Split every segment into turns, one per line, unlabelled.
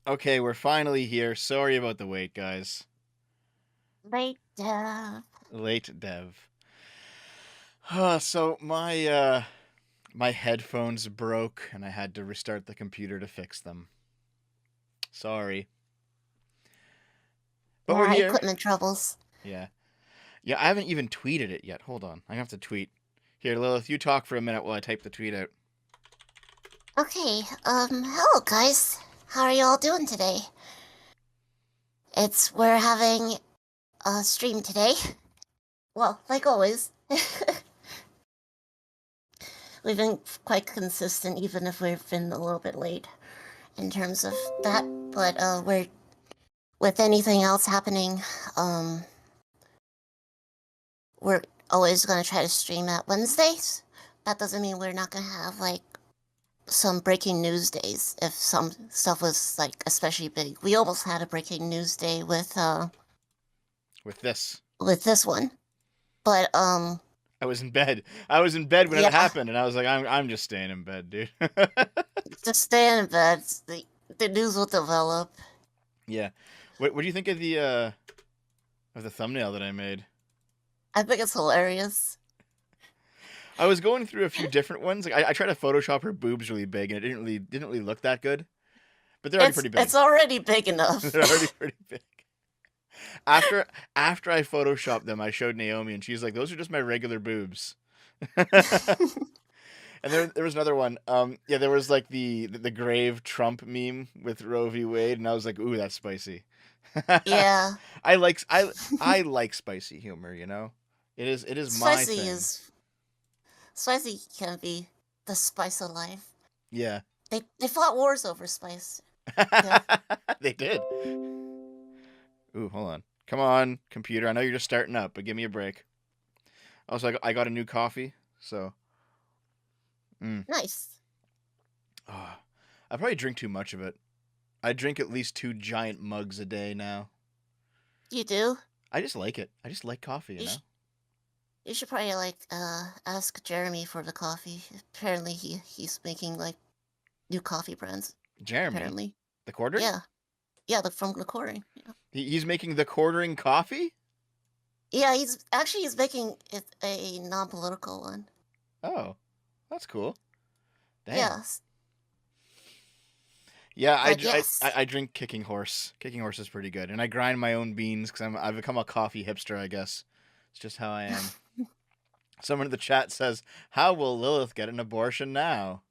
Okay, we're finally here. Sorry about the wait, guys.
Right,
Late dev. So my headphones broke and I had to restart the computer to fix them. Sorry. But we're
yeah,
here.
equipment troubles.
Yeah. Yeah, I haven't even tweeted it yet. Hold on. I have to tweet. Here, Lilith, you talk for a minute while I type the tweet out.
Okay, hello guys. How are you all doing today? We're having a stream today. Well, like always. We've been quite consistent, even if we've been a little bit late in terms of that. But, with anything else happening, um, we're always gonna try to stream at Wednesdays. That doesn't mean we're not gonna have, like, some breaking news days if some stuff was like especially big. We almost had a breaking news day
With this.
with this one. But
I was in bed. I was in bed when it
yeah,
happened and I was like, I'm just staying in bed, dude.
just stay in bed. The news will develop.
Yeah. What do you think of the thumbnail that I made?
I think it's hilarious.
I was going through a few different ones. Like I tried to Photoshop her boobs really big, and it didn't really look that good. But they're already pretty
It's
big.
already big enough.
They're already pretty big. After after I photoshopped them, I showed Naomi, and she's like, "Those are just my regular boobs." And there was another one. Yeah, there was like the grave Trump meme with Roe v. Wade, and I was like, "Ooh, that's spicy."
Yeah,
I like spicy humor. It is my
spicy
thing.
is spicy can be the spice of life.
Yeah.
They fought wars over spice. Yeah.
They did. Ooh, hold on. Come on, computer. I know you're just starting up, but give me a break. Also, I got a new coffee, so.
Nice.
Oh, I probably drink too much of it. I drink at least 2 giant mugs a day now.
You do?
I just like it. I just like coffee, you
You
know?
sh You should probably like ask Jeremy for the coffee. Apparently he's making like new coffee brands.
Jeremy,
Apparently.
the quartering?
Yeah. Yeah, from the quartering. Yeah.
He's making the quartering coffee?
Yeah, he's making it a non-political one.
Oh, that's cool. Damn.
Yes.
Yeah,
But yes.
I drink Kicking Horse. Kicking Horse is pretty good, and I grind my own beans because I've become a coffee hipster. I guess it's just how I am. Someone in the chat says, "How will Lilith get an abortion now?"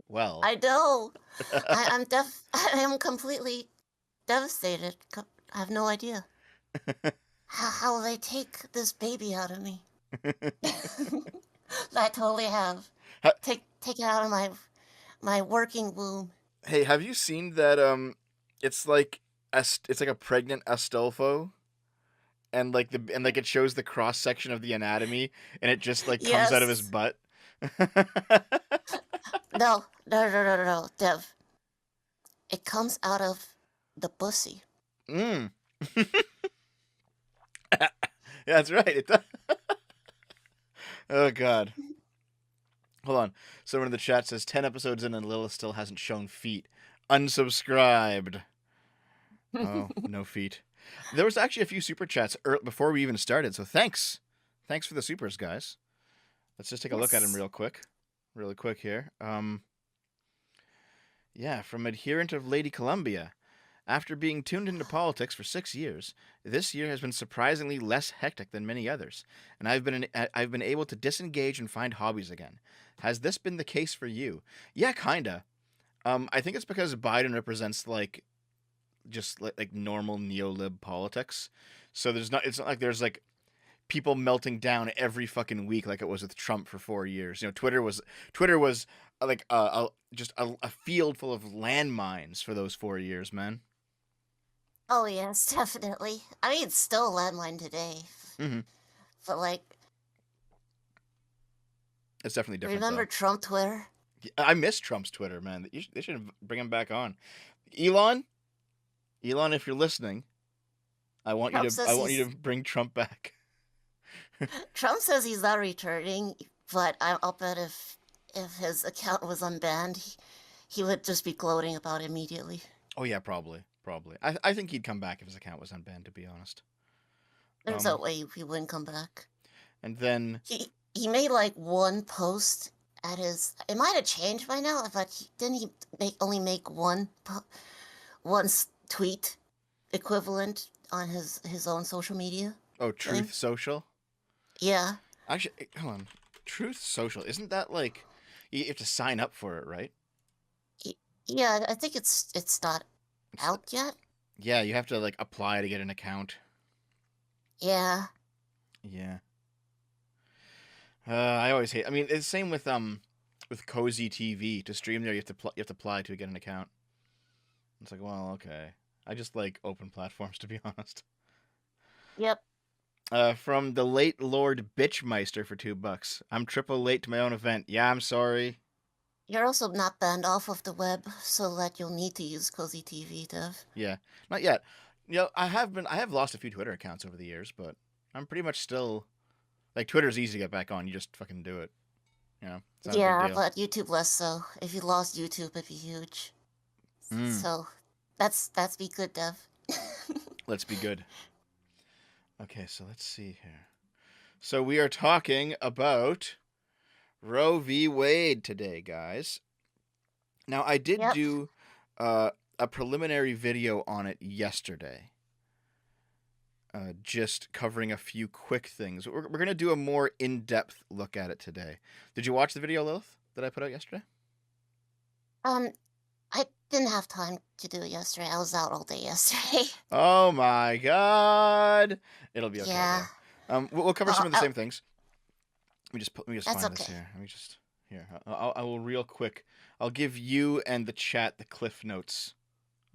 Well,
I know. I am completely devastated. I have no idea. How will they take this baby out of me? I totally have.
Ha-
Take it out of my working womb.
hey, have you seen that? It's like it's like a pregnant Astolfo, and like it shows the cross section of the anatomy, and it just like comes out of his
Yes.
butt.
No, Dev. It comes out of the pussy.
Mm. Yeah, that's right. It does. Oh God. Hold on. Someone in the chat says 10 episodes in and Lilith still hasn't shown feet. Unsubscribed. Oh, no feet. There was actually a few super chats before we even started, so thanks. Thanks for the supers, guys. Let's just take a look at them
Yes.
really quick here. Yeah, from adherent of Lady Columbia. After being tuned into politics for 6 years, this year has been surprisingly less hectic than many others, and I've been able to disengage and find hobbies again. Has this been the case for you? Yeah, kinda. I think it's because Biden represents just like normal neo-lib politics. So it's not like there's like people melting down every fucking week like it was with Trump for 4 years. Twitter was like just a field full of landmines for those 4 years, man.
Oh yes, definitely. I mean, it's still a landmine today.
Hmm.
But like,
It's definitely different
remember
though.
Trump Twitter?
I miss Trump's Twitter, man. They should bring him back on. Elon, Elon, if you're listening,
Trump
I
says
want you
he's
to bring Trump back.
Trump says he's not returning, but I'll bet if his account was unbanned, he would just be gloating about it immediately.
Oh yeah, probably. I think he'd come back if his account was unbanned, to be honest.
There's no way he wouldn't come back.
And then
He made like one post at his. It might have changed by now, but didn't he only make one tweet equivalent on his own social media thing?
Truth Social.
Yeah.
Actually, hold on. Truth Social, isn't that like you have to sign up for it, right?
Yeah, I think it's not out yet.
Yeah, you have to like apply to get an account.
Yeah.
Yeah. I always hate. I mean, it's the same with Cozy TV. To stream there, you have to apply to get an account. It's like, well, okay. I just like open platforms, to be honest.
Yep.
From the late Lord Bitchmeister for $2. I'm triple late to my own event. Yeah, I'm sorry.
You're also not banned off of the web, so that you'll need to use Cozy TV, Dev.
Yeah, not yet. You know, I have lost a few Twitter accounts over the years, but I'm pretty much still like Twitter's easy to get back on. You just fucking do it. You know, it's not a
Yeah,
big deal.
but YouTube less so. If you lost YouTube, it'd be huge. So that's be good, Dev.
Let's be good. Okay, so let's see here. So we are talking about Roe v. Wade today, guys. Now, I did do a preliminary video on it yesterday. Just covering a few quick things. We're going to do a more in-depth look at it today. Did you watch the video, Lilith, that I put out yesterday?
I didn't have time to do it yesterday. I was out all day yesterday.
Oh my god! It'll be okay.
Yeah.
Though. We'll cover some of the same things. Let me just
That's
find this here. Let me just here. I will real quick. I'll give you and the chat the cliff notes.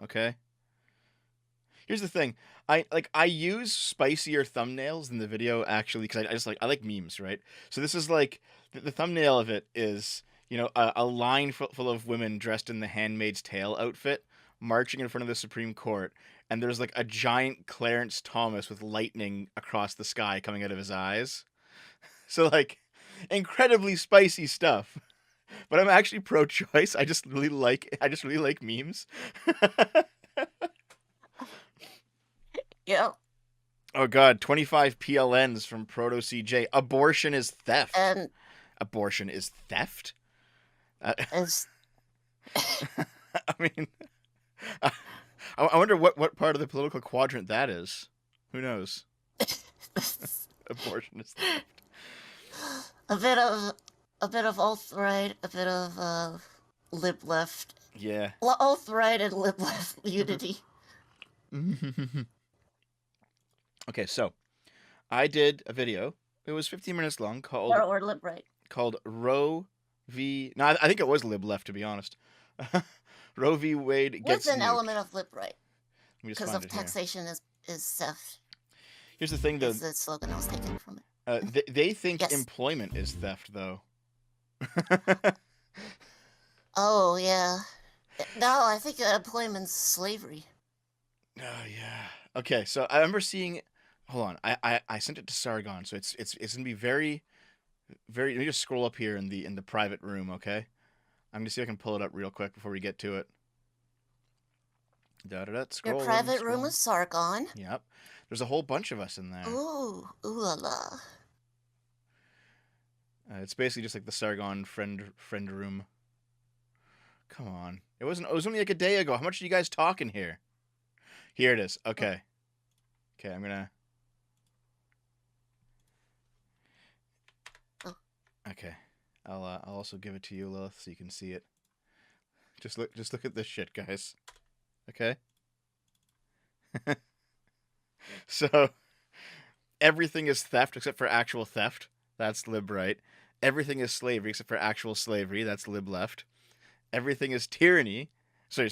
Okay. Here's the thing. I use spicier thumbnails in the video actually because I like memes, right? So this is like the thumbnail of it is, you know, a line full of women dressed in the Handmaid's Tale outfit marching in front of the Supreme Court, and there's like a giant Clarence Thomas with lightning across the sky coming out of his eyes. So like incredibly spicy stuff. But I'm actually pro-choice. I just really like memes.
Yep.
Oh god, 25 PLNs from Proto CJ. Abortion is theft.
And
abortion is theft?
as
I mean, I wonder what part of the political quadrant that is. Who knows? Abortion is theft.
a bit of alt-right, a bit of lib-left.
Yeah.
Well, alt-right and lib-left unity.
Okay, so I did a video. It was 15 minutes long called
or lib-right.
Called Roe v. No, I think it was lib-left, to be honest. Roe v. Wade gets
With an
nuked.
Element of lib-right.
Because
of taxation is theft.
Here's the thing, though.
Is the slogan I was taken from it.
They think employment is theft, though.
Oh, yeah. No, I think employment's slavery.
Oh, yeah. Okay, so I remember seeing... Hold on. I sent it to Sargon, so it's going to be very... Let me just scroll up here in the private room, okay? I'm going to see if I can pull it up real quick before we get to it. Scroll.
Your private room with Sargon?
Yep. There's a whole bunch of us in there.
Ooh la la.
It's basically just like the Sargon friend room. Come on. It was only like a day ago. How much are you guys talking here? Here it is. Okay. Okay, I'm gonna... Okay. I'll also give it to you, Lilith, so you can see it. Just look at this shit, guys. Okay? So, everything is theft except for actual theft. That's lib-right. Everything is slavery except for actual slavery. That's lib-left. Everything is tyranny. Sorry.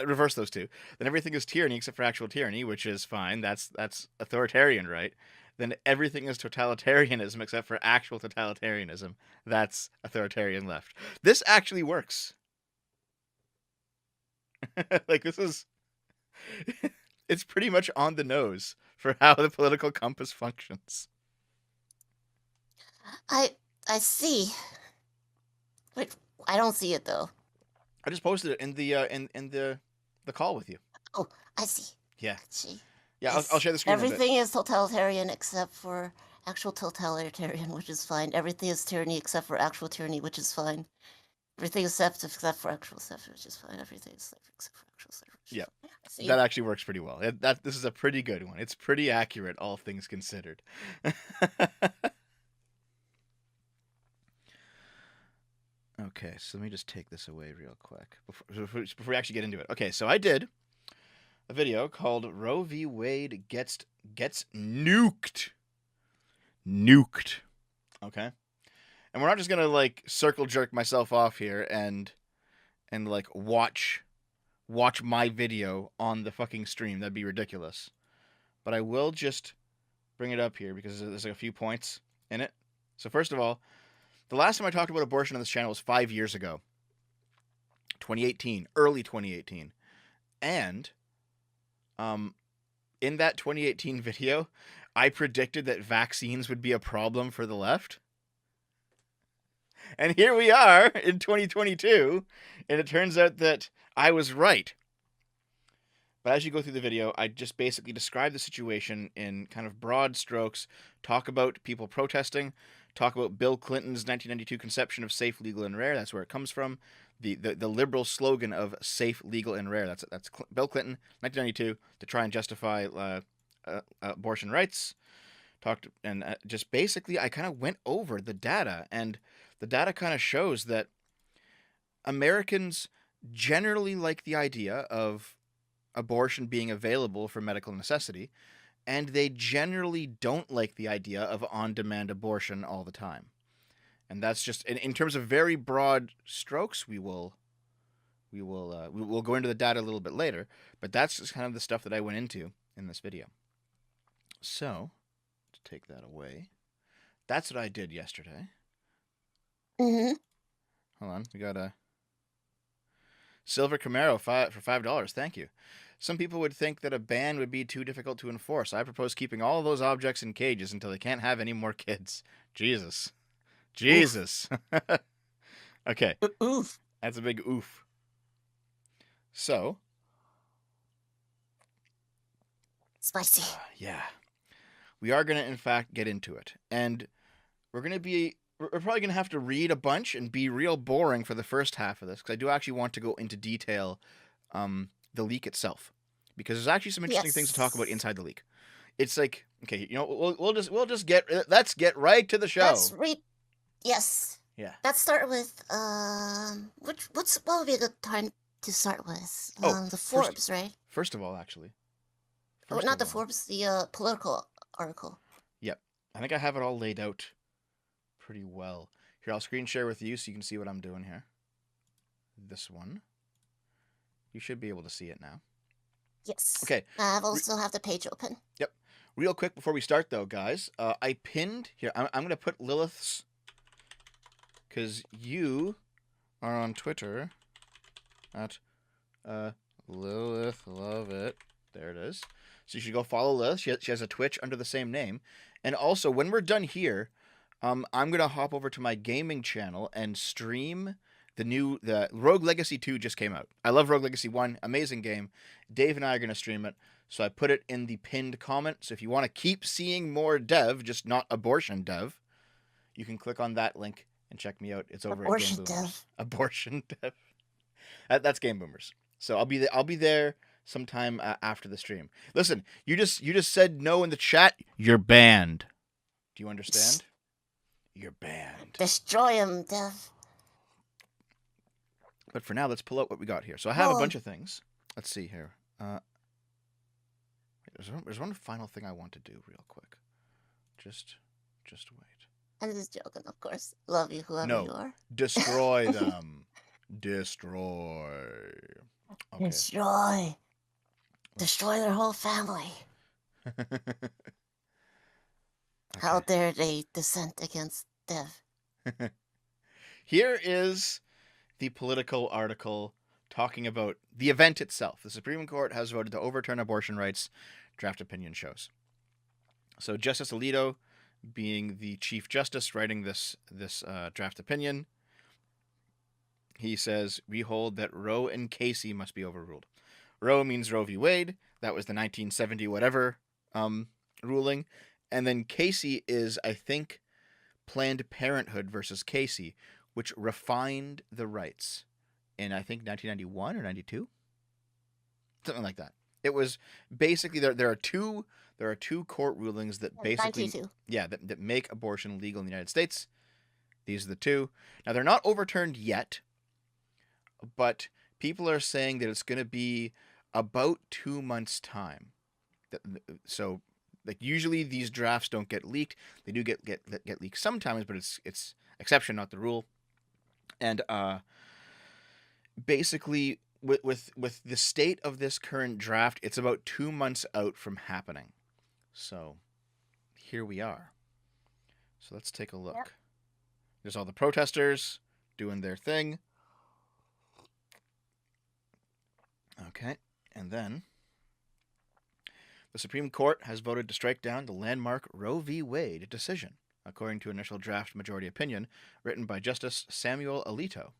Reverse those two. Then everything is tyranny except for actual tyranny, which is fine. That's authoritarian, right? Then everything is totalitarianism except for actual totalitarianism. That's authoritarian left. This actually works. Like, this is... It's pretty much on the nose for how the political compass functions.
I see. Wait, I don't see it, though.
I just posted it in the the call with you.
Oh, I see.
Yeah.
I see.
Yeah, I'll
Yes.
share the screen in a bit.
Everything is totalitarian except for actual totalitarian, which is fine. Everything is tyranny except for actual tyranny, which is fine. Everything is theft except for actual theft, which is fine. Everything is slavery except for actual slavery, which is
Yeah,
fine. I see.
that actually works pretty well. This is a pretty good one. It's pretty accurate, all things considered. Okay, so let me just take this away real quick before we actually get into it. Okay, so I did a video called Roe v. Wade gets nuked. Nuked. Okay? And we're not just gonna like circle jerk myself off here and like watch my video on the fucking stream. That'd be ridiculous. But I will just bring it up here because there's like a few points in it. So first of all, the last time I talked about abortion on this channel was 5 years ago. 2018, early 2018. And in that 2018 video, I predicted that vaccines would be a problem for the left. And here we are in 2022, and it turns out that I was right. But as you go through the video, I just basically describe the situation in kind of broad strokes, talk about people protesting, talk about Bill Clinton's 1992 conception of safe, legal, and rare. That's where it comes from. The liberal slogan of safe, legal, and rare. That's Bill Clinton, 1992, to try and justify abortion rights. Talked and just basically, I kind of went over the data, and the data kind of shows that Americans generally like the idea of abortion being available for medical necessity, and they generally don't like the idea of on-demand abortion all the time. And that's just in terms of very broad strokes. We'll go into the data a little bit later, but that's just kind of the stuff that I went into in this video. So, to take that away, that's what I did yesterday.
Mm-hmm.
Hold on, we got a Silver Camaro for $5. Thank you. Some people would think that a ban would be too difficult to enforce. I propose keeping all of those objects in cages until they can't have any more kids. Jesus. Okay.
Oof.
That's a big oof. So.
Spicy.
Yeah. We are going to, in fact, get into it. And we're probably going to have to read a bunch and be real boring for the first half of this, because I do actually want to go into detail the leak itself, because there's actually some interesting things to talk about inside the leak. It's like, okay, let's get right to the show.
Let's read. Yes.
Yeah.
Let's start with what would be a good time to start with? The Forbes, right?
First of all, actually.
Not the Forbes, the political article.
Yep. I think I have it all laid out pretty well. Here, I'll screen share with you so you can see what I'm doing here. This one. You should be able to see it now.
Yes.
Okay.
I also have the page open.
Yep. Real quick before we start, though, guys, I pinned here. I'm going to put Lilith's, because you are on Twitter at Lilith Lovett. There it is. So you should go follow Lilith. She has a Twitch under the same name. And also, when we're done here, I'm going to hop over to my gaming channel and stream the Rogue Legacy 2 just came out. I love Rogue Legacy 1. Amazing game. Dave and I are going to stream it. So I put it in the pinned comment. So if you want to keep seeing more dev, just not abortion dev, you can click on that link and check me out. It's over at Game Boomers. Abortion dev. That's Game Boomers. So I'll be there sometime after the stream. Listen, you just said no in the chat. You're banned. Do you understand? You're banned.
Destroy him, Dev.
But for now, let's pull out what we got here. So I have a bunch of things. Let's see here. There's one final thing I want to do real quick. Just wait.
I'm just joking, of course. Love you, whoever you are.
Destroy them. Destroy. Okay.
Destroy. Destroy their whole family. Okay. How dare they dissent against Dev?
Here is the political article talking about the event itself. The Supreme Court has voted to overturn abortion rights, draft opinion shows. So Justice Alito, being the Chief Justice writing this draft opinion, he says, we hold that Roe and Casey must be overruled. Roe means Roe v. Wade. That was the 1970 whatever ruling. And then Casey is, I think, Planned Parenthood versus Casey, which refined the rights in, I think, 1991 or 92, something like that. It was basically there are two court rulings that basically
92.
that make abortion legal in the United States. These are the two. Now they're not overturned yet, but people are saying that it's going to be about 2 months' time. So, like, usually these drafts don't get leaked. They do get leaked sometimes, but it's exception, not the rule. And basically, with the state of this current draft, it's about 2 months out from happening. So, here we are. So let's take a look.
Yep.
There's all the protesters doing their thing. Okay, and then the Supreme Court has voted to strike down the landmark Roe v. Wade decision, according to initial draft majority opinion written by Justice Samuel Alito.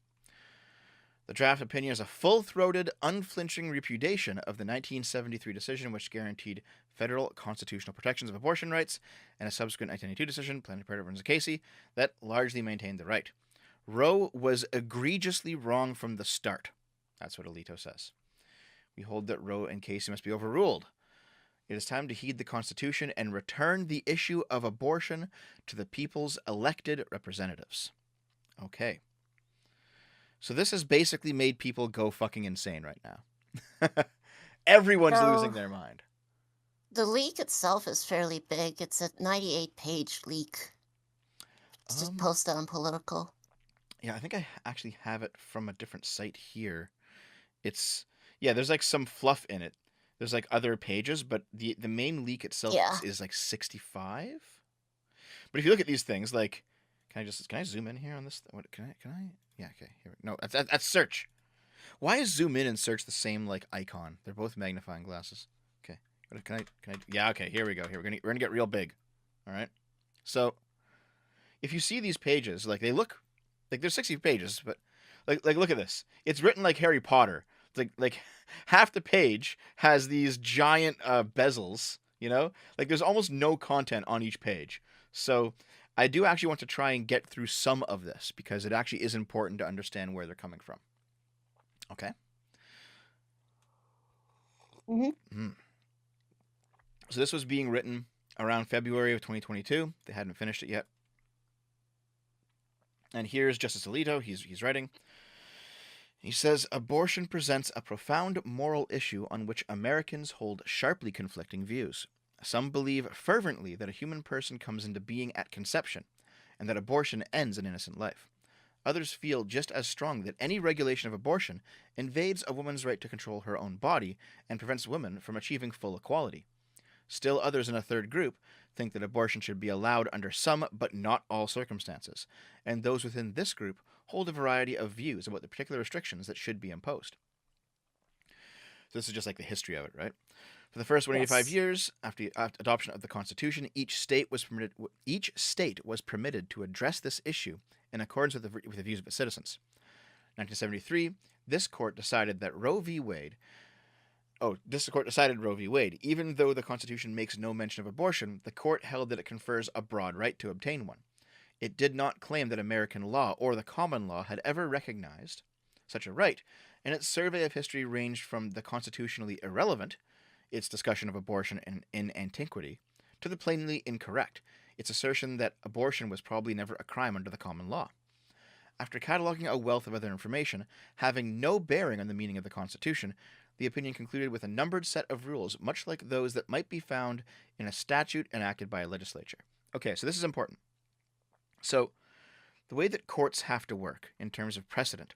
The draft opinion is a full-throated, unflinching repudiation of the 1973 decision, which guaranteed federal constitutional protections of abortion rights, and a subsequent 1992 decision, Planned Parenthood versus Casey, that largely maintained the right. Roe was egregiously wrong from the start. That's what Alito says. We hold that Roe and Casey must be overruled. It is time to heed the Constitution and return the issue of abortion to the people's elected representatives. Okay. So this has basically made people go fucking insane right now. Everyone's losing their mind.
The leak itself is fairly big. It's a 98-page leak. It's just posted on Political.
Yeah, I think I actually have it from a different site here. There's like some fluff in it. There's like other pages, but the main leak itself is like 65. But if you look at these things, like, can I zoom in here on this? What can I? Yeah, okay. Here. No, that's search. Why is zoom in and search the same like icon? They're both magnifying glasses. Okay. Can I? Yeah, okay. Here we go. Here we're gonna get real big. All right. So, if you see these pages, like they look like there's 60 pages, but like look at this. It's written like Harry Potter. Like half the page has these giant bezels. You know, like there's almost no content on each page. So I do actually want to try and get through some of this because it actually is important to understand where they're coming from. Okay.
Mm-hmm.
So this was being written around February of 2022. They hadn't finished it yet. And here's Justice Alito. He's writing. He says, abortion presents a profound moral issue on which Americans hold sharply conflicting views. Some believe fervently that a human person comes into being at conception, and that abortion ends an innocent life. Others feel just as strongly that any regulation of abortion invades a woman's right to control her own body and prevents women from achieving full equality. Still others in a third group think that abortion should be allowed under some but not all circumstances, and those within this group hold a variety of views about the particular restrictions that should be imposed. So this is just like the history of it, right? For the first 185 years after the adoption of the Constitution, each state was permitted to address this issue in accordance with the views of its citizens. 1973, this court decided Roe v. Wade, even though the Constitution makes no mention of abortion, the court held that it confers a broad right to obtain one. It did not claim that American law or the common law had ever recognized such a right, and its survey of history ranged from the constitutionally irrelevant, its discussion of abortion in antiquity, to the plainly incorrect, its assertion that abortion was probably never a crime under the common law. After cataloging a wealth of other information, having no bearing on the meaning of the Constitution, the opinion concluded with a numbered set of rules, much like those that might be found in a statute enacted by a legislature. Okay, so this is important. So, the way that courts have to work in terms of precedent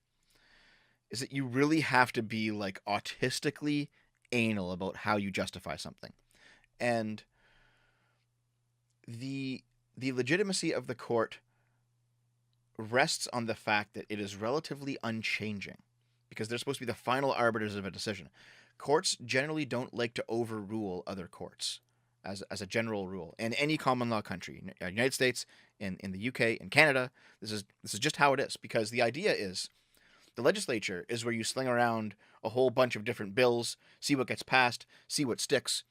is that you really have to be like autistically anal about how you justify something. And the legitimacy of the court rests on the fact that it is relatively unchanging because they're supposed to be the final arbiters of a decision. Courts generally don't like to overrule other courts as a general rule. In any common law country, in the United States, in the UK, in Canada, this is just how it is, because the idea is The legislature is where you sling around a whole bunch of different bills, see what gets passed, see what sticks.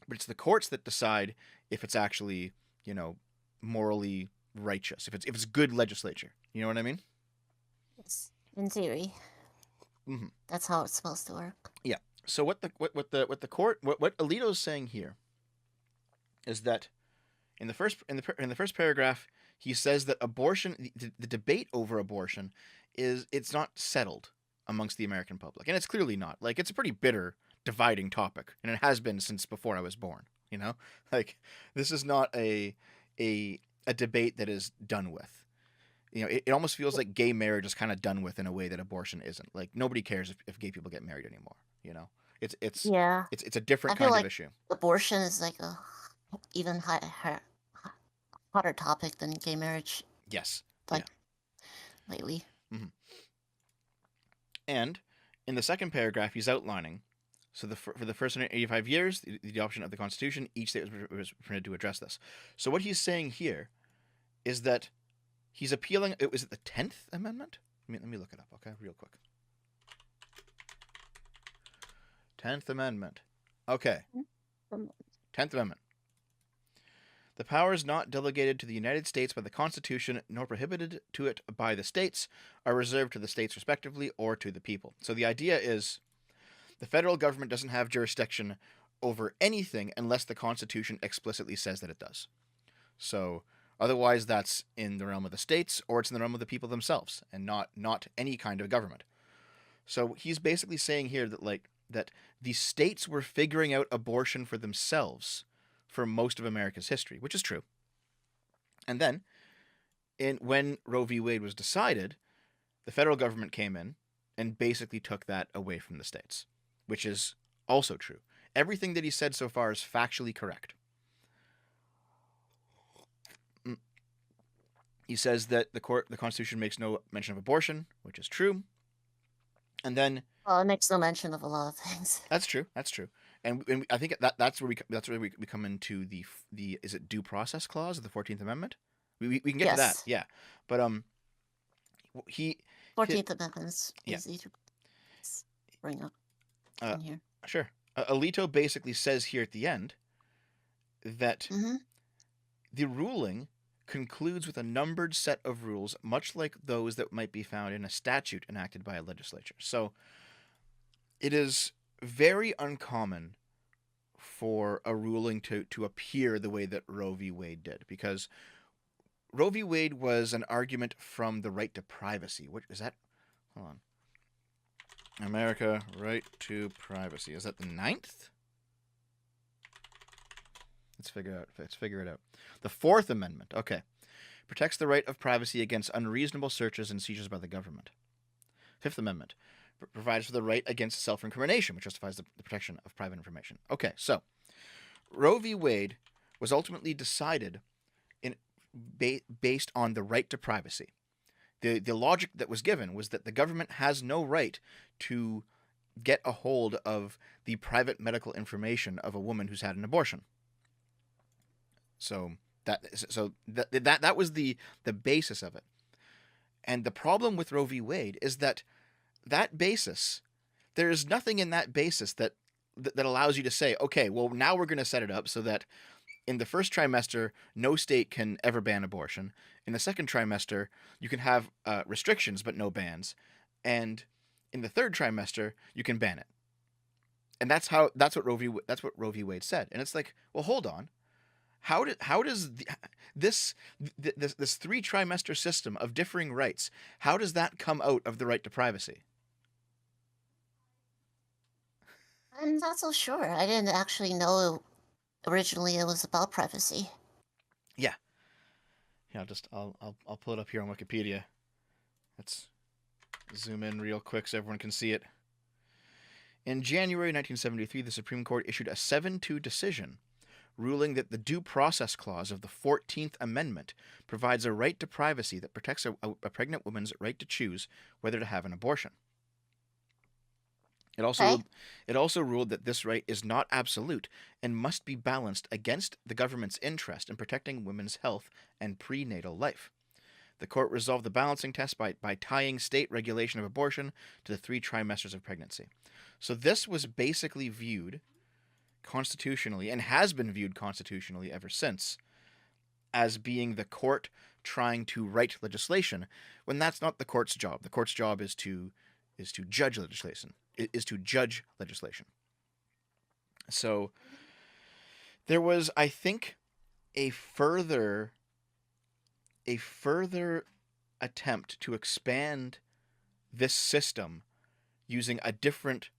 But it's the courts that decide if it's actually, you know, morally righteous, if it's good legislature. You know what I mean?
Yes. In theory,
Mm-hmm.
that's how it's supposed to work.
Yeah. So what Alito's saying here is that in the first paragraph, he says that abortion, the debate over abortion, it's not settled amongst the American public, and it's clearly not. Like, it's a pretty bitter, dividing topic, and it has been since before I was born. You know, like, this is not a debate that is done with. You know, it almost feels like gay marriage is kind of done with in a way that abortion isn't. Like, nobody cares if gay people get married anymore. You know, it's it's
Yeah.
it's a
I
different
feel
kind of
like
issue.
abortion is like a even hotter topic than gay marriage,
Yes. Yeah.
like lately.
Hmm. And in the second paragraph, he's outlining. So for the first 185 years, the adoption of the Constitution, each state was permitted to address this. So what he's saying here is that he's appealing. Was it the 10th Amendment? Let me look it up, okay, real quick. 10th Amendment. Okay. 10th Amendment. The powers not delegated to the United States by the Constitution, nor prohibited to it by the states, are reserved to the states respectively or to the people. So the idea is the federal government doesn't have jurisdiction over anything unless the Constitution explicitly says that it does. So otherwise, that's in the realm of the states, or it's in the realm of the people themselves, and not any kind of government. So he's basically saying here that the states were figuring out abortion for themselves for most of America's history, which is true. And then, when Roe v. Wade was decided, the federal government came in and basically took that away from the states, which is also true. Everything that he said so far is factually correct. He says that the Constitution makes no mention of abortion, which is true. And then,
well, it makes no mention of a lot of things.
That's true. And I think that's where we come into the is it due process clause of the 14th Amendment? We can get to that,
Yes.
yeah. But he
14th Amendment is
Yeah.
easy to bring up
Uh,
in here.
sure. Alito basically says here at the end that
Mm-hmm.
the ruling concludes with a numbered set of rules, much like those that might be found in a statute enacted by a legislature. So it is very uncommon for a ruling to appear the way that Roe v. Wade did, because Roe v. Wade was an argument from the right to privacy. What is that? Hold on. America, right to privacy. Is that the 9th? Let's figure it out. The 4th Amendment. Okay. Protects the right of privacy against unreasonable searches and seizures by the government. 5th Amendment provides for the right against self-incrimination, which justifies the protection of private information. Okay, so Roe v. Wade was ultimately decided based on the right to privacy. The logic that was given was that the government has no right to get a hold of the private medical information of a woman who's had an abortion. So that was the basis of it. And the problem with Roe v. Wade is that basis, there is nothing in that basis that allows you to say, okay, well, now we're going to set it up so that in the first trimester, no state can ever ban abortion. In the second trimester, you can have restrictions but no bans, and in the third trimester, you can ban it. And that's what Roe v. Wade said. And it's like, well, hold on. How does this 3-trimester system of differing rights, how does that come out of the right to privacy?
I'm not so sure. I didn't actually know originally it was about privacy.
Yeah. Yeah, I'll pull it up here on Wikipedia. Let's zoom in real quick so everyone can see it. In January 1973, the Supreme Court issued a 7-2 decision ruling that the Due Process Clause of the 14th Amendment provides a right to privacy that protects a pregnant woman's right to choose whether to have an abortion. It also ruled that this right is not absolute and must be balanced against the government's interest in protecting women's health and prenatal life. The court resolved the balancing test by tying state regulation of abortion to the 3 trimesters of pregnancy. So this was basically viewed constitutionally, and has been viewed constitutionally ever since, as being the court trying to write legislation, when that's not the court's job. The court's job is to judge legislation. Is to judge legislation. So there was, I think, a further attempt to expand this system using a different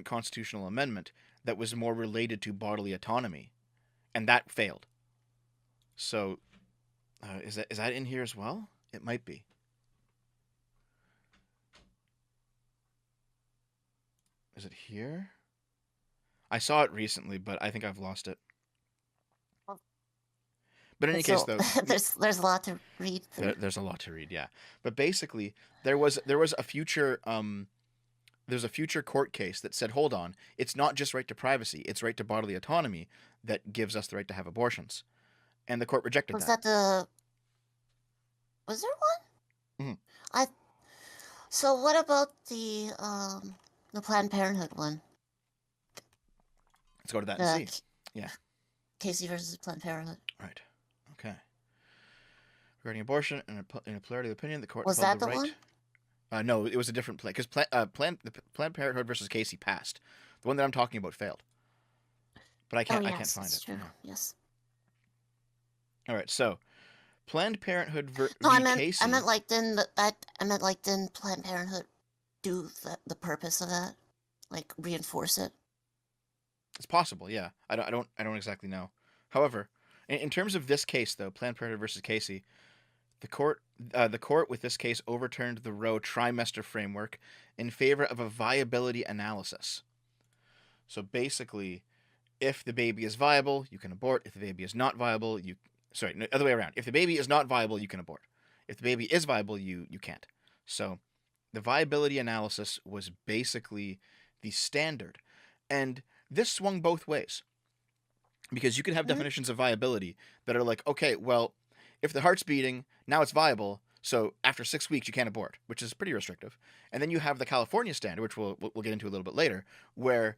constitutional amendment that was more related to bodily autonomy, and that failed. So, is that in here as well? It might be. Is it here? I saw it recently, but I think I've lost it. But in any case, though,
there's a lot to read.
There's a lot to read, yeah. But basically, there was a future there's a future court case that said, hold on, it's not just right to privacy, it's right to bodily autonomy that gives us the right to have abortions, and the court rejected
Was
that.
Was there one?
Mm-hmm.
So what about the Planned Parenthood one?
Let's go to that and see. Yeah.
Casey versus Planned Parenthood.
Right. Okay. Regarding abortion and in a plurality of opinion, the court
was
held
that the
right.
One?
No, it was a different play because Planned Parenthood versus Casey passed. The one that I'm talking about failed. But I can't find it.
True. No. Yes.
All right. So, Planned Parenthood versus Casey.
I meant like didn't Planned Parenthood do the purpose of that, like reinforce it?
It's possible, yeah. I don't exactly know. However, in terms of this case, though, Planned Parenthood versus Casey, the court with this case overturned the Roe trimester framework in favor of a viability analysis. So basically, if the baby is viable, you can abort. If the baby is not viable, other way around. If the baby is not viable, you can abort. If the baby is viable, you can't. So the viability analysis was basically the standard. And this swung both ways. Because you can have definitions of viability that are like, okay, well, if the heart's beating, now it's viable, so after 6 weeks you can't abort, which is pretty restrictive. And then you have the California standard, which we'll get into a little bit later, where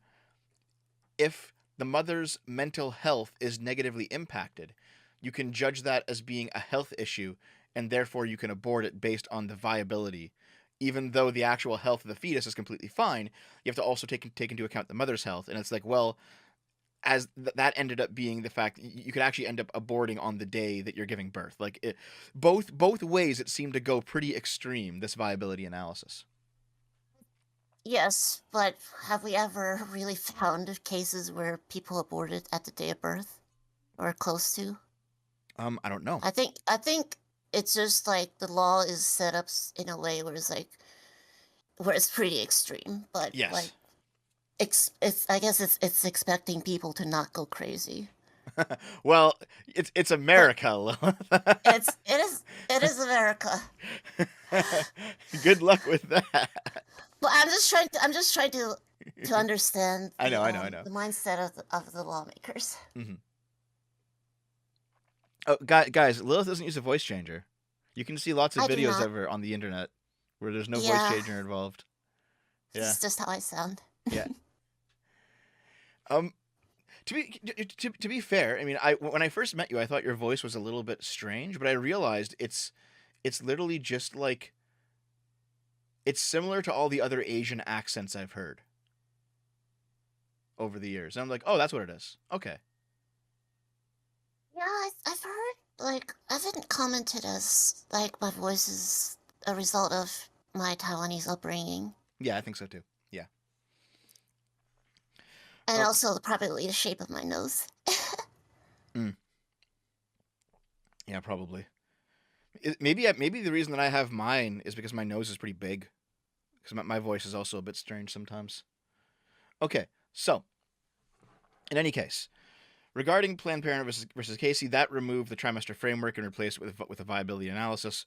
if the mother's mental health is negatively impacted, you can judge that as being a health issue, and therefore you can abort it based on the viability. Even though the actual health of the fetus is completely fine, you have to also take into account the mother's health. And it's like, well, as that ended up being the fact you could actually end up aborting on the day that you're giving birth. Like both ways, it seemed to go pretty extreme, this viability analysis.
Yes, but have we ever really found cases where people aborted at the day of birth, or close to?
I don't know.
I think it's just like the law is set up in a way where it's pretty extreme, but
yes.
Like I guess it's expecting people to not go crazy.
Well, it's America.
it is America.
Good luck with that.
Well, I'm just trying to understand.
I know.
The mindset of the lawmakers.
Mm-hmm. Oh, guys, Lilith doesn't use a voice changer. You can see lots of videos of her on the internet where there's no voice changer involved. Yeah,
it's just how I sound.
Yeah. To be fair, I mean, when I first met you, I thought your voice was a little bit strange, but I realized it's literally just like, it's similar to all the other Asian accents I've heard over the years. And I'm like, oh, that's what it is. Okay.
Yeah, I've heard, like, I've been commented as, like, my voice is a result of my Taiwanese upbringing.
Yeah, I think so too. Yeah.
And also probably the shape of my nose.
Yeah, probably. Maybe the reason that I have mine is because my nose is pretty big. Because my voice is also a bit strange sometimes. Okay, so, in any case, regarding Planned Parenthood versus Casey, that removed the trimester framework and replaced it with a viability analysis.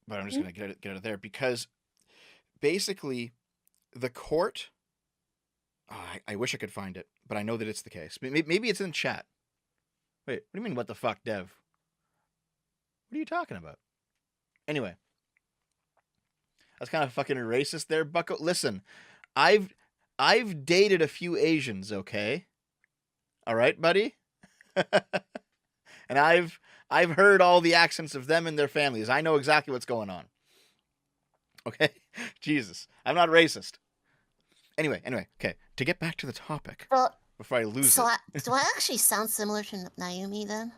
But I'm just going to get out of there because basically the court... Oh, I wish I could find it, but I know that it's the case. Maybe it's in chat. Wait, what do you mean, what the fuck, Dev? What are you talking about? Anyway, that's kind of fucking racist there, Bucko. Listen, I've I've dated a few Asians, okay? All right, buddy? And I've heard all the accents of them and their families. I know exactly what's going on. Okay? Jesus. I'm not racist. Anyway, okay. To get back to the topic
Well,
before I lose
so
it.
do I actually sound similar to Naomi then?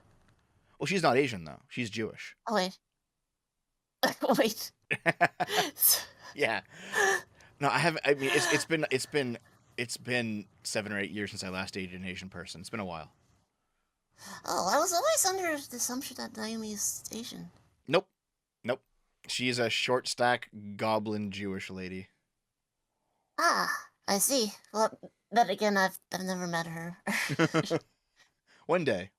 Well, she's not Asian though. She's Jewish.
Oh wait, wait.
Yeah. No, I haven't. I mean, it's been 7 or 8 years since I last dated an Asian person. It's been a while.
Oh, I was always under the assumption that Naomi is Asian.
Nope. Nope. She's a short stack goblin Jewish lady.
Ah, I see. Well, then again, I've never met her.
One day.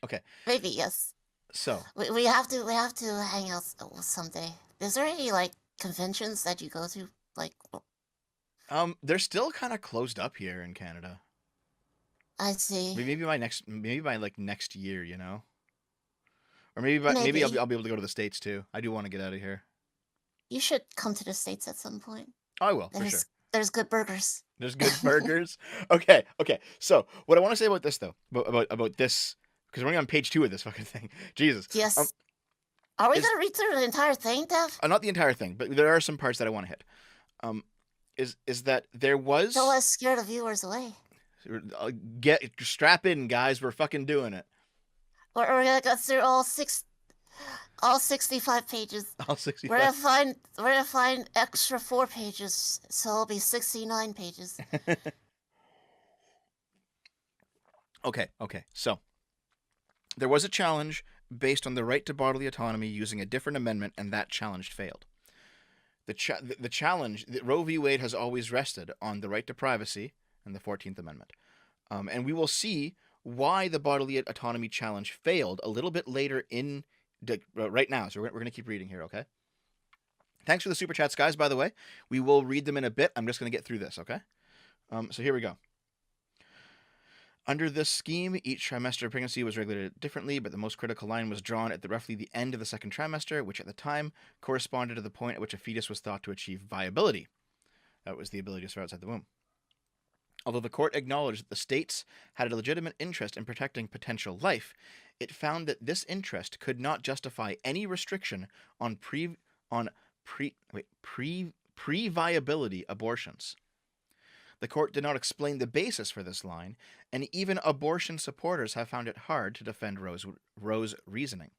Okay.
Maybe yes.
So
We have to hang out someday. Is there any like conventions that you go to? Like,
they're still kind of closed up here in Canada.
I see.
Maybe by like next year, you know, or maybe I'll be able to go to the States too. I do want to get out of here.
You should come to the States at some point.
Oh, I will for sure.
There's good burgers.
There's good burgers. Okay. So what I want to say about this though, about this, because we're only on page 2 of this fucking thing. Jesus.
Yes. Are we gonna read through the entire thing, Dev?
Not the entire thing, but there are some parts that I want to hit. Is that there was?
Don't let's scare the viewers away.
Strap in, guys. We're fucking doing it.
We're gonna go through all 65 pages.
All 65.
We're gonna find extra 4 pages, so it'll be 69 pages.
Okay. So there was a challenge based on the right to bodily autonomy using a different amendment, and that challenge failed. The challenge, Roe v. Wade has always rested on the right to privacy and the 14th Amendment. And we will see why the bodily autonomy challenge failed a little bit later right now. So we're going to keep reading here, okay? Thanks for the super chats, guys, by the way. We will read them in a bit. I'm just going to get through this, okay? So here we go. Under this scheme, each trimester of pregnancy was regulated differently, but the most critical line was drawn at roughly the end of the second trimester, which at the time corresponded to the point at which a fetus was thought to achieve viability. That was the ability to start outside the womb. Although the court acknowledged that the states had a legitimate interest in protecting potential life, it found that this interest could not justify any restriction on pre-viability abortions. The court did not explain the basis for this line, and even abortion supporters have found it hard to defend Roe's reasoning.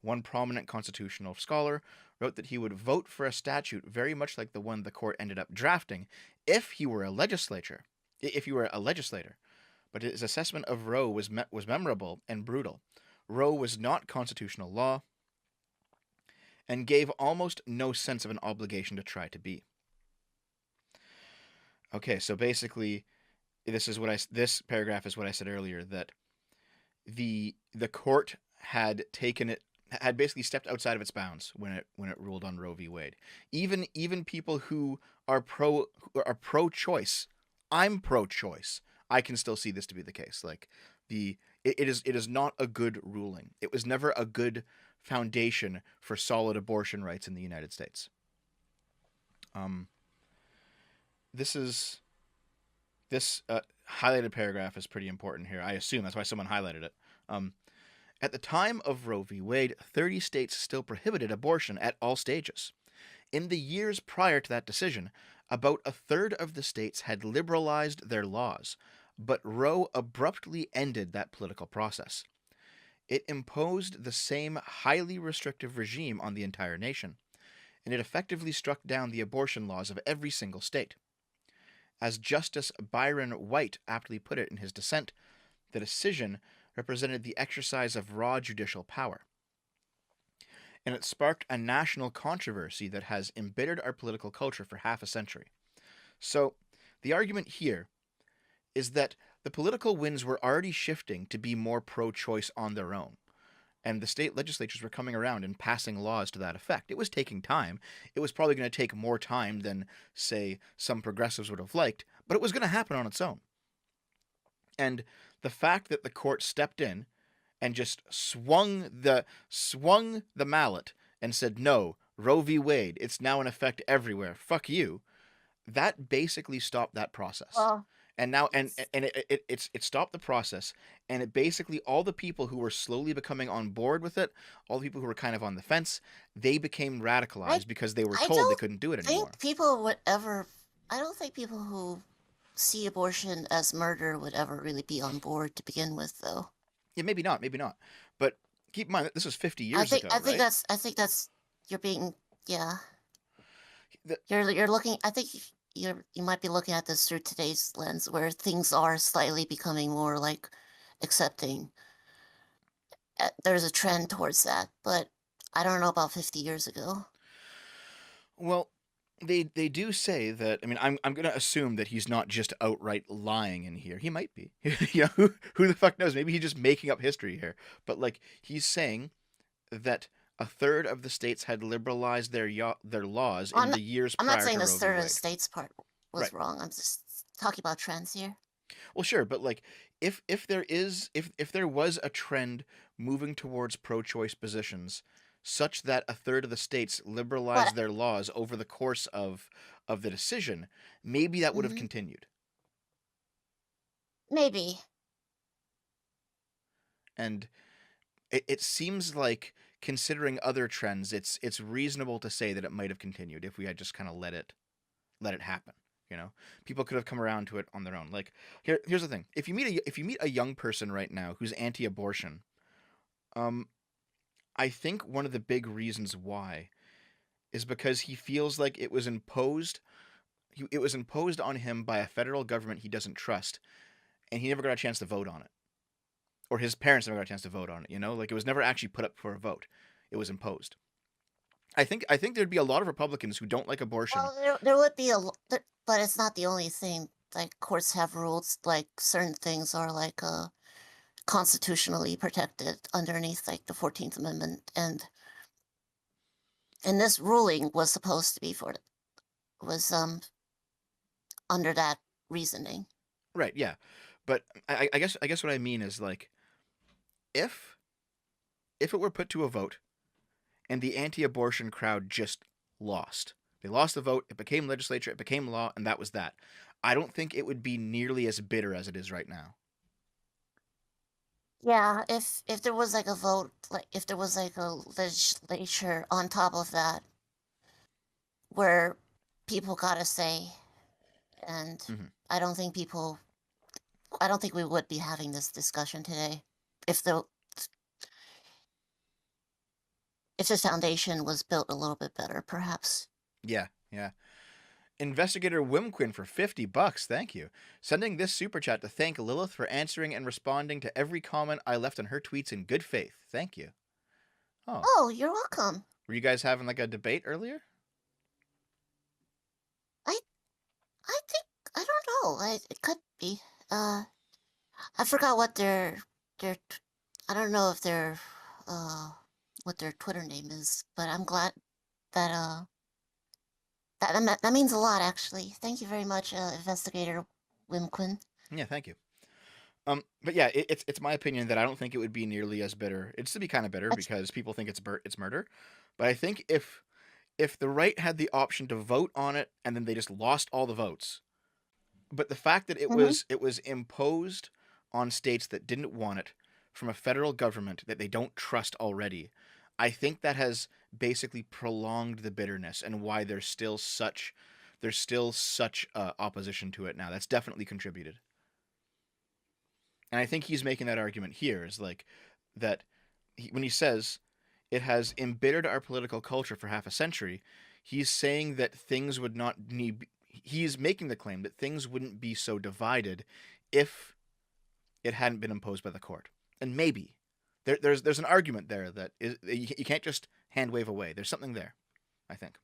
One prominent constitutional scholar wrote that he would vote for a statute very much like the one the court ended up drafting if he were a legislator. But his assessment of Roe was memorable and brutal. Roe was not constitutional law and gave almost no sense of an obligation to try to be. Okay, so basically, this paragraph is what I said earlier, that the court had basically stepped outside of its bounds when it ruled on Roe v. Wade. Even people who are pro-choice, I'm pro-choice, I can still see this to be the case. Like it is not a good ruling. It was never a good foundation for solid abortion rights in the United States. This highlighted paragraph is pretty important here. I assume that's why someone highlighted it. At the time of Roe v. Wade, 30 states still prohibited abortion at all stages. In the years prior to that decision, about a third of the states had liberalized their laws, but Roe abruptly ended that political process. It imposed the same highly restrictive regime on the entire nation, and it effectively struck down the abortion laws of every single state. As Justice Byron White aptly put it in his dissent, the decision represented the exercise of raw judicial power. And it sparked a national controversy that has embittered our political culture for half a century. So, the argument here is that the political winds were already shifting to be more pro-choice on their own. And the state legislatures were coming around and passing laws to that effect. It was taking time. It was probably going to take more time than, say, some progressives would have liked, but it was going to happen on its own. And the fact that the court stepped in and just swung the mallet and said, "No, Roe v. Wade, it's now in effect everywhere. Fuck you." That basically stopped that process.
Well,
And now
it's
it stopped the process, and it basically, all the people who were slowly becoming on board with it, all the people who were kind of on the fence, they became
I
radicalized because they were
I
told they
don't
couldn't do it anymore.
think people would ever. I don't think people who see abortion as murder would ever really be on board to begin with, though.
Yeah, maybe not. But keep in mind that this was 50
I
years
think
ago,
I think
right?
that's I think that's you're being yeah.
The,
You're looking. I think you might be looking at this through today's lens, where things are slightly becoming more like accepting. There's a trend towards that, but I don't know about 50 years ago.
well, they do say that. I mean, I'm gonna assume that he's not just outright lying in here. He might be. You know, who the fuck knows? Maybe he's just making up history here. But like, he's saying that a third of the states had liberalized their laws in
I'm
the
not,
years
I'm not
prior
saying
to
the
Roe v.
third of the
Wade.
states part was
Right.
wrong. I'm just talking about trends here.
Well, sure, but like, if there was a trend moving towards pro-choice positions, such that a third of the states
But
liberalized their laws over the course of the decision, maybe that would have
hmm
continued.
maybe.
And it seems like, considering other trends, it's reasonable to say that it might have continued if we had just kind of let it happen. You know, people could have come around to it on their own. Like, here's the thing: if you meet a young person right now who's anti-abortion, um, I think one of the big reasons why is because he feels like it was imposed. It was imposed on him by a federal government he doesn't trust, and he never got a chance to vote on it, or his parents never got a chance to vote on it. You know, like, it was never actually put up for a vote; it was imposed. I think there'd be a lot of Republicans who don't like abortion.
Well, there would be but it's not the only thing. Like courts have rules, like certain things are like constitutionally protected underneath like the 14th Amendment, and this ruling was supposed to be for was under that reasoning.
Right, yeah. But I guess what I mean is, like, if if it were put to a vote and the anti-abortion crowd just lost. They lost the vote, it became legislature, it became law, and that was that. I don't think it would be nearly as bitter as it is right now.
Yeah, if there was like a vote, like if there was like a legislature on top of that, where people got a say, and
Hmm.
I don't think people, I don't think we would be having this discussion today if the foundation was built a little bit better, perhaps.
Yeah, yeah. Investigator Wimquin for $50. Thank you. Sending this super chat to thank Lilith for answering and responding to every comment I left on her tweets in good faith. Thank you. Oh,
Oh, you're welcome.
were you guys having like a debate earlier?
I I think I don't know. It could be. Uh, I forgot what I don't know if their uh what their Twitter name is, but I'm glad that that means a lot actually. Thank you very much, Investigator Wimquin.
Yeah, thank you. But yeah, it's my opinion that I don't think it would be nearly as bitter. It'd still be kind of bitter
That's,
because people think it's murder. But I think if the right had the option to vote on it and then they just lost all the votes, but the fact that it
hmm
was it was imposed on states that didn't want it from a federal government that they don't trust already, I think that has basically prolonged the bitterness and why there's still such opposition to it now. That's definitely contributed. And I think he's making that argument here, is like that when he says it has embittered our political culture for half a century, he's saying that things would not need. He's making the claim that things wouldn't be so divided if it hadn't been imposed by the court. And maybe there's an argument there that you can't just hand wave away. There's something there, I think.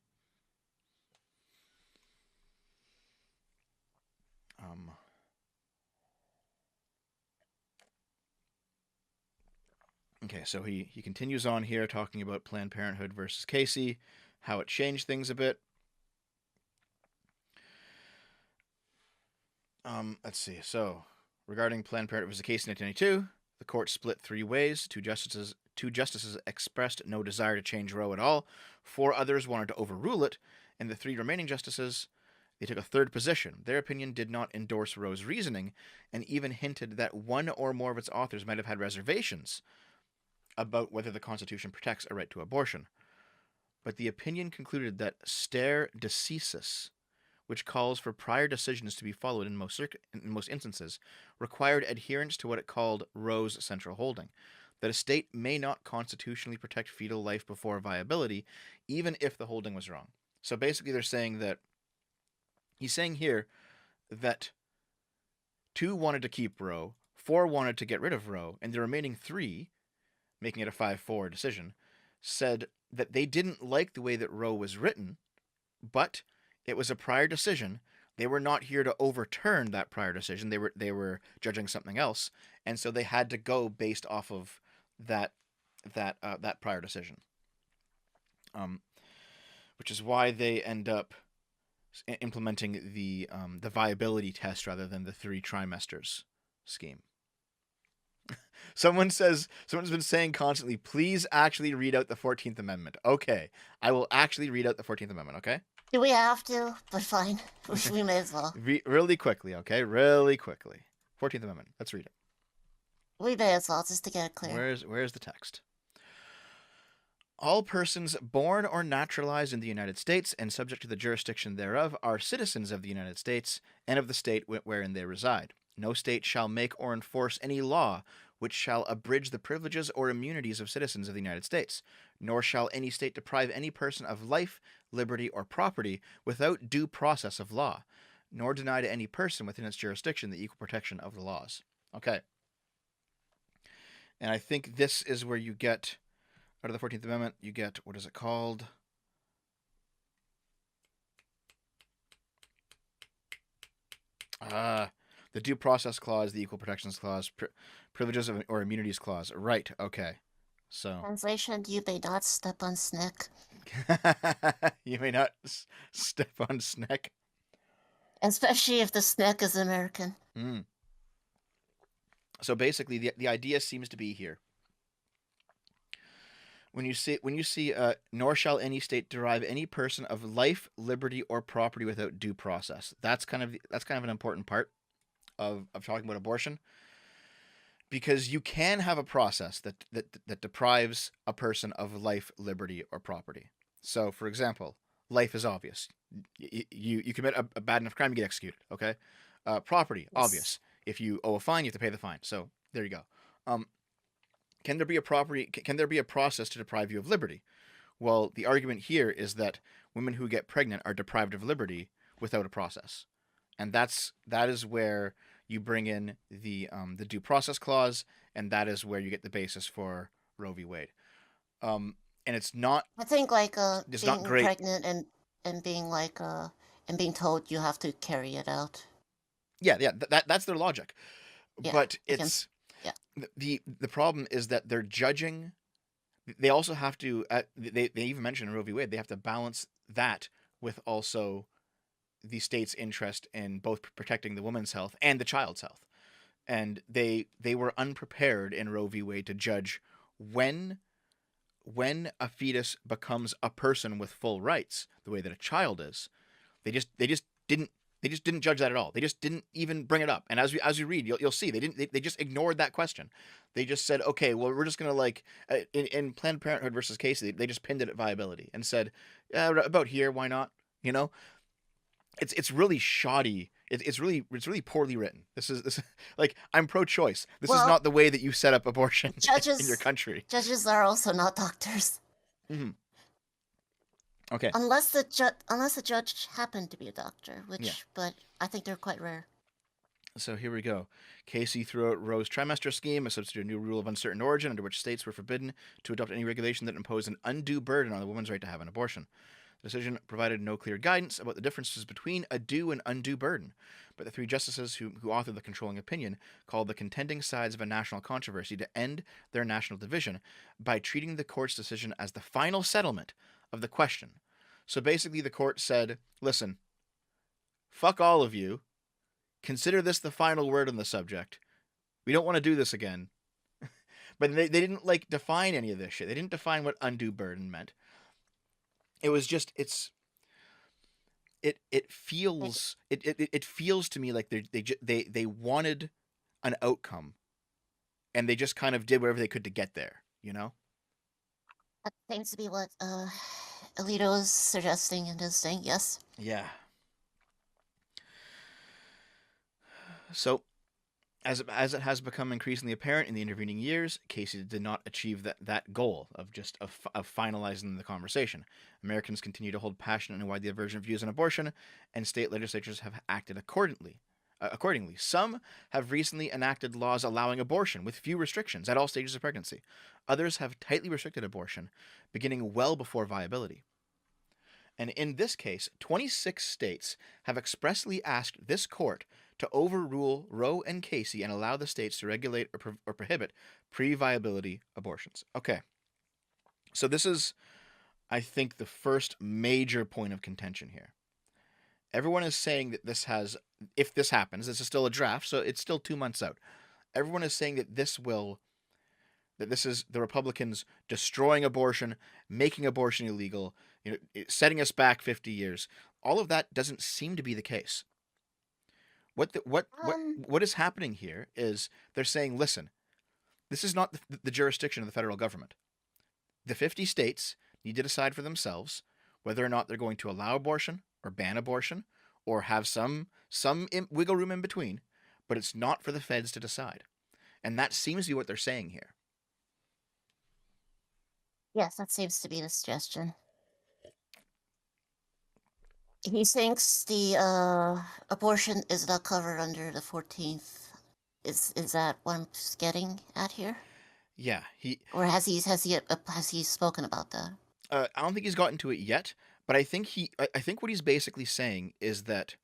Um, okay, so he continues on here talking about Planned Parenthood versus Casey, how it changed things a bit. Let's see. So, regarding Planned Parenthood versus Casey in 1992, The court split 3 ways. Two justices expressed no desire to change Roe at all. 4 others wanted to overrule it, and the 3 remaining justices, they took a third position. Their opinion did not endorse Roe's reasoning, and even hinted that one or more of its authors might have had reservations about whether the Constitution protects a right to abortion. But the opinion concluded that stare decisis, which calls for prior decisions to be followed in most instances, required adherence to what it called Roe's central holding, that a state may not constitutionally protect fetal life before viability, even if the holding was wrong. So basically they're saying that, he's saying here that 2 wanted to keep Roe, 4 wanted to get rid of Roe, and the remaining 3, making it a 5-4 decision, said that they didn't like the way that Roe was written, but it was a prior decision. They were not here to overturn that prior decision. They were judging something else, and so they had to go based off of that prior decision. Which is why they end up implementing the viability test rather than the 3 trimesters scheme. Someone's been saying constantly, please actually read out the 14th Amendment. Okay, I will actually read out the 14th Amendment, okay?
Do we have to? But fine. We may as well.
Really quickly, okay? Really quickly. 14th Amendment. Let's read it.
We may as well, just to get it clear.
Where's the text? All persons born or naturalized in the United States and subject to the jurisdiction thereof are citizens of the United States and of the state wherein they reside. No state shall make or enforce any law which shall abridge the privileges or immunities of citizens of the United States, nor shall any state deprive any person of life, liberty, or property without due process of law, nor deny to any person within its jurisdiction the equal protection of the laws. Okay. And I think this is where you get, out of the 14th Amendment, you get, what is it called? The Due Process Clause, the Equal Protections Clause, Privileges or Immunities Clause. Right, okay. So.
Translation, you may not step on snake.
You may not step on snake.
Especially if the snake is American.
So basically, the idea seems to be here. When you see, nor shall any state derive any person of life, liberty, or property without due process. That's kind of an important part of talking about abortion, because you can have a process that deprives a person of life, liberty, or property. So, for example, life is obvious. You commit a bad enough crime, you get executed. Okay, property, yes. Obvious. If you owe a fine, you have to pay the fine. So there you go. Can there be a process to deprive you of liberty? Well, the argument here is that women who get pregnant are deprived of liberty without a process, and that is where you bring in the Due Process Clause, and that is where you get the basis for Roe v. Wade. And it's not.
I think like
it's
being
not great.
Pregnant and being like and being told you have to carry it out.
Yeah, that's their logic,
Yeah,
but it's.
Yeah.
The problem is that they're judging. They also have to. They even mentioned in Roe v. Wade, they have to balance that with also the state's interest in both protecting the woman's health and the child's health, and they were unprepared in Roe v. Wade to judge when a fetus becomes a person with full rights, the way that a child is. They just didn't judge that at all. They just didn't even bring it up. And as we read, you'll see they just ignored that question. They just said, okay, well, we're just gonna in Planned Parenthood versus Casey, they just pinned it at viability and said, about here, why not? It's really shoddy. It's really poorly written. This is like, I'm pro-choice. This is not the way that you set up abortion in your country.
Judges are also not doctors.
Mm-hmm. Okay.
Unless the judge happened to be a doctor, but I think they're quite rare.
So here we go. Casey threw out Roe's trimester scheme, a substitute new rule of uncertain origin under which states were forbidden to adopt any regulation that imposed an undue burden on the woman's right to have an abortion. The decision provided no clear guidance about the differences between a due and undue burden, but the 3 justices who authored the controlling opinion called the contending sides of a national controversy to end their national division by treating the court's decision as the final settlement of the question. So basically the court said, listen, fuck all of you. Consider this the final word on the subject. We don't want to do this again. But they didn't like define any of this shit. They didn't define what undue burden meant. It was just it
It,
feels it feels to me like they wanted an outcome and they just kind of did whatever they could to get there, you know?
that seems to be what Alito is suggesting in his thing. Yes.
Yeah. So as it has become increasingly apparent in the intervening years, Casey did not achieve that goal of just of finalizing the conversation. Americans continue to hold passionate and widely divergent views on abortion, and state legislatures have acted accordingly. Accordingly, some have recently enacted laws allowing abortion with few restrictions at all stages of pregnancy. Others have tightly restricted abortion, beginning well before viability. And in this case, 26 states have expressly asked this court to overrule Roe and Casey and allow the states to regulate or prohibit pre viability abortions. Okay, so this is, I think, the first major point of contention here. Everyone is saying that if this happens, this is still a draft, so it's still 2 months out. Everyone is saying that this is the Republicans destroying abortion, making abortion illegal, setting us back 50 years. All of that doesn't seem to be the case.
Um.
What is happening here is they're saying, listen, this is not the jurisdiction of the federal government. The 50 states need to decide for themselves whether or not they're going to allow abortion or ban abortion or have some wiggle room in between, but it's not for the feds to decide. And that seems to be what they're saying here.
Yes, that seems to be the suggestion. He thinks the abortion is not covered under the 14th. Is that what I'm getting at here?
Yeah,
Or has he spoken about that?
I don't think he's gotten to it yet, but I think what he's basically saying is that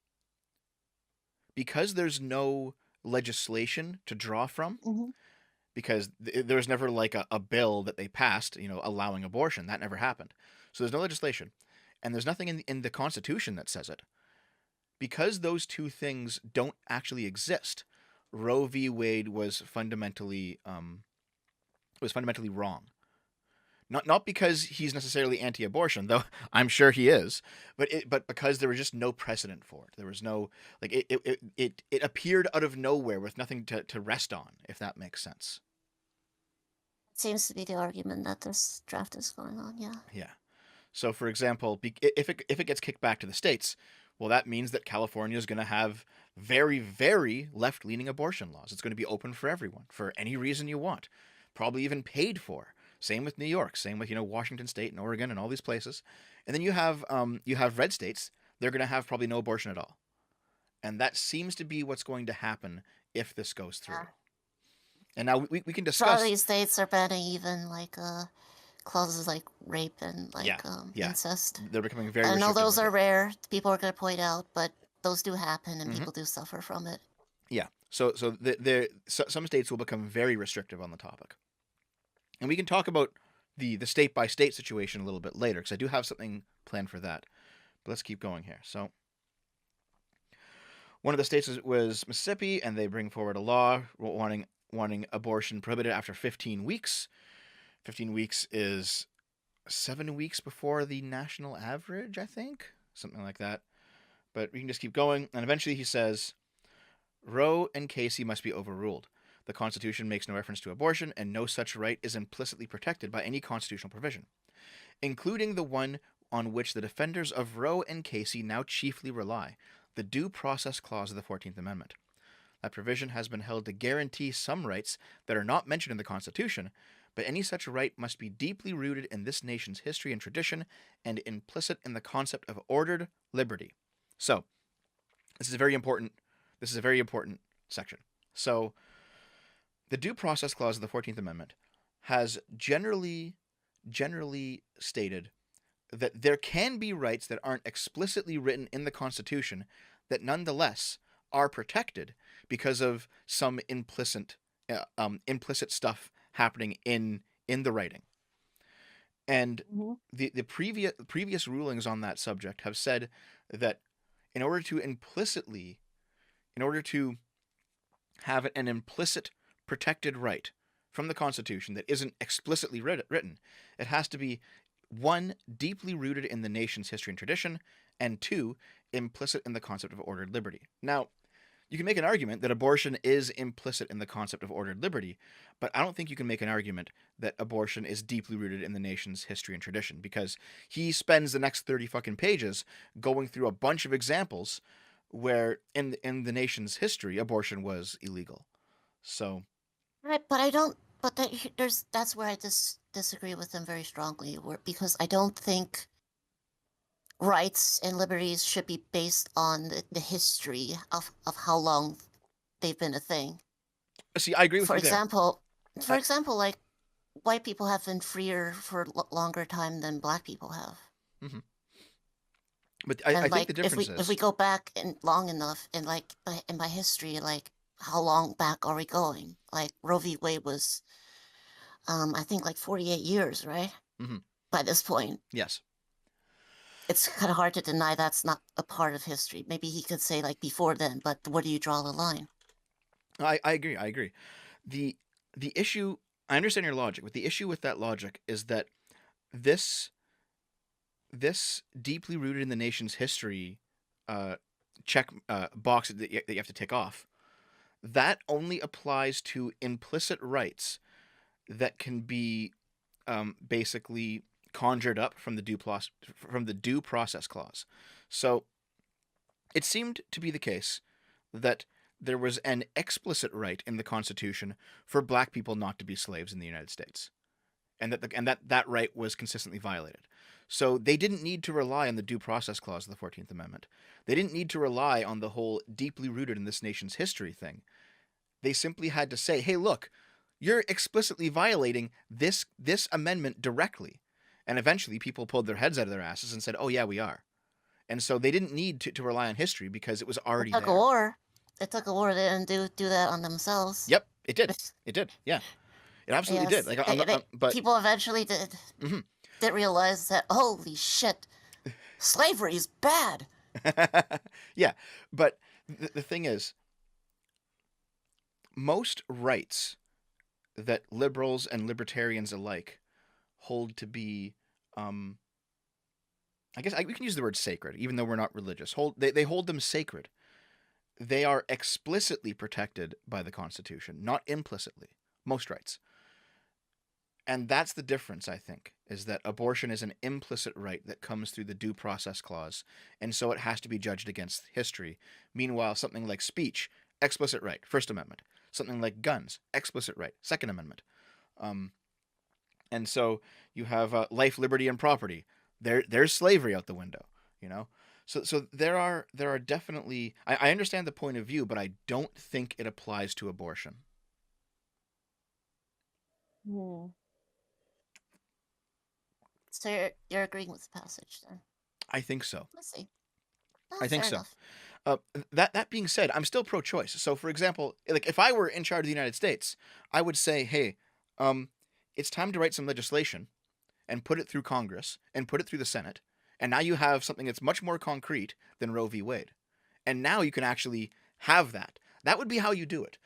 because there's no legislation to draw from,
Mm-hmm.
because there was never like a bill that they passed, allowing abortion. That never happened. So there's no legislation, and there's nothing in the Constitution that says it. Because those two things don't actually exist, Roe v. Wade was fundamentally wrong. Not because he's necessarily anti-abortion, though I'm sure he is, but because there was just no precedent for it. There was no like it appeared out of nowhere with nothing to rest on, if that makes sense.
Seems to be the argument that this draft is going on. Yeah.
Yeah. So, for example, if it gets kicked back to the states, well, that means that California is going to have very, very left-leaning abortion laws. It's going to be open for everyone for any reason you want, probably even paid for. Same with New York. Same with Washington State and Oregon and all these places. And then you have red states. They're going to have probably no abortion at all. And that seems to be what's going to happen if this goes through.
Yeah.
And now we can
So all
discuss.
these states are banning even like clauses like rape and like
Yeah.
incest.
They're becoming very
I know
restrictive
those
with
are
it.
rare. People are going to point out, but those do happen, and
Mhm.
people do suffer from it.
Yeah. So some states will become very restrictive on the topic. And we can talk about the state by state situation a little bit later, because I do have something planned for that. But let's keep going here. So one of the states was Mississippi, and they bring forward a law wanting abortion prohibited after 15 weeks. 15 weeks is 7 weeks before the national average, I think, something like that. But we can just keep going, and eventually he says, Roe and Casey must be overruled. The Constitution makes no reference to abortion, and no such right is implicitly protected by any constitutional provision, including the one on which the defenders of Roe and Casey now chiefly rely, the Due Process Clause of the 14th Amendment. That provision has been held to guarantee some rights that are not mentioned in the Constitution, but any such right must be deeply rooted in this nation's history and tradition and implicit in the concept of ordered liberty. So, this is a very important section. So, the Due Process Clause of the 14th Amendment has generally stated that there can be rights that aren't explicitly written in the Constitution that nonetheless are protected because of some implicit stuff happening in the writing. And
Mm-hmm.
the previous rulings on that subject have said that in order to have an implicit protected right from the Constitution that isn't explicitly written. It has to be, one, deeply rooted in the nation's history and tradition, and two, implicit in the concept of ordered liberty. Now, you can make an argument that abortion is implicit in the concept of ordered liberty, but I don't think you can make an argument that abortion is deeply rooted in the nation's history and tradition, because he spends the next 30 fucking pages going through a bunch of examples where in the nation's history abortion was illegal. So,
Right, but I don't. But that's where I disagree with them very strongly. Because I don't think rights and liberties should be based on the history of how long they've been a thing.
see, I agree with
For
you there.
example, for
I,
example, like white people have been freer for longer time than black people have.
mhm. But I
And
think the
like
difference
if
is,
we go back and long enough and like by history, like how long back are we going? Like Roe v. Wade was I think like 48 years, right?
mhm,
By this point.
yes,
It's kind of hard to deny that's not a part of history. Maybe he could say like before then, but where do you draw the line?
I agree. I agree. The the issue, I understand your logic, but the issue with that logic is that this this deeply rooted in the nation's history uh, check box that you have to tick off, that only applies to implicit rights that can be basically conjured up from the due process clause. So it seemed to be the case that there was an explicit right in the Constitution for black people not to be slaves in the United States, and that right was consistently violated. So they didn't need to rely on the due process clause of the 14th Amendment. They didn't need to rely on the whole deeply rooted in this nation's history thing. They simply had to say, "Hey, look, you're explicitly violating this amendment directly." And eventually people pulled their heads out of their asses and said, "Oh yeah, we are." And so they didn't need to rely on history because it was
It
already
took a
there.
war. It took a war. They didn't do that on themselves.
Yep, it did. It did. Yeah, it absolutely did.
Yes,
Like I'm not, but
people eventually
mhm.
did realize that holy shit, slavery is bad.
Yeah, but the thing is, most rights that liberals and libertarians alike hold to be, um, we can use the word sacred, even though we're not religious. They hold them sacred. They are explicitly protected by the Constitution, not implicitly. Most rights. And that's the difference, I think, is that abortion is an implicit right that comes through the due process clause, and so it has to be judged against history. Meanwhile, something like speech, explicit right, First Amendment. Something like guns, explicit right, Second Amendment. Um, and so you have life, liberty, and property. There's slavery out the window, you know. So there are definitely, I understand the point of view, but I don't think it applies to abortion.
Hmm. So you're agreeing with the passage then?
I think so.
Let's see.
I think
Fair
so.
enough.
Uh, that being said, I'm still pro-choice. So, for example, like if I were in charge of the United States, I would say, hey, it's time to write some legislation and put it through Congress and put it through the Senate, and now you have something that's much more concrete than Roe v. Wade, and now you can actually have that. That would be how you do it.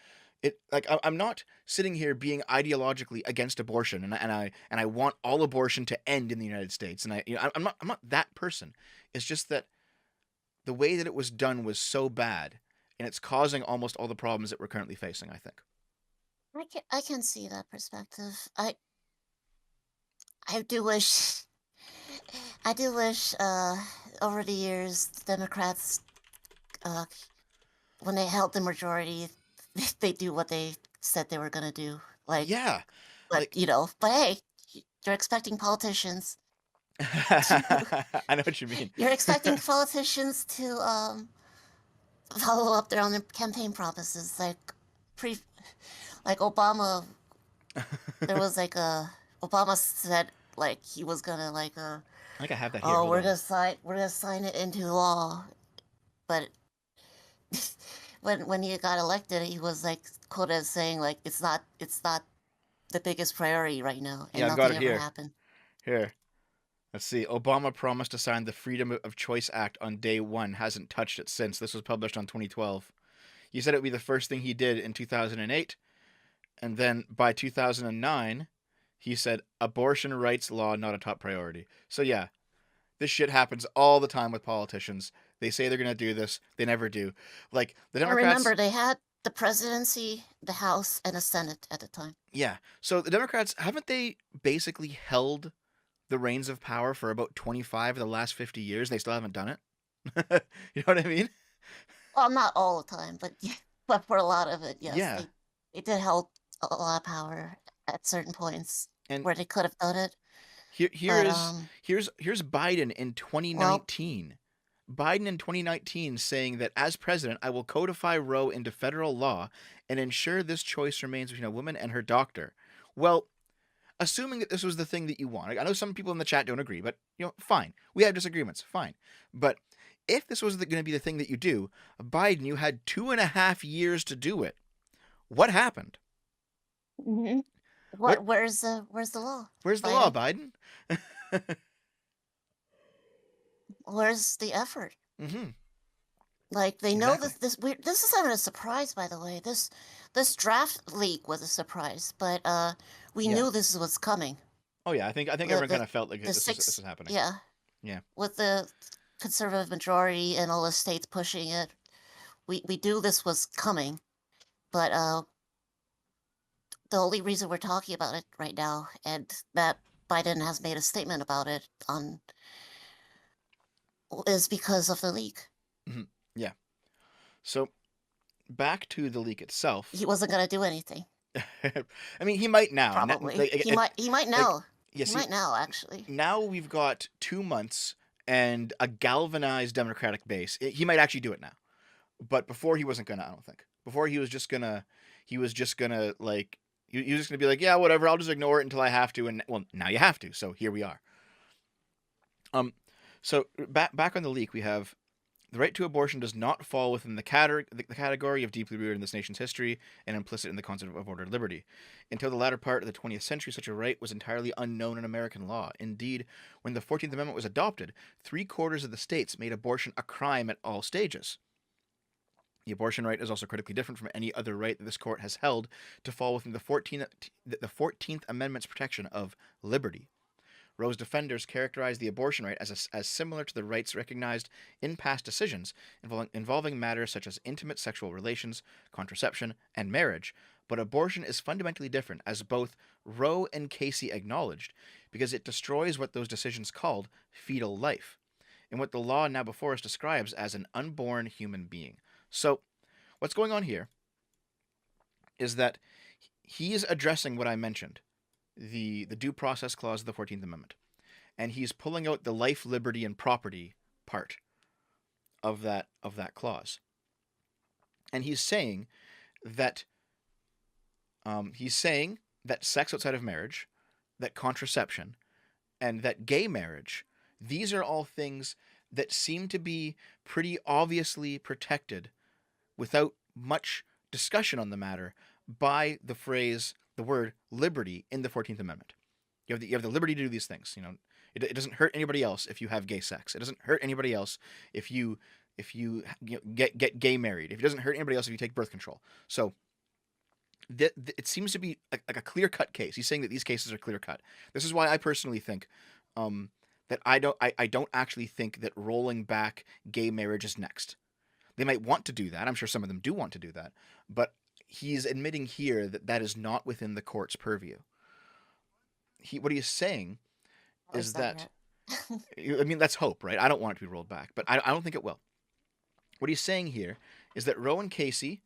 I'm not sitting here being ideologically against abortion, and I want all abortion to end in the United States, and I'm not that person. It's just that the way that it was done was so bad, and it's causing almost all the problems that we're currently facing, I think.
I can see that perspective. I do wish I do wish over the years Democrats uh when they held the majority they do what they said they were gonna do. Like
Yeah,
but
like
but hey, you're expecting politicians to
I know what you mean.
you're expecting politicians to follow up their own campaign promises pre like Obama there was like a Obama said like he was gonna like
I think I have that here.
oh
Hold on.
we're gonna sign it into law, but when he got elected he was like quoted as saying like it's not the biggest priority right now and
Yeah, I've got
nothing
it
ever
here.
happened.
Here. Let's see. Obama promised to sign the Freedom of Choice Act on day one. Hasn't touched it since. This was published on 2012. He said it would be the first thing he did in 2008, And then by 2009, he said abortion rights law not a top priority. So yeah, this shit happens all the time with politicians. They say they're going to do this, they never do. Like the
And
Democrats,
remember, they had the presidency, the House, and the Senate at the time.
yeah. So the Democrats, haven't they basically held the reins of power for about 25 of the last 50 years? They still haven't done it. You know what I mean?
Well, not all the time, but but for a lot of it, yes,
Yeah.
they did hold a lot of power at certain points
And
where they could have done it.
here
But
here's Biden in
well,
2019. Biden in 2019 saying that as president, I will codify Roe into federal law and ensure this choice remains between a woman and her doctor. Well, assuming that this was the thing that you want, I know some people in the chat don't agree, but fine. We have disagreements, fine. But if this was going to be the thing that you do, Biden, you had 2.5 years to do it. What happened?
hmm
What?
where's the law,
Where's the law,
Biden?
Biden?
Where's the effort?
Mm-hmm.
Like they know
Exactly.
that this isn't a surprise, by the way. This draft leak was a surprise, but we
Yeah.
knew this was coming.
Oh yeah. I think
The
everyone
the
kind of felt like
the
this
six,
was happening.
yeah,
Yeah.
with the conservative majority and all the states pushing it, we knew this was coming. But the only reason we're talking about it right now, and that Biden has made a statement about it on, is because of the leak.
Mm-hmm. Yeah. So back to the leak itself.
He wasn't gonna do anything.
I mean, he might now.
Probably. He might
Like,
know.
yeah,
He
see,
might now, actually.
now we've got 2 months and a galvanized Democratic base. He might actually do it now, but before he wasn't gonna. I don't think. Before he was just gonna. He was just gonna like. He was just gonna be like, yeah, whatever. I'll just ignore it until I have to. And well, now you have to. So here we are. Um, so back on the leak, we have the right to abortion does not fall within the category of deeply rooted in this nation's history and implicit in the concept of ordered liberty. Until the latter part of the 20th century, such a right was entirely unknown in American law. Indeed, when the 14th Amendment was adopted, 3/4 of the states made abortion a crime at all stages. The abortion right is also critically different from any other right that this court has held to fall within the 14th Amendment's protection of liberty. Roe's defenders characterized the abortion right as similar to the rights recognized in past decisions involving matters such as intimate sexual relations, contraception, and marriage, but abortion is fundamentally different, as both Roe and Casey acknowledged, because it destroys what those decisions called fetal life, and what the law now before us describes as an unborn human being. So, what's going on here is that he is addressing what I mentioned, the due process clause of the 14th Amendment. And he's pulling out the life, liberty, and property part of that clause. And he's saying that sex outside of marriage, that contraception, and that gay marriage, these are all things that seem to be pretty obviously protected without much discussion on the matter by the word liberty in the 14th Amendment. You have the liberty to do these things. It doesn't hurt anybody else if you have gay sex. It doesn't hurt anybody else if you get gay married. It doesn't hurt anybody else if you take birth control. So it seems to be like a clear cut case. He's saying that these cases are clear cut. This is why I personally think that I don't actually think that rolling back gay marriage is next. They might want to do that. I'm sure some of them do want to do that, but he's admitting here that that is not within the court's purview. What he is saying is that, I mean, let's hope, right? I don't want it to be rolled back, but I don't think it will. What he's saying here is that Roe and Casey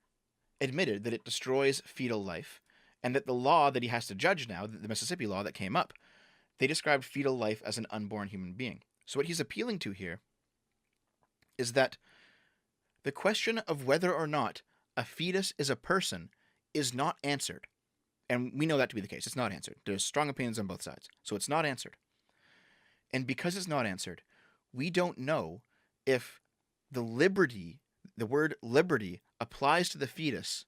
admitted that it destroys fetal life, and that the law that he has to judge now, the Mississippi law that came up, they described fetal life as an unborn human being. So what he's appealing to here is that the question of whether or not a fetus is a person is not answered. And we know that to be the case. It's not answered. There's strong opinions on both sides. So it's not answered. And because it's not answered, we don't know if the word liberty, applies to the fetus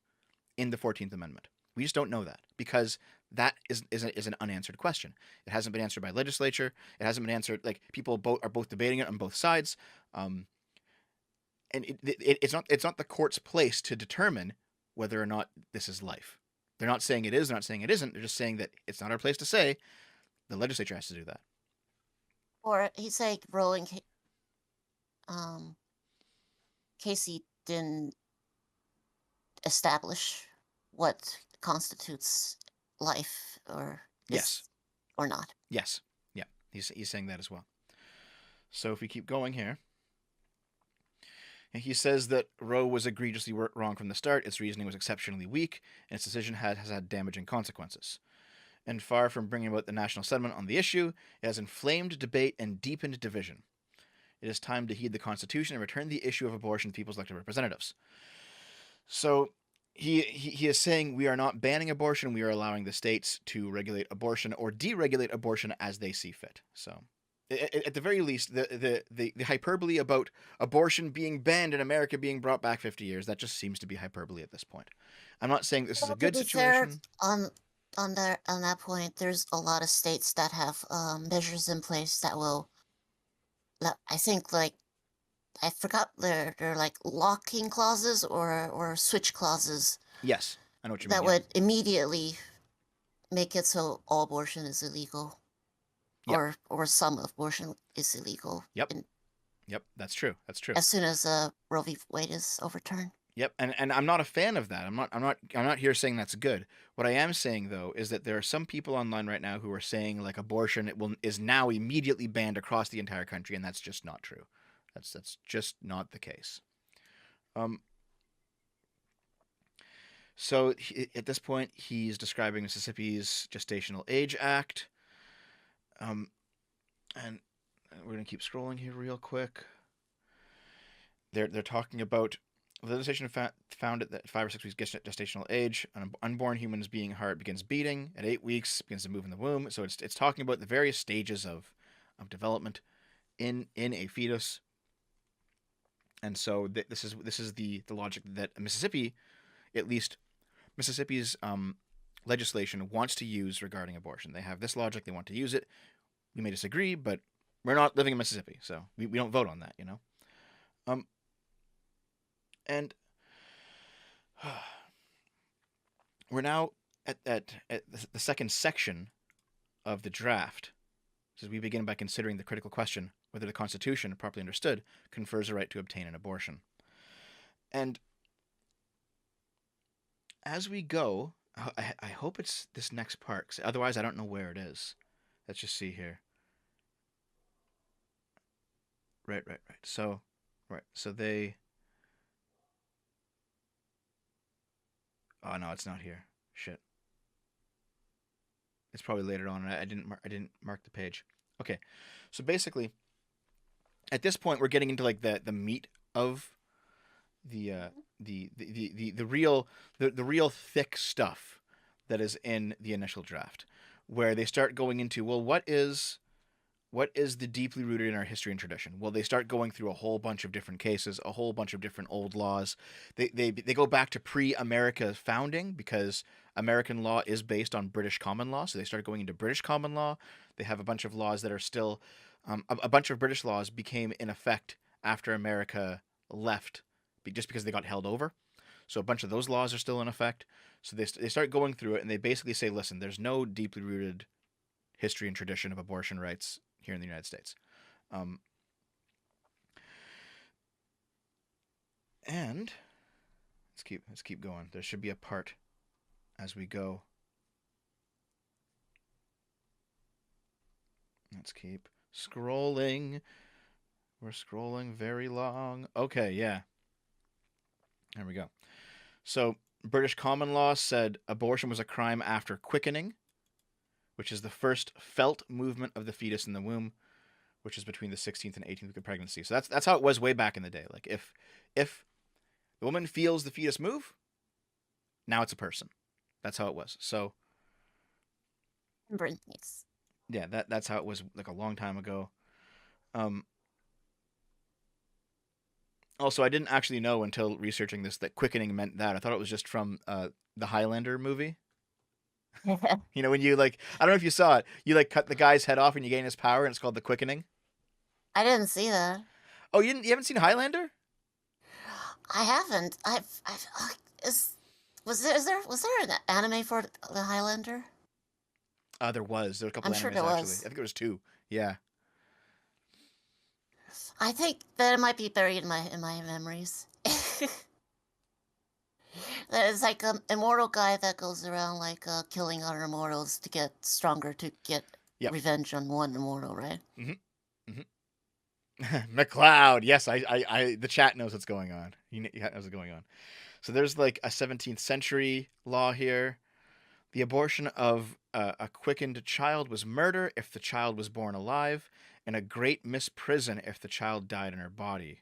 in the 14th Amendment. We just don't know that because that is an unanswered question. It hasn't been answered by legislature. It hasn't been answered. Like people are both debating it on both sides. And it's not the court's place to determine whether or not this is life. They're not saying it is. They're not saying it isn't. They're just saying that it's not our place to say. The legislature has to do that.
Or he's like um, Casey didn't establish what constitutes life or
Yes.
is or not.
Yes. Yeah. He's saying that as well. So if we keep going here, he says that Roe was egregiously wrong from the start. Its reasoning was exceptionally weak, and its decision has had damaging consequences. And far from bringing about the national settlement on the issue, it has inflamed debate and deepened division. It is time to heed the Constitution and return the issue of abortion to people's elected representatives. So he is saying we are not banning abortion, we are allowing the states to regulate abortion or deregulate abortion as they see fit. So at the very least, the hyperbole about abortion being banned in America being brought back 50 years, that just seems to be hyperbole at this point. I'm not saying this is a good situation.
On that point, there's a lot of states that have measures in place that will, I think, like, I forgot they're like locking clauses or switch clauses
Yes, I know what you mean.
that would immediately make it so all abortion is illegal,
Yep.
or some abortion is illegal.
Yep. Yep, that's true. That's true.
As soon as Roe v. Wade is overturned.
Yep, and I'm not a fan of that. I'm not here saying that's good. What I am saying though is that there are some people online right now who are saying like abortion is now immediately banned across the entire country, and that's just not true. That's just not the case. So at this point, he's describing Mississippi's Gestational Age Act, and we're gonna keep scrolling here real quick. They're talking about the legislation found it that 5 or 6 weeks gestational age, an unborn human's being heart begins beating at 8 weeks, begins to move in the womb. So it's talking about the various stages of development in a fetus. And so this is the logic that Mississippi, at least Mississippi's legislation wants to use regarding abortion. They have this logic, they want to use it. We may disagree, but we're not living in Mississippi, so we don't vote on that, you know. And we're now at the second section of the draft. So we begin by considering the critical question whether the Constitution, properly understood, confers a right to obtain an abortion. And as we go, I hope it's this next part, 'cause otherwise I don't know where it is. Let's just see here. Right. So they... Oh no, it's not here. Shit. It's probably later on. I didn't mark the page. Okay, so basically, at this point, we're getting into like the meat of the real thick stuff that is in the initial draft, where they start going into, well, what is the deeply rooted in our history and tradition? Well, they start going through a whole bunch of different cases, a whole bunch of different old laws. They go back to pre-America founding, because American law is based on British common law. So they start going into British common law. They have a bunch of laws that are still, a bunch of British laws became in effect after America left, just because they got held over. So a bunch of those laws are still in effect. So they start going through it, and they basically say, listen, there's no deeply rooted history and tradition of abortion rights here in the United States. And let's keep going. There should be a part as we go. Let's keep scrolling. We're scrolling very long. Okay, yeah. There we go. So British common law said abortion was a crime after quickening, which is the first felt movement of the fetus in the womb, which is between the 16th and 18th week of pregnancy. So that's how it was way back in the day. Like if the woman feels the fetus move, now it's a person. That's how it was. So
Yes.
Yeah, that's how it was like a long time ago. Also, I didn't actually know until researching this that quickening meant that. I thought it was just from the Highlander movie. You know, when you like, I don't know if you saw it, you like cut the guy's head off and you gain his power, and it's called the quickening.
I didn't see that.
Oh, you haven't seen Highlander?
I haven't. was there an anime for the Highlander?
There were a couple
I'm sure
animes
there
actually. I
was.
think there was two. Yeah.
I think that it might be buried in my memories. There's like an immortal guy that goes around like killing other immortals to get stronger to get
Yep.
revenge on one immortal, right?
Mm-hmm. McLeod. Yes, the chat knows what's going on. He knows what's going on. So there's like a 17th century law here. The abortion of a quickened child was murder if the child was born alive, and a great misprison if the child died in her body.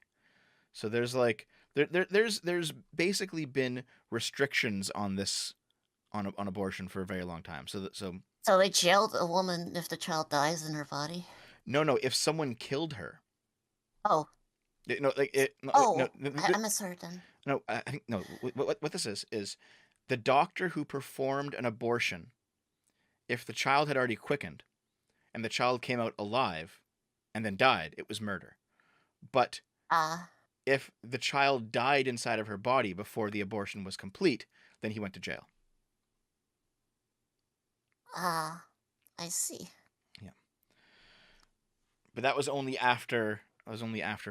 So there's like there's basically been restrictions on this on abortion for a very long time. So
So they jailed a woman if the child dies in her body.
no, if someone killed her,
Oh,
no, like it,
oh, I misheard then.
no, I think no. What this is the doctor who performed an abortion, if the child had already quickened and the child came out alive and then died, it was murder. But
Ah,
if the child died inside of her body before the abortion was complete, then he went to jail.
I see.
Yeah. But that was only after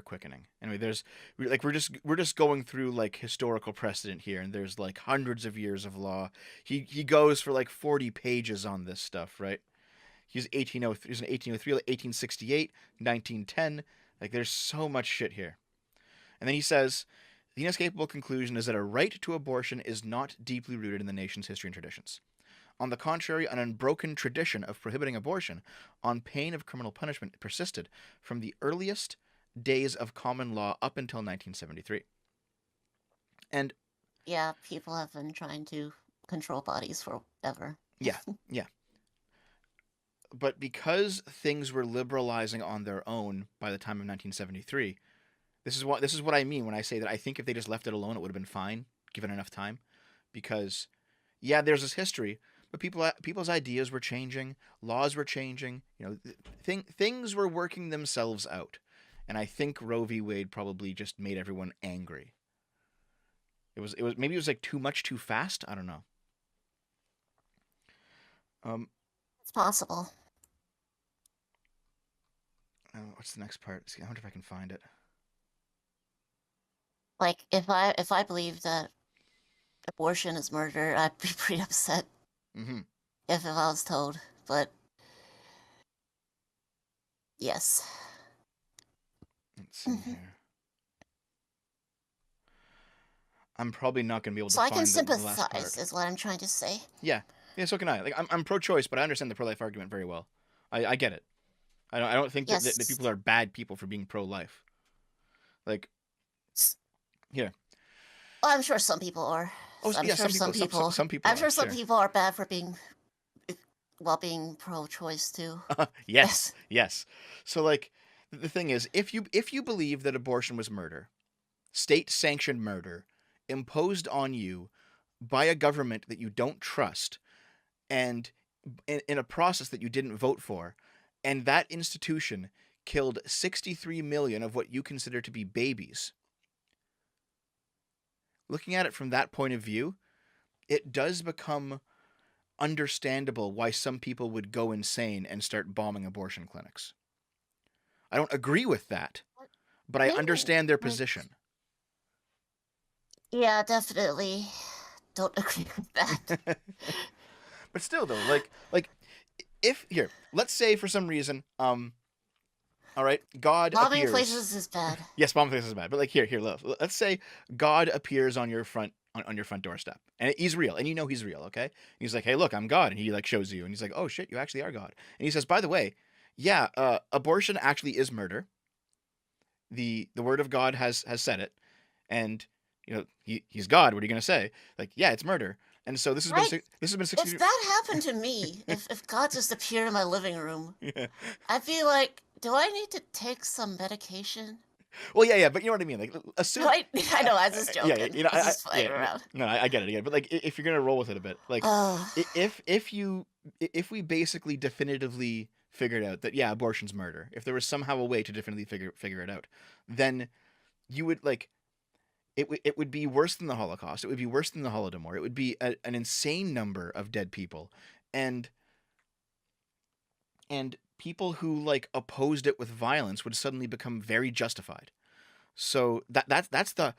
quickening. Anyway, we're just going through like historical precedent here, and there's like hundreds of years of law. He goes for like 40 pages on this stuff, right? He's 1803, he's in 1803, 1868, 1910. Like there's so much shit here. And then he says, the inescapable conclusion is that a right to abortion is not deeply rooted in the nation's history and traditions. On the contrary, an unbroken tradition of prohibiting abortion on pain of criminal punishment persisted from the earliest days of common law up until 1973. And
Yeah, people have been trying to control bodies forever.
yeah, yeah. But because things were liberalizing on their own by the time of 1973, this is what I mean when I say that I think if they just left it alone, it would have been fine, given enough time. Because yeah, there's this history, but people's ideas were changing, laws were changing. Things were working themselves out, and I think Roe v. Wade probably just made everyone angry. Maybe it was like too much too fast. I don't know.
It's possible.
What's the next part? I wonder if I can find it.
Like if I believed that abortion is murder, I'd be pretty upset
Mm-hmm.
if I was told. But yes.
Let's see here. I'm probably not going to be able to
So I can
find the last part.
sympathize, is what I'm trying to say.
Yeah, so can I. Like I'm pro-choice, but I understand the pro-life argument very well. I get it. I don't think
Yes.
that people are bad people for being pro-life. Like, here.
Well, I'm sure some people are.
Oh,
I'm
yeah,
sure
some people. Some people.
I'm sure some
sure.
people are bad for being pro-choice too.
Yes, yes. So like, the thing is, if you believe that abortion was murder, state-sanctioned murder, imposed on you by a government that you don't trust, and in a process that you didn't vote for, and that institution killed 63 million of what you consider to be babies. Looking at it from that point of view, it does become understandable why some people would go insane and start bombing abortion clinics. I don't agree with that, but I understand their position.
Yeah, definitely don't agree with that.
But still though, like if here, let's say for some reason, all right, God
Bombing
appears.
places is bad.
Yes, bombing places is bad. But like here, let's say God appears on your front doorstep, and he's real, and you know he's real. Okay, he's like, hey, look, I'm God, and he like shows you, and he's like, oh shit, you actually are God, and he says, by the way, yeah, abortion actually is murder. The word of God has said it, and he's God. What are you gonna say? Like, yeah, it's murder. And so this has
Right.
been 60.
If that happened to me, if God just appeared in my living room,
Yeah.
I'd be like, do I need to take some medication?
Well, yeah, but you know what I mean. Like, assume.
I know, I was just joking.
Yeah,
I was just playing around.
No, I get it. But like, if you're gonna roll with it a bit, like,
Ugh.
if we basically definitively figured out that yeah, abortion's murder, if there was somehow a way to definitively figure it out, then you would like, it would be worse than the Holocaust. It would be worse than the Holodomor. It would be an insane number of dead people, and people who like opposed it with violence would suddenly become very justified. So that's the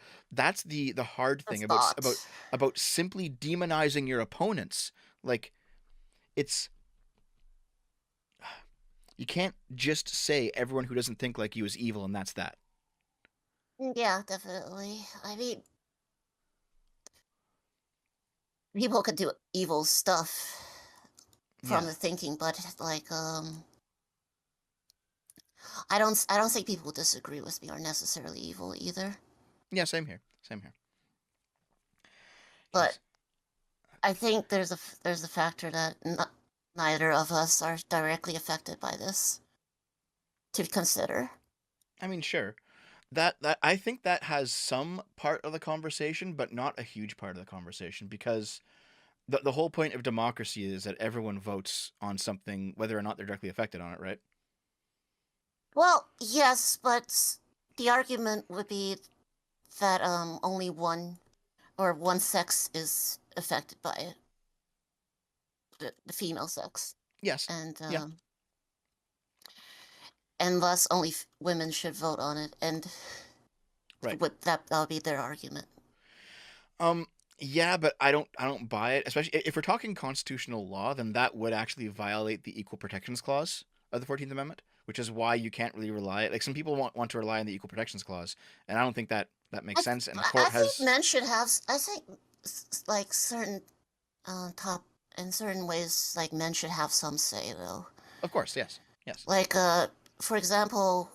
hard
The
thing
thought.
about simply demonizing your opponents. Like, it's you can't just say everyone who doesn't think like you is evil and that's that.
Yeah, definitely. I mean, people could do evil stuff from
Yeah.
the thinking, but like, I don't think people who disagree with me are necessarily evil either.
Yeah, same here. Same here.
But
Yes.
I think there's a factor that neither of us are directly affected by this to consider.
I mean, sure. That I think that has some part of the conversation, but not a huge part of the conversation, because the whole point of democracy is that everyone votes on something whether or not they're directly affected on it, right?
Well, yes, but the argument would be that only one sex is affected by it, the female sex,
Yes.
and
Yeah.
thus only women should vote on it, and
Right.
would that'll be their argument.
Um yeah, but I don't buy it, especially if we're talking constitutional law, then that would actually violate the Equal Protections Clause of the 14th Amendment, which is why you can't really rely, like some people want to rely on the Equal Protections Clause, and I don't think that makes sense, and the
I
court
think
has.
men should have. I think like certain top in certain ways, like men should have some say though.
Of course, yes. Yes.
Like for example,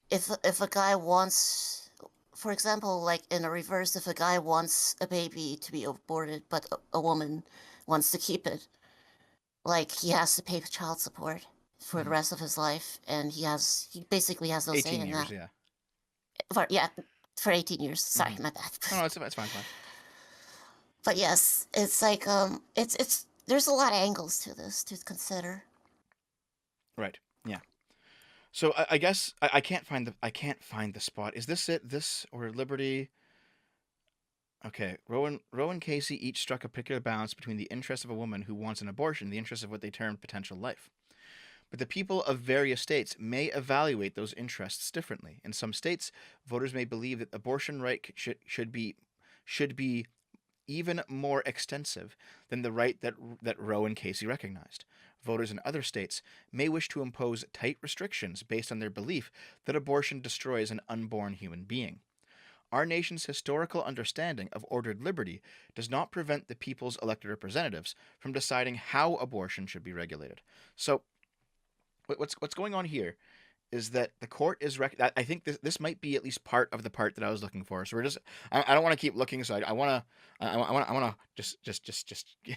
if a guy wants, for example, like in a reverse, if a guy wants a baby to be aborted, but a woman wants to keep it, like he has to pay child support for the
Hmm.
rest of his life, and he basically has no say
18
in
years,
that.
yeah.
Yeah, for 18 years. Sorry,
Hmm.
my bad.
No, no, it's fine, fine.
But yes, it's like it's there's a lot of angles to this to consider.
Right. Yeah. So I guess I can't find the spot. Is this it? This or Liberty? Okay. Roe and Casey each struck a particular balance between the interest of a woman who wants an abortion and the interest of what they termed potential life. But the people of various states may evaluate those interests differently. In some states, voters may believe that abortion right should be even more extensive than the right that Roe and Casey recognized. Voters in other states may wish to impose tight restrictions based on their belief that abortion destroys an unborn human being. Our nation's historical understanding of ordered liberty does not prevent the people's elected representatives from deciding how abortion should be regulated. So, what's going on here is that the court is I think this might be at least part of the part that I was looking for. So we're just I don't want to keep looking. So I want to I want to just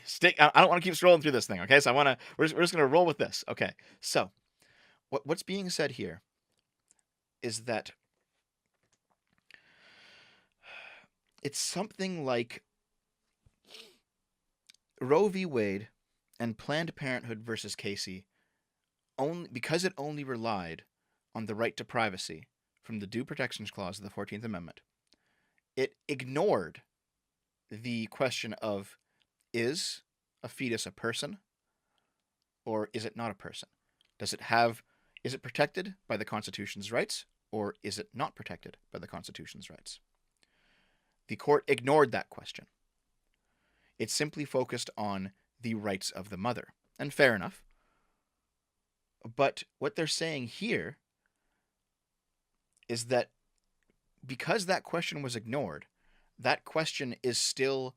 stick. I don't want to keep scrolling through this thing. Okay, so we're just gonna roll with this. Okay, so what's being said here is that it's something like Roe v. Wade and Planned Parenthood versus Casey, only because it only relied on the right to privacy from the Due Protections Clause of the 14th Amendment. It ignored the question of, is a fetus a person or is it not a person? Does it have is it protected by the Constitution's rights or is it not protected by the Constitution's rights? The court ignored that question. It simply focused on the rights of the mother. And fair enough. But what they're saying here is that because that question was ignored, that question is still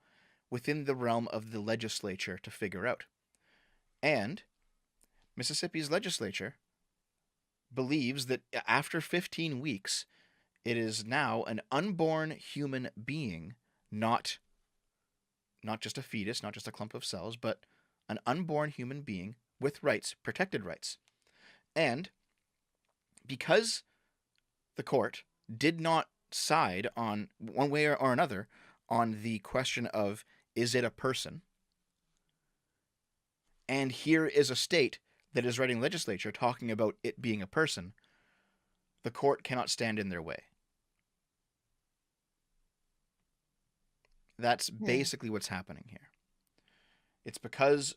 within the realm of the legislature to figure out. And Mississippi's legislature believes that after 15 weeks, it is now an unborn human being, not just a fetus, not just a clump of cells, but an unborn human being with rights, protected rights. And because the court did not side on one way or another on the question of, is it a person? And here is a state that is writing legislature talking about it being a person. The court cannot stand in their way. That's
Hmm.
basically what's happening here. It's because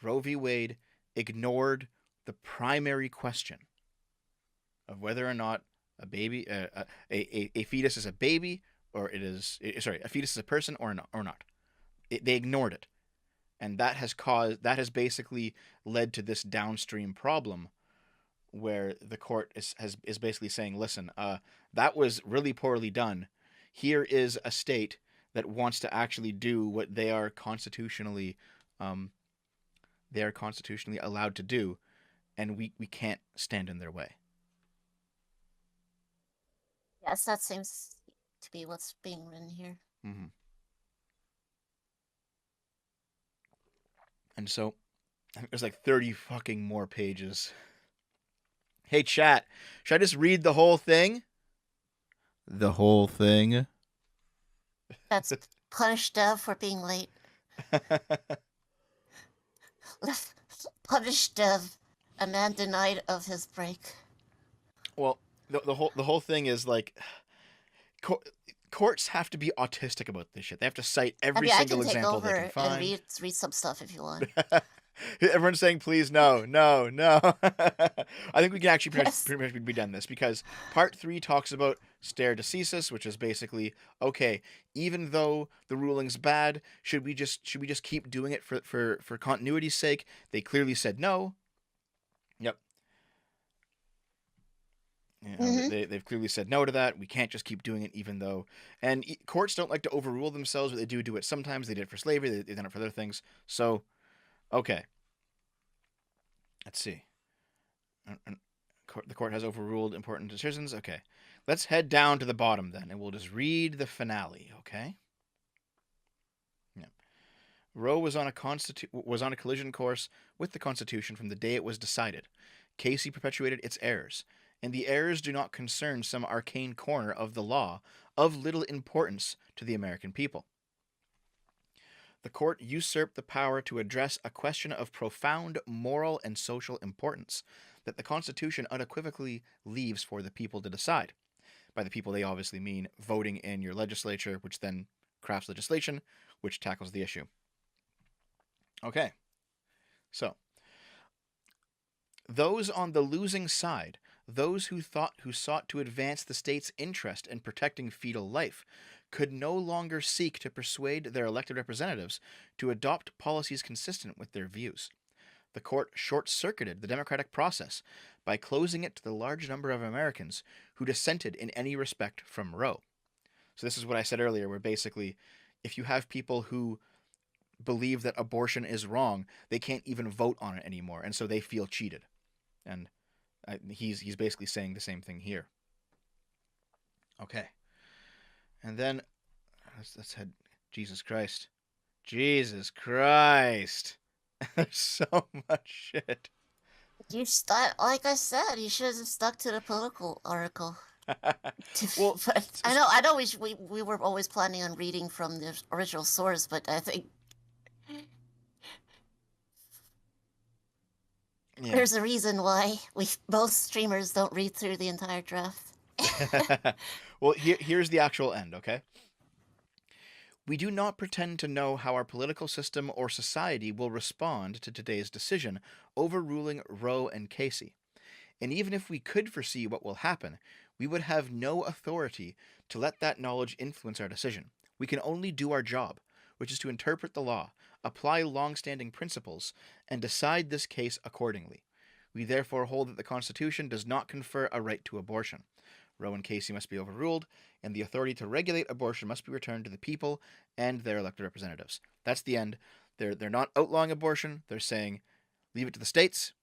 Roe v. Wade ignored the primary question of whether or not a baby, a fetus is a baby, or it is, sorry, a fetus is a person or not. They ignored it, and that has basically led to this downstream problem where the court is basically saying, listen, that was really poorly done. Here is a state that wants to actually do what um, they are constitutionally allowed to do, and we can't stand in their way.
Yes, that seems to be what's being written here.
Mm-hmm. And so there's like 30 fucking more pages. Hey, chat, should I just read the whole thing? The whole thing?
That's punish Dev for being late. Punish Dev. A man denied of his break.
Well, the whole thing is like co- courts have to be autistic about this shit. They have to cite
I
every
mean, I can
single
take
example they can
over and
find.
read some stuff if you want.
Everyone's saying, please, no, no, no. I think we can actually
Yes.
pretty much be done this because part 3 talks about stare decisis, which is basically, okay, even though the ruling's bad, should we just keep doing it for continuity's sake? They clearly said no. Yep. You know,
Mm-hmm.
they've clearly said no to that. We can't just keep doing it, even though. And courts don't like to overrule themselves, but they do it sometimes. They did it for slavery. They've done it for other things. So, okay, let's see. The court has overruled important decisions. Okay, let's head down to the bottom then, and we'll just read the finale. Okay. Yeah. Roe was on a collision course with the Constitution from the day it was decided. Casey perpetuated its errors, and the errors do not concern some arcane corner of the law of little importance to the American people. The court usurped the power to address a question of profound moral and social importance that the Constitution unequivocally leaves for the people to decide. By the people, they obviously mean voting in your legislature, which then crafts legislation which tackles the issue. Okay, so those on the losing side, those who sought to advance the state's interest in protecting fetal life, could no longer seek to persuade their elected representatives to adopt policies consistent with their views. The court short circuited the democratic process by closing it to the large number of Americans who dissented in any respect from Roe. So, this is what I said earlier, where basically, if you have people who believe that abortion is wrong, they can't even vote on it anymore, and so they feel cheated. And he's basically saying the same thing here. Okay, and then let's head. Jesus Christ, Jesus Christ. There's so much shit.
You stuck, like I said, you should have stuck to the political article.
Well,
But I know we were always planning on reading from the original source, but I think
yeah.
there's a reason why most streamers don't read through the entire draft.
Well, here's the actual end, okay? We do not pretend to know how our political system or society will respond to today's decision overruling Roe and Casey. And even if we could foresee what will happen, we would have no authority to let that knowledge influence our decision. We can only do our job, which is to interpret the law, apply long standing principles, and decide this case accordingly. We therefore hold that the Constitution does not confer a right to abortion. Roe and Casey must be overruled, and the authority to regulate abortion must be returned to the people and their elected representatives. That's the end. They're not outlawing abortion. They're saying leave it to the states,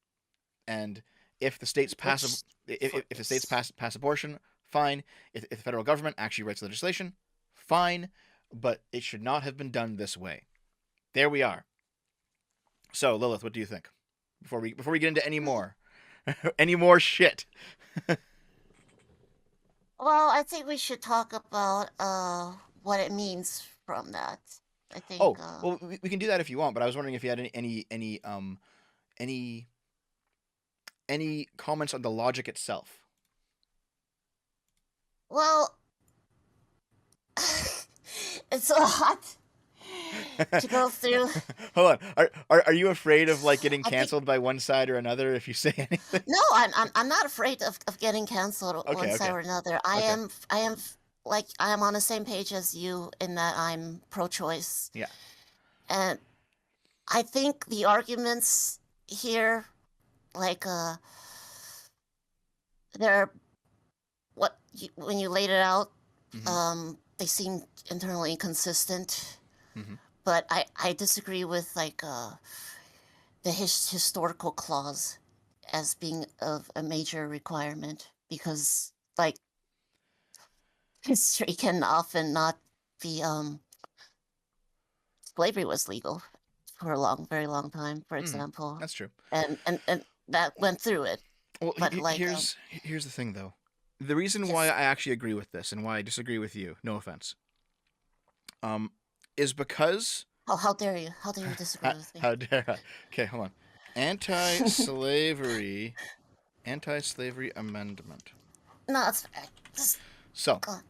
and if the states pass
Which, for,
if the states pass abortion, fine. If the federal government actually writes legislation, fine. But it should not have been done this way. There we are. So Lilith, what do you think? Before we get into any more any more shit.
well, I think we should talk about what it means from that. I think
Oh well, we can do that if you want. But I was wondering if you had any any comments on the logic itself.
well, it's a lot. to go through.
Hold on. Are you afraid of like getting
I think
canceled by one side or another if you say anything?
no, I'm not afraid of getting canceled one
Okay,
side
okay,
or another.
okay.
Like I am on the same page as you in that I'm pro-choice,
Yeah.
and I think the arguments here, like they're when you laid it out,
Mm-hmm.
they seem internally inconsistent.
Mm-hmm.
But I disagree with like the historical clause as being of a major requirement because like history can often not be slavery was legal for a very long time, for
Mm-hmm.
example,
That's true.
and that went through it.
Well,
But like
here's the thing though. The reason why
yes.
I actually agree with this and why I disagree with you, no offense, um, is because
Oh, how dare you? How dare you disagree with me?
how dare I? Okay, hold on. Anti-slavery, anti-slavery amendment.
No, it's just
So,
go on.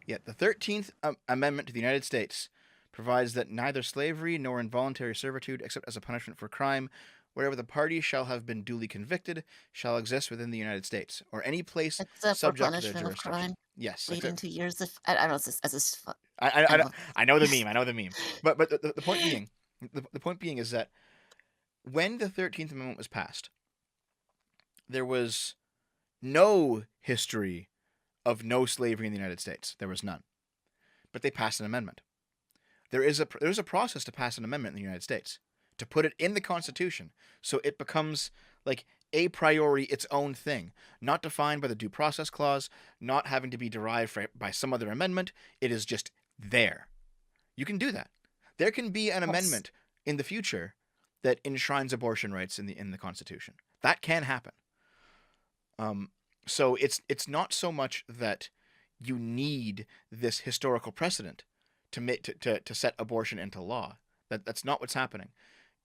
yeah, the 13th Amendment to the United States provides that neither slavery nor involuntary servitude, except as a punishment for crime, wherever the party shall have been duly convicted, shall exist within the United States, or any place
Except for
subject to their
punishment of
jurisdiction.
crime
Yes,
leading
except
to years of I don't know. It's just
I,
I
I,
know.
I know the meme. I know the meme. But the point being, the point being is that when the 13th Amendment was passed, there was no history of no slavery in the United States. There was none. But they passed an amendment. There's a process to pass an amendment in the United States to put it in the Constitution so it becomes like a priori its own thing, not defined by the Due Process Clause, not having to be derived by some other amendment. It is just there. You can do that. There can be an
Yes.
amendment in the future that enshrines abortion rights in the Constitution. That can happen. Um, so it's not so much that you need this historical precedent to set abortion into law. That's not what's happening.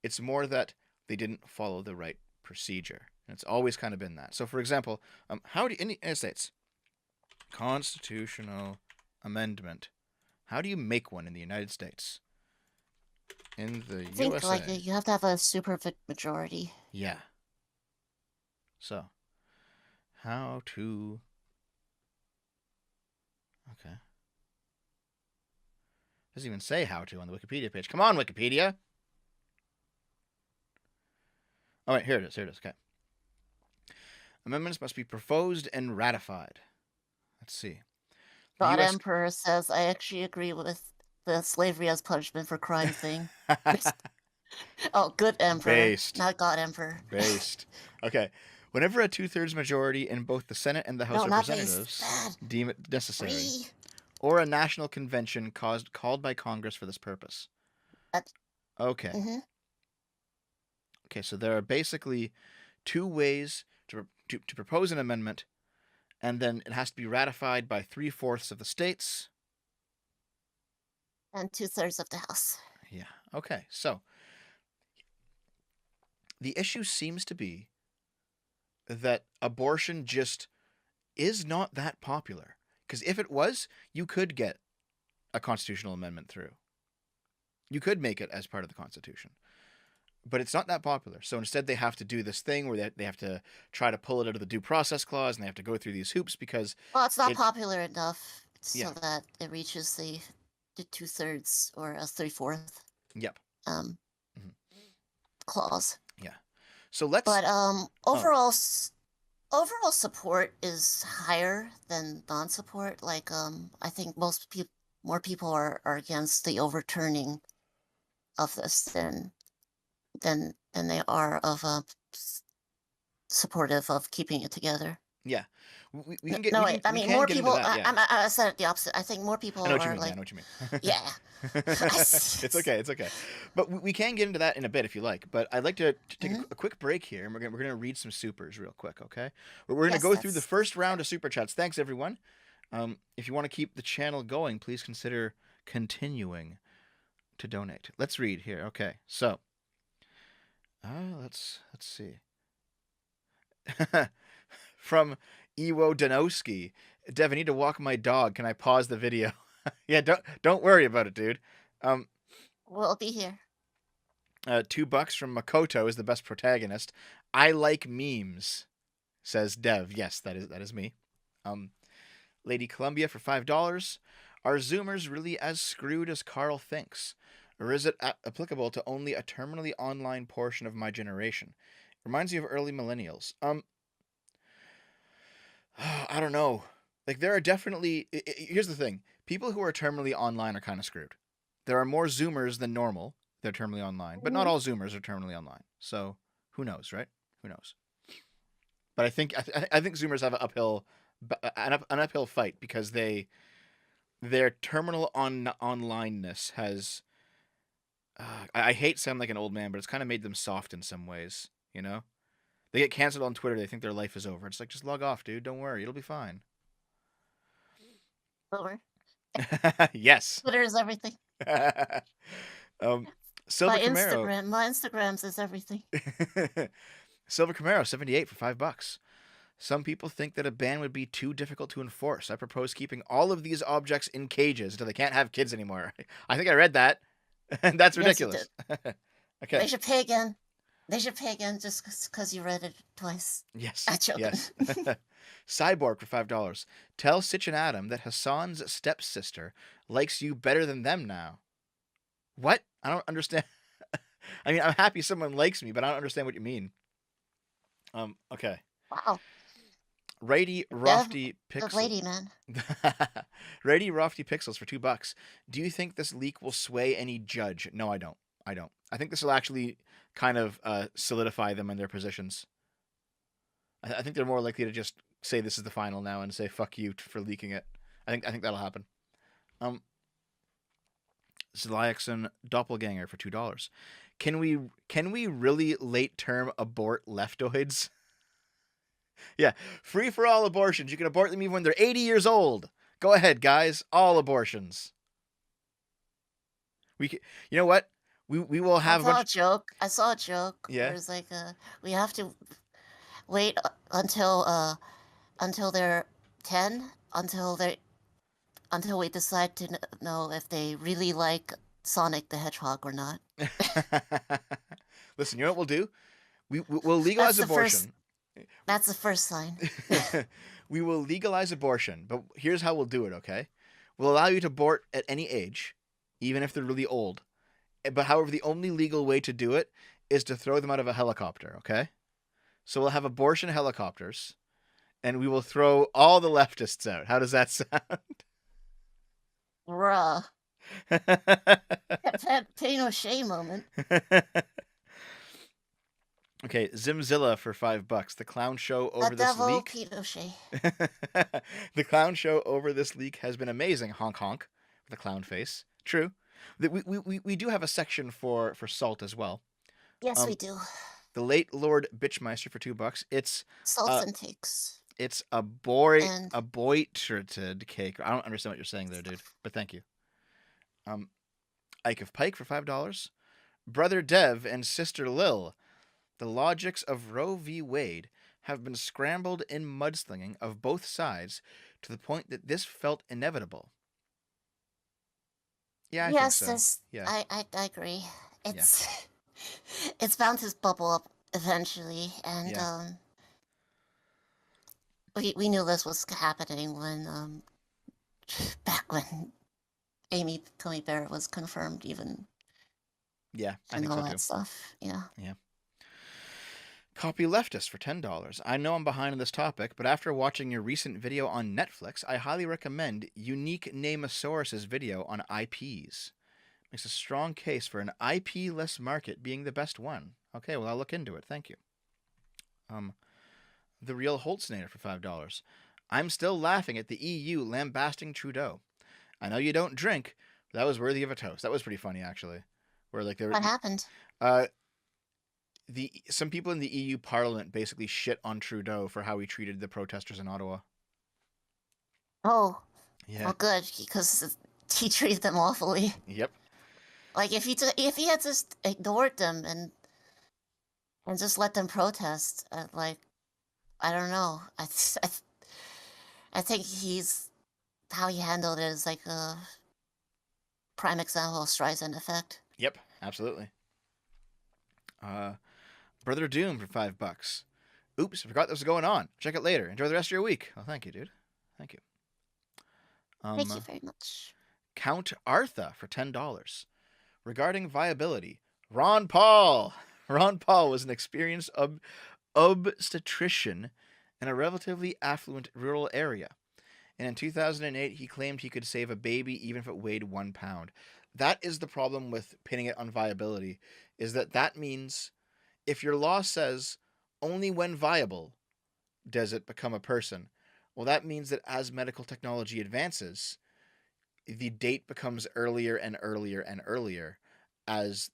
It's more that they didn't follow the right procedure. And it's always kind of been that. So, for example, how do in the United States constitutional amendment? How do you make one in the United States? In the
I think like
USA,
you have to have a super majority.
yeah. So, how to? Okay, doesn't even say how to on the Wikipedia page. Come on, Wikipedia. Oh wait, here it is. Here it is. Okay. Amendments must be proposed and ratified. Let's see. The
God
U.S.
Emperor says I actually agree with the slavery as punishment for crime thing. Oh, good Emperor,
Based.
not God Emperor.
Based. Okay. Whenever a two-thirds majority in both the Senate and the House
No,
of
not based.
Representatives
Bad.
deem it necessary,
Free.
or a national convention called by Congress for this purpose.
That,
Okay.
mm-hmm.
Okay, so there are basically two ways to propose an amendment, and then it has to be ratified by 3/4 of the states.
And 2/3 of the House.
Yeah. Okay, so the issue seems to be that abortion just is not that popular. Because if it was, you could get a constitutional amendment through. You could make it as part of the Constitution. But it's not that popular. So instead, they have to do this thing where they have to try to pull it out of the Due Process Clause, and they have to go through these hoops because
Well, it's not
it,
popular enough
yeah,
so that it reaches the 2/3 or a 3/4
yep,
um
hmm
clause.
yeah. So let's,
But
oh,
overall support is higher than non-support. Like I think more people are against the overturning of this than they are of supportive of keeping it together.
yeah. We
No,
can get,
no, wait. I
we
mean,
can
more
get into
people.
that, yeah.
I said it the opposite. I think more people
I know what you
are
mean. Yeah, I
like,
know what you mean.
yeah.
It's okay. It's okay. But we can get into that in a bit if you like. But I'd like to take
Mhm.
a quick break here, and we're gonna read some supers real quick. Okay. We're gonna
Yes,
go through the
that's
first round of super chats. Thanks everyone. If you want to keep the channel going, please consider continuing to donate. Let's read here. Okay. So, let's see. From Iwo Danowski. Dev, I need to walk my dog. Can I pause the video? Yeah, don't worry about it, dude. Um,
We'll be here.
$2 from Makoto is the best protagonist. I like memes, says Dev. Yes, that is me. Lady Columbia for $5. Are Zoomers really as screwed as Carl thinks? Or is it applicable to only a terminally online portion of my generation? Reminds me of early millennials. I don't know. Like, there are definitely. Here's the thing: people who are terminally online are kind of screwed. There are more Zoomers than normal. They're terminally online, but not
Mhm.
all Zoomers are terminally online. So who knows, right? Who knows? But I think Zoomers have an uphill fight because their terminal onlineness has. I hate sound like an old man, but it's kind of made them soft in some ways. You know, they get canceled on Twitter. They think their life is over. It's like, just log off, dude. Don't worry, it'll be fine.
Over.
Yes.
Twitter is everything.
um, Silver Camaro.
My Instagrams is everything.
Silver Camaro 78 for $5. Some people think that a ban would be too difficult to enforce. I propose keeping all of these objects in cages until they can't have kids anymore. I think I read that. And that's
Yes, you did.
ridiculous. Okay.
They should pay again. They should pay again just because you read it twice.
Yes.
I'm joking.
Yes. Cyborg for $5. Tell Sitch and Adam that Hassan's stepsister likes you better than them now. What? I don't understand. I mean, I'm happy someone likes me, but I don't understand what you mean. Okay.
Wow.
Righty
Dev,
Rofty
good
Pixel.
lady, man.
Righty Rofty Pixels for $2. Do you think this leak will sway any judge? No, I don't. I don't. I think this will actually kind of solidify them in their positions. I think they're more likely to just say this is the final now and say fuck you for leaking it. I think that'll happen. Zeliaxon Doppelganger for $2. Can we really late term abort leftoids? Yeah, free for all abortions. You can abort them even when they're 80 years old. Go ahead, guys. All abortions. You know what? We will have
I saw a joke.
Yeah.
Where it's like, we have to wait until they're 10 until we decide to know if they really like Sonic the Hedgehog or not.
Listen, you know what we'll do? We'll legalize
That's the first.
abortion.
That's the first sign.
We will legalize abortion, but here's how we'll do it, okay? We'll allow you to abort at any age, even if they're really old. But however, the only legal way to do it is to throw them out of a helicopter, okay? So we'll have abortion helicopters, and we will throw all the leftists out. How does that sound?
Bruh. That pay no shame moment.
Okay, Zimzilla for $5. The clown show over this leak. The clown show over this leak has been amazing. Honk honk, with a clown face. True. We do have a section for salt as well.
Yes, we do.
The late Lord Bitchmeister for $2. It's
Salts and takes.
It's a boitrated cake. I don't understand what you're saying there, dude. But thank you. Ike of Pike for $5. Brother Dev and Sister Lil. The logics of Roe v. Wade have been scrambled in mudslinging of both sides to the point that this felt inevitable. Yeah, I think so. Yeah.
I agree. It's bound to bubble up eventually, and we knew this was happening when back when Amy Coney Barrett was confirmed, even.
Yeah, I
and
think
all
so
that
too.
Stuff. Yeah.
Yeah. Copy Leftist for $10. I know I'm behind on this topic, but after watching your recent video on Netflix, I highly recommend Unique Namosaurus's video on IPs. Makes a strong case for an IP-less market being the best one. Okay, well, I'll look into it. Thank you. The Real Holtznader for $5. I'm still laughing at the EU lambasting Trudeau. I know you don't drink, but that was worthy of a toast. That was pretty funny, actually. Where like
What happened?
Some people in the EU Parliament basically shit on Trudeau for how he treated the protesters in Ottawa.
Oh.
Yeah.
Well, good, because he treated them awfully.
Yep.
Like if he had just ignored them and just let them protest, like, I don't know. I think how he handled it is like a prime example of Streisand effect.
Yep, absolutely. Uh, Brother Doom for $5. Oops, I forgot this was going on. Check it later. Enjoy the rest of your week. Oh, thank you, dude. Thank you.
Thank you very much.
Count Artha for $10. Regarding viability, Ron Paul. Ron Paul was an experienced obstetrician in a relatively affluent rural area. And in 2008, he claimed he could save a baby even if it weighed 1 pound. That is the problem with pinning it on viability, is that means if your law says only when viable does it become a person, well, that means that as medical technology advances, the date becomes earlier and earlier and earlier as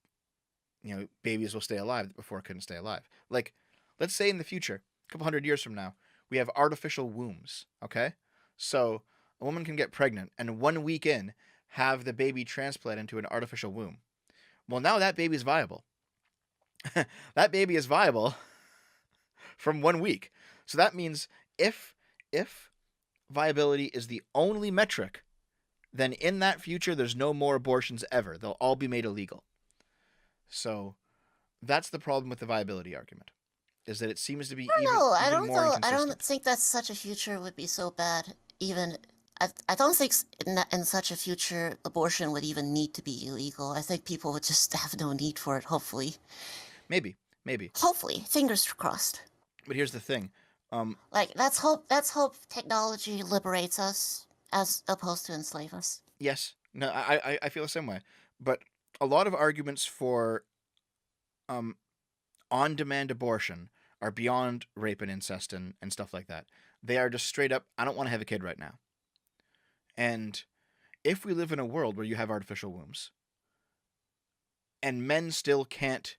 babies will stay alive that before couldn't stay alive. Like, let's say in the future, a couple 100 years from now, we have artificial wombs, okay? So a woman can get pregnant and 1 week in have the baby transplant into an artificial womb. Well, now that baby is viable. That baby is viable from 1 week. So that means if viability is the only metric, then in that future there's no more abortions ever. They'll all be made illegal. So that's the problem with the viability argument, is that it seems to be
I don't know. I
even
don't
more
know. I
inconsistent.
don't think that such a future would be so bad. Even I don't think in such a future abortion would even need to be illegal. I think people would just have no need for it. Hopefully.
Maybe.
Hopefully, fingers crossed.
But here's the thing.
Like let's hope technology liberates us as opposed to enslave us.
Yes. No, I feel the same way. But a lot of arguments for on-demand abortion are beyond rape and incest and stuff like that. They are just straight up, I don't want to have a kid right now. And if we live in a world where you have artificial wombs and men still can't,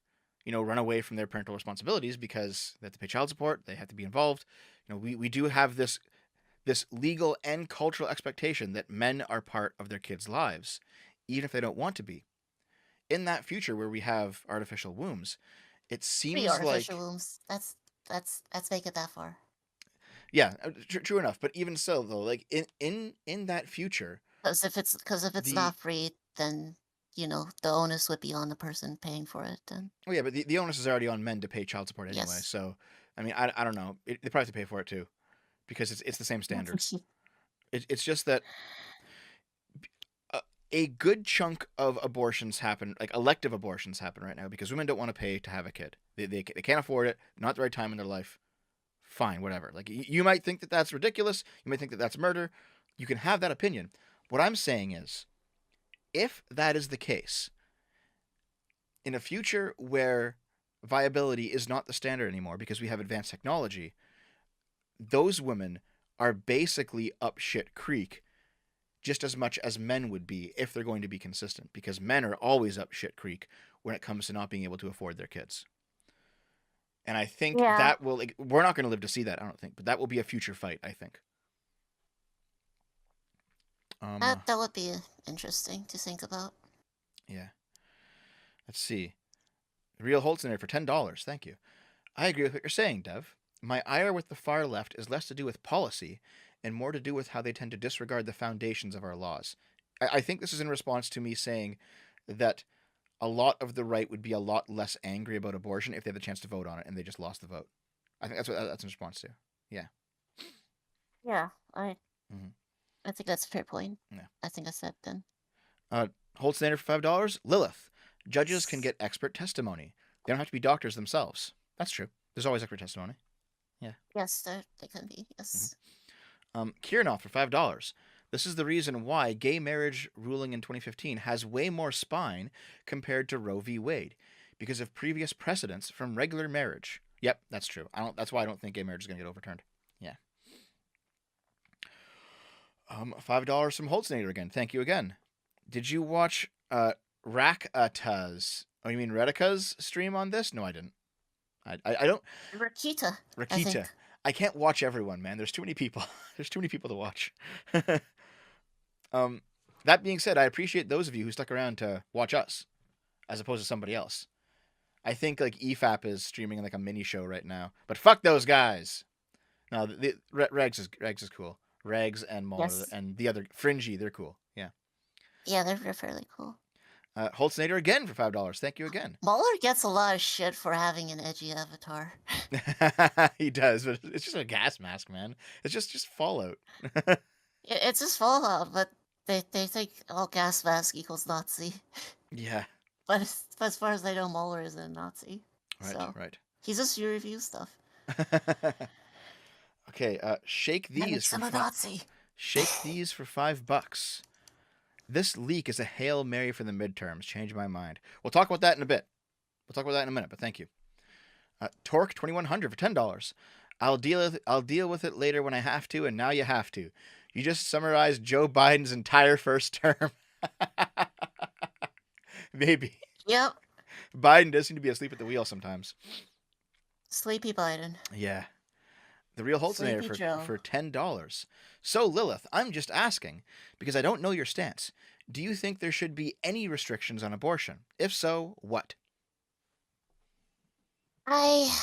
run away from their parental responsibilities because they have to pay child support, they have to be involved. We do have this legal and cultural expectation that men are part of their kids' lives, even if they don't want to be. In that future where we have artificial wombs, it seems
3 artificial
like
wombs. Let's make it that far.
yeah, true enough. But even so, though, like in that future,
Because if it's
the
not free, then the onus would be on the person paying for it. Then
yeah, but the onus is already on men to pay child support anyway.
yes.
So, I mean, I don't know. They probably have to pay for it too, because it's the same standard. It's just that a good chunk of abortions happen, like elective abortions happen right now because women don't want to pay to have a kid. They can't afford it. Not the right time in their life. Fine, whatever. Like you might think that that's ridiculous. You might think that that's murder. You can have that opinion. What I'm saying is, if that is the case, in a future where viability is not the standard anymore because we have advanced technology, those women are basically up shit creek just as much as men would be if they're going to be consistent, because men are always up shit creek when it comes to not being able to afford their kids. And I think that will, we're not going to live to see that, I don't think, but that will be a future fight, I think.
That would be interesting to think about.
Yeah. Let's see. Real Holtzoner for $10. Thank you. I agree with what you're saying, Dev. My ire with the far left is less to do with policy and more to do with how they tend to disregard the foundations of our laws. I think this is in response to me saying that a lot of the right would be a lot less angry about abortion if they had the chance to vote on it and they just lost the vote. I think that's what that's in response to. Yeah.
Yeah, I think that's a fair point.
Yeah.
I think I said then.
Hold standard for $5. Lilith. Judges can get expert testimony. They don't have to be doctors themselves. That's true. There's always expert testimony. Yeah.
Yes, they can be. Yes.
Kiranoff for $5. This is the reason why gay marriage ruling in 2015 has way more spine compared to Roe v. Wade, because of previous precedents from regular marriage. Yep, that's true. That's why I don't think gay marriage is going to get overturned. Yeah. $5 from Holtznader again. Thank you again. Did you watch Rakata's? Oh, you mean Redika's stream on this? No, I didn't. I don't.
Rakita.
I can't watch everyone, man. There's too many people. There's too many people to watch. That being said, I appreciate those of you who stuck around to watch us, as opposed to somebody else. I think like EFAP is streaming like a mini show right now, but fuck those guys. No, Regs is cool. Regs and Muller and the other Fringy, they're cool. Yeah.
Yeah, they're fairly cool.
Holtznader again for $5. Thank you again.
Mueller gets a lot of shit for having an edgy avatar.
He does, but it's just a gas mask, man. It's just Fallout.
It's just Fallout, but they think all gas mask equals Nazi.
Yeah.
But as far as I know, Mueller isn't a Nazi.
Right.
So
Right.
he just reviews stuff.
Okay. Shake
That
these
makes
for
him a Nazi.
Shake these for $5. This leak is a Hail Mary for the midterms. Change my mind. We'll talk about that in a bit. We'll talk about that in a minute, but thank you. Torque 2100 for $10. I'll deal with it later when I have to, and now you have to. You just summarized Joe Biden's entire first term. Maybe.
Yep.
Biden does seem to be asleep at the wheel sometimes.
Sleepy Biden.
Yeah. The real Holtznayer
Sleepy Joe.
for $10. So, Lilith, I'm just asking, because I don't know your stance. Do you think there should be any restrictions on abortion? If so, what?
That's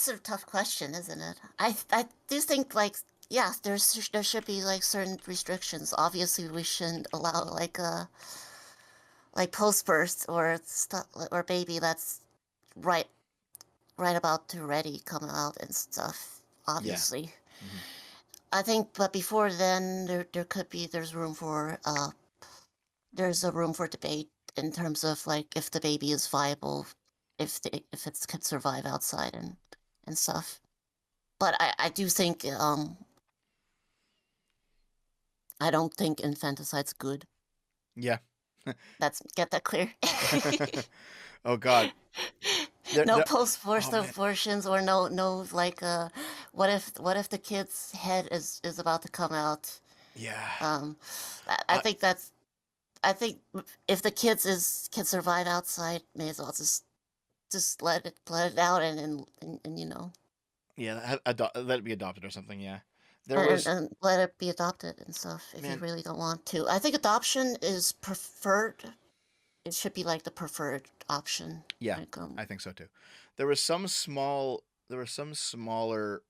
a tough question, isn't it? I do think yeah, there should be certain restrictions. Obviously, we shouldn't allow post birth or baby that's right about to ready come out and stuff. Obviously,
Yeah. Mm-hmm.
I think, but before then, there's room for debate in terms of if the baby is viable, if it could survive outside and stuff. But I do think I don't think infanticide's good.
Yeah.
Let's get that clear.
Oh God.
No post-birth abortions or no what if the kid's head is about to come out?
Yeah.
I think if the kid can survive outside, may as well just let it out and you know.
Yeah, let it be adopted or something. Yeah. And
let it be adopted and stuff if you really don't want to. I think adoption is preferred. It should be the preferred option.
Yeah, I think so too. There was some smaller, someone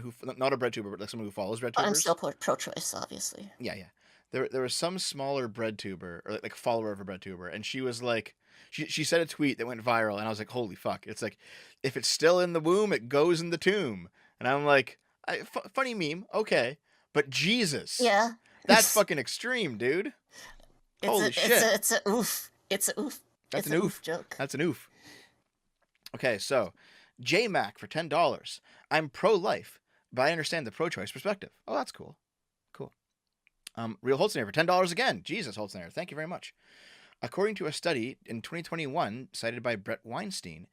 who not a bread tuber, but someone who follows bread tubers.
I'm still pro-choice, obviously.
Yeah. There was some smaller bread tuber or follower of a bread tuber, and she was she said a tweet that went viral, and I was like, holy fuck! It's if it's still in the womb, it goes in the tomb, and I'm like, funny meme, okay, but Jesus,
yeah,
that's fucking extreme, dude. Holy shit!
It's a oof. It's a oof.
That's an oof
joke.
That's an oof. Okay, so JMac for $10. I'm pro-life, but I understand the pro-choice perspective. Oh, that's cool. Cool. Real Holtznayer for $10 again. Jesus, Holtznayer, thank you very much. According to a study in 2021 cited by Brett Weinstein,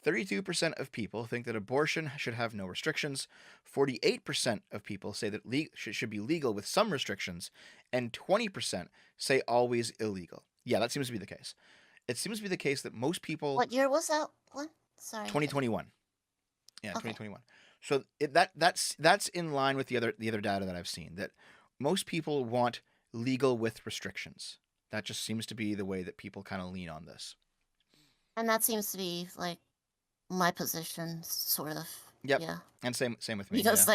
32% of people think that abortion should have no restrictions, 48% of people say that should be legal with some restrictions, and 20% say always illegal. Yeah, that seems to be the case. It seems to be the case that most people...
What year was that one? Sorry.
2021. Yeah,
okay.
2021. So that's in line with the other data that I've seen, that most people want legal with restrictions. That just seems to be the way that people kind of lean on this.
And that seems to be my position, sort of.
Yep.
Yeah.
And same with me.
Because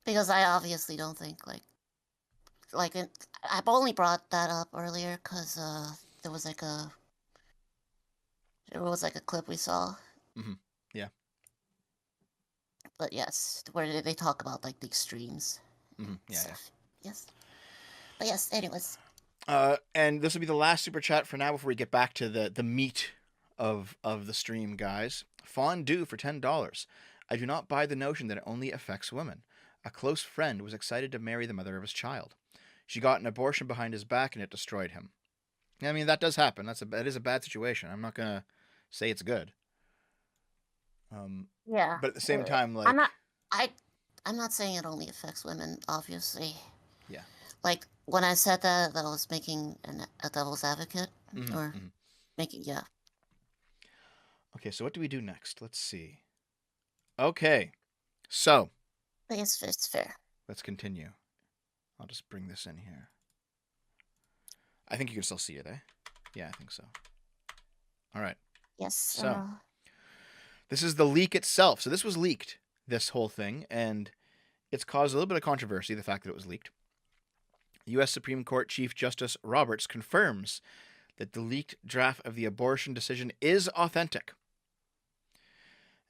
because I obviously don't think I've only brought that up earlier because there was a clip we saw.
Mm-hmm. Yeah.
But yes, where they talk about the extremes.
Mm-hmm. Yeah.
Yes. But yes, anyways.
And this will be the last super chat for now before we get back to the meat of the stream, guys. Fondue for $10. I do not buy the notion that it only affects women. A close friend was excited to marry the mother of his child. She got an abortion behind his back and it destroyed him. I mean, that does happen. That is a bad situation. I'm not gonna say it's good.
Yeah.
But at the same time,
I'm not saying it only affects women, obviously.
Yeah.
When I said that I was making a devil's advocate,
mm-hmm,
or
mm-hmm.
making, yeah.
Okay, so what do we do next? Let's see. Okay, so.
I guess it's fair.
Let's continue. I'll just bring this in here. I think you can still see it, eh? Yeah, I think so. All right.
Yes.
So, this is the leak itself. So this was leaked, this whole thing, and it's caused a little bit of controversy, the fact that it was leaked. U.S. Supreme Court Chief Justice Roberts confirms that the leaked draft of the abortion decision is authentic.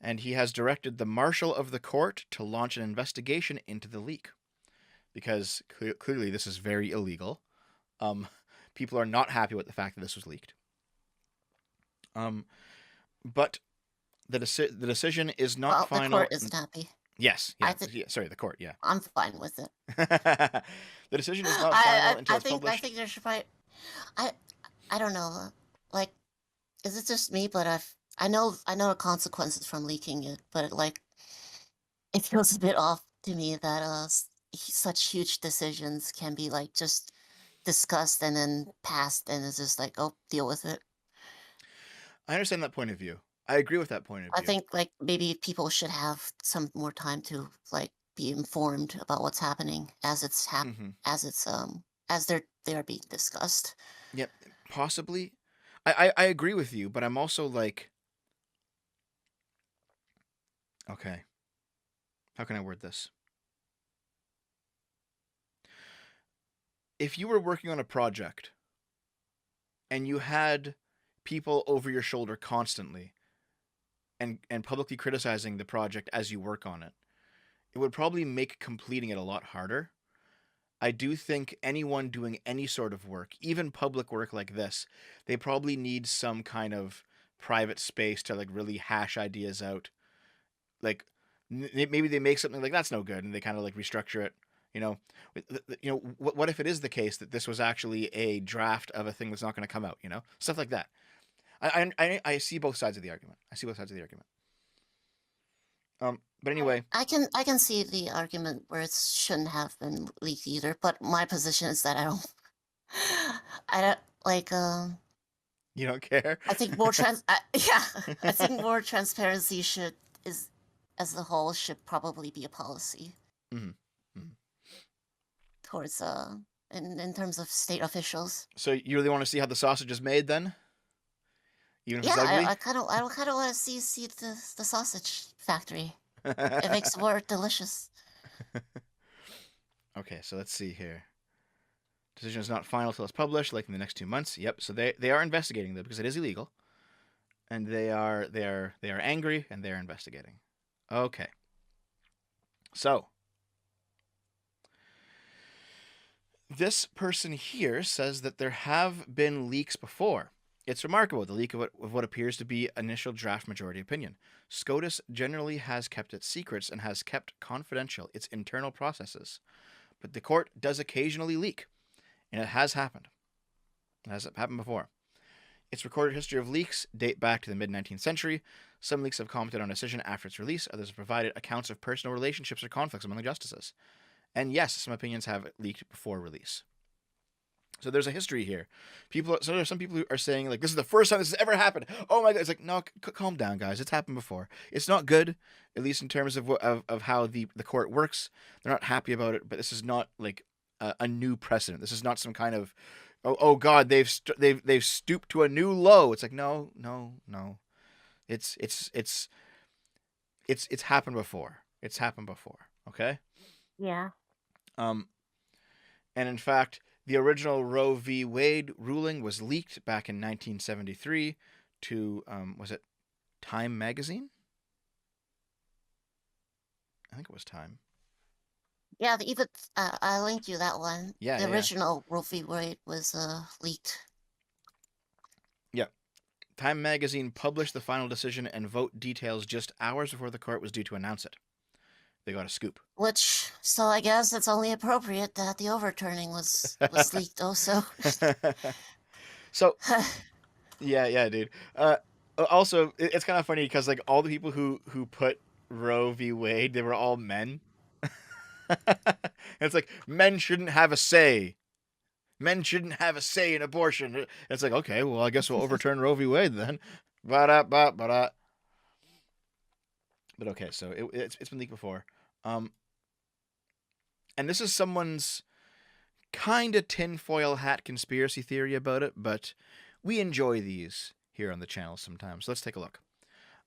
And he has directed the marshal of the court to launch an investigation into the leak. Because clearly this is very illegal. People are not happy with the fact that this was leaked. But the decision is not final.
The court isn't happy.
Yes. Yeah. Sorry, the court. Yeah.
I'm fine with it.
The decision is not final until it's published.
I think there should probably. I don't know. Like, is it just me? But I know the consequences from leaking it, but it feels a bit off to me that such huge decisions can be like just discussed and then passed, and it's just like, oh, deal with it.
I understand that point of view. I agree with that point of view.
I think like maybe people should have some more time to like be informed about what's happening as it's as they're being discussed.
Yep, possibly. I agree with you, but I'm also like, okay, how can I word this? If you were working on a project and you had people over your shoulder constantly and publicly criticizing the project as you work on it, it would probably make completing it a lot harder. I do think anyone doing any sort of work, even public work like this, they probably need some kind of private space to like really hash ideas out. Like maybe they make something like that's no good and they kind of like restructure it. What if it is the case that this was actually a draft of a thing that's not going to come out? Stuff like that. I see both sides of the argument. But anyway,
I can see the argument where it shouldn't have been leaked either. But my position is that I don't like.
You don't care.
I think more I think more transparency as a whole, should probably be a policy.
Mm-hmm.
Towards in terms of state officials.
So you really want to see how the sausage is made, then? Even if it's
Yeah,
ugly?
I kind of want to see the sausage factory. It makes it more delicious.
Okay, so let's see here. Decision is not final till it's published, like in the next 2 months. Yep. So they are investigating though, because it is illegal, and they are angry and they are investigating. Okay. So this person here says that there have been leaks before. It's remarkable, the leak of what appears to be initial draft majority opinion. SCOTUS generally has kept its secrets and has kept confidential its internal processes. But the court does occasionally leak, and it has happened. It has happened before. Its recorded history of leaks date back to the mid-19th century. Some leaks have commented on a decision after its release. Others have provided accounts of personal relationships or conflicts among the justices. And yes, some opinions have leaked before release. So there's a history here. So there's some people who are saying, like, this is the first time this has ever happened. Oh my God. It's like, no, calm down, guys. It's happened before. It's not good, at least in terms of how the court works. They're not happy about it, but this is not like a new precedent. This is not some kind of, oh God, they've stooped to a new low. It's like, no. It's happened before. It's happened before. Okay.
Yeah.
And in fact, the original Roe v. Wade ruling was leaked back in 1973 to, was it Time magazine? I think it was Time.
Yeah, even I linked you that one.
Yeah,
the original Roe v. Wade was leaked.
Yeah. Time magazine published the final decision and vote details just hours before the court was due to announce it. They got a scoop.
So I guess it's only appropriate that the overturning was leaked also.
So, yeah, dude. Also, it's kind of funny because like all the people who put Roe v. Wade, they were all men. It's like men shouldn't have a say. Men shouldn't have a say in abortion. It's like, okay, well, I guess we'll overturn Roe v. Wade then. But okay, so it's been leaked before. And this is someone's kind of tinfoil hat conspiracy theory about it, but we enjoy these here on the channel sometimes. So let's take a look.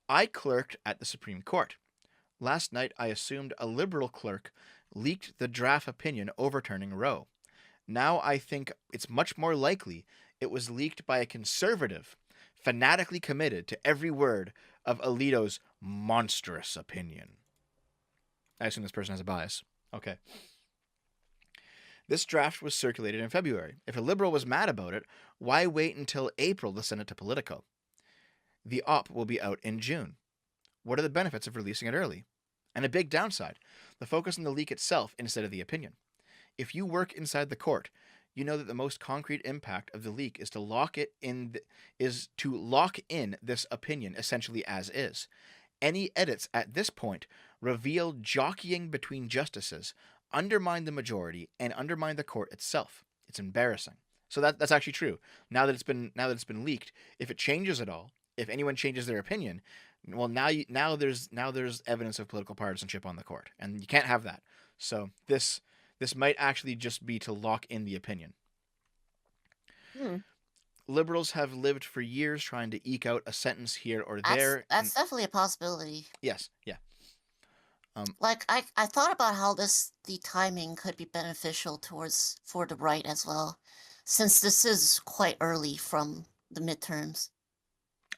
I clerked at the Supreme Court. Last night, I assumed a liberal clerk leaked the draft opinion overturning Roe. Now I think it's much more likely it was leaked by a conservative, fanatically committed to every word of Alito's monstrous opinion. I assume this person has a bias. Okay. This draft was circulated in February. If a liberal was mad about it, why wait until April to send it to Politico? The op will be out in June. What are the benefits of releasing it early? And a big downside, the focus on the leak itself instead of the opinion. If you work inside the court, you know that the most concrete impact of the leak is to lock in this opinion essentially as is. Any edits at this point reveal jockeying between justices, undermine the majority, and undermine the court itself. It's embarrassing. So that's actually true. Now that it's been leaked, if it changes at all, if anyone changes their opinion, well now there's evidence of political partisanship on the court, and you can't have that. So this might actually just be to lock in the opinion.
Hmm.
Liberals have lived for years trying to eke out a sentence here or
That's
there.
that's definitely a possibility.
Yes, yeah. Um,
Like I thought about how the timing could be beneficial towards for the right as well, since this is quite early from the midterms.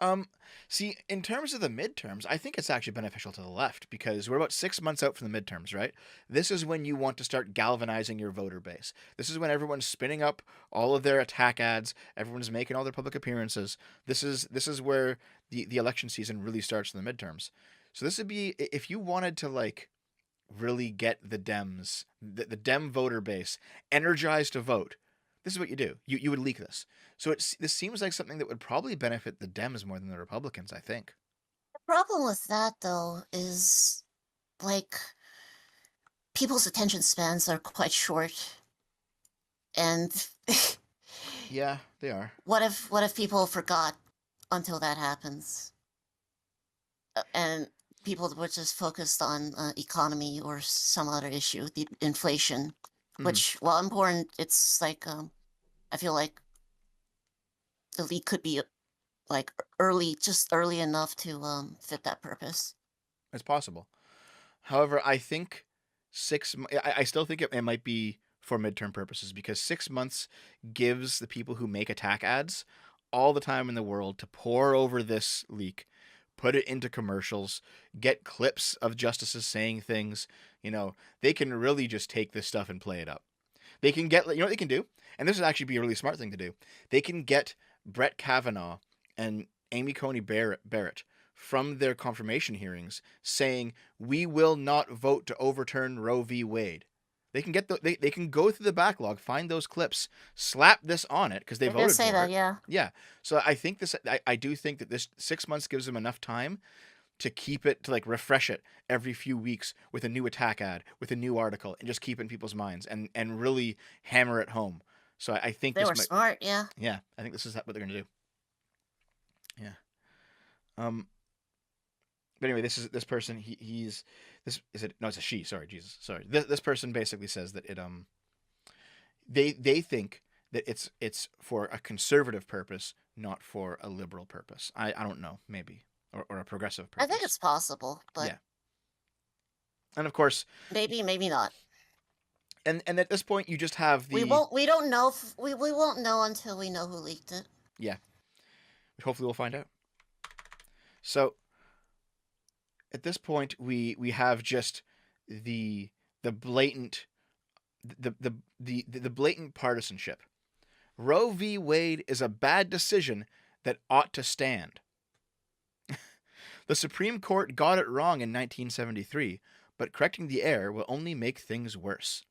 Um, See, in terms of the midterms, I think it's actually beneficial to the left because we're about 6 months out from the midterms, right? This is when you want to start galvanizing your voter base. This is when everyone's spinning up all of their attack ads. Everyone's making all their public appearances. This is where the election season really starts in the midterms. So this would be if you wanted to like really get the Dems, the Dem voter base energized to vote. This is what you do. You would leak this. So this seems like something that would probably benefit the Dems more than the Republicans, I think.
The problem with that though is like people's attention spans are quite short, and
Yeah, they are.
what if people forgot until that happens, and people were just focused on economy or some other issue, the inflation,
Hmm.
which while important, it's like I feel like the leak could be like early, just early enough to fit that purpose.
It's possible. However, I think I still think it might be for midterm purposes because 6 months gives the people who make attack ads all the time in the world to pour over this leak, put it into commercials, get clips of justices saying things. They can really just take this stuff and play it up. They can get, what they can do? And this would actually be a really smart thing to do. They can get Brett Kavanaugh and Amy Coney Barrett from their confirmation hearings saying, "We will not vote to overturn Roe v. Wade." They can they can go through the backlog, find those clips, slap this on it because they
They're gonna
voted
say
for
that,
it.
yeah.
Yeah. So I do think that this 6 months gives them enough time to keep it to like refresh it every few weeks with a new attack ad, with a new article, and just keep it in people's minds and really hammer it home. So I think
They
this
were
might,
smart, yeah.
yeah, I think this is what they're gonna do. Yeah. Um. But anyway, this person he's this is it no it's a she, sorry, Jesus, sorry, this person basically says that they think that it's for a conservative purpose, not for a liberal purpose. I don't know, maybe, or a progressive
I think
purpose.
it's possible, but
Yeah. And of course,
maybe not.
and at this point you just have
We
the,
won't. We don't know. We won't know until we know who leaked it.
yeah, hopefully we'll find out. So at this point we have just the blatant the blatant partisanship. Roe v. Wade is a bad decision that ought to stand. The Supreme Court got it wrong in 1973, but correcting the error will only make things worse.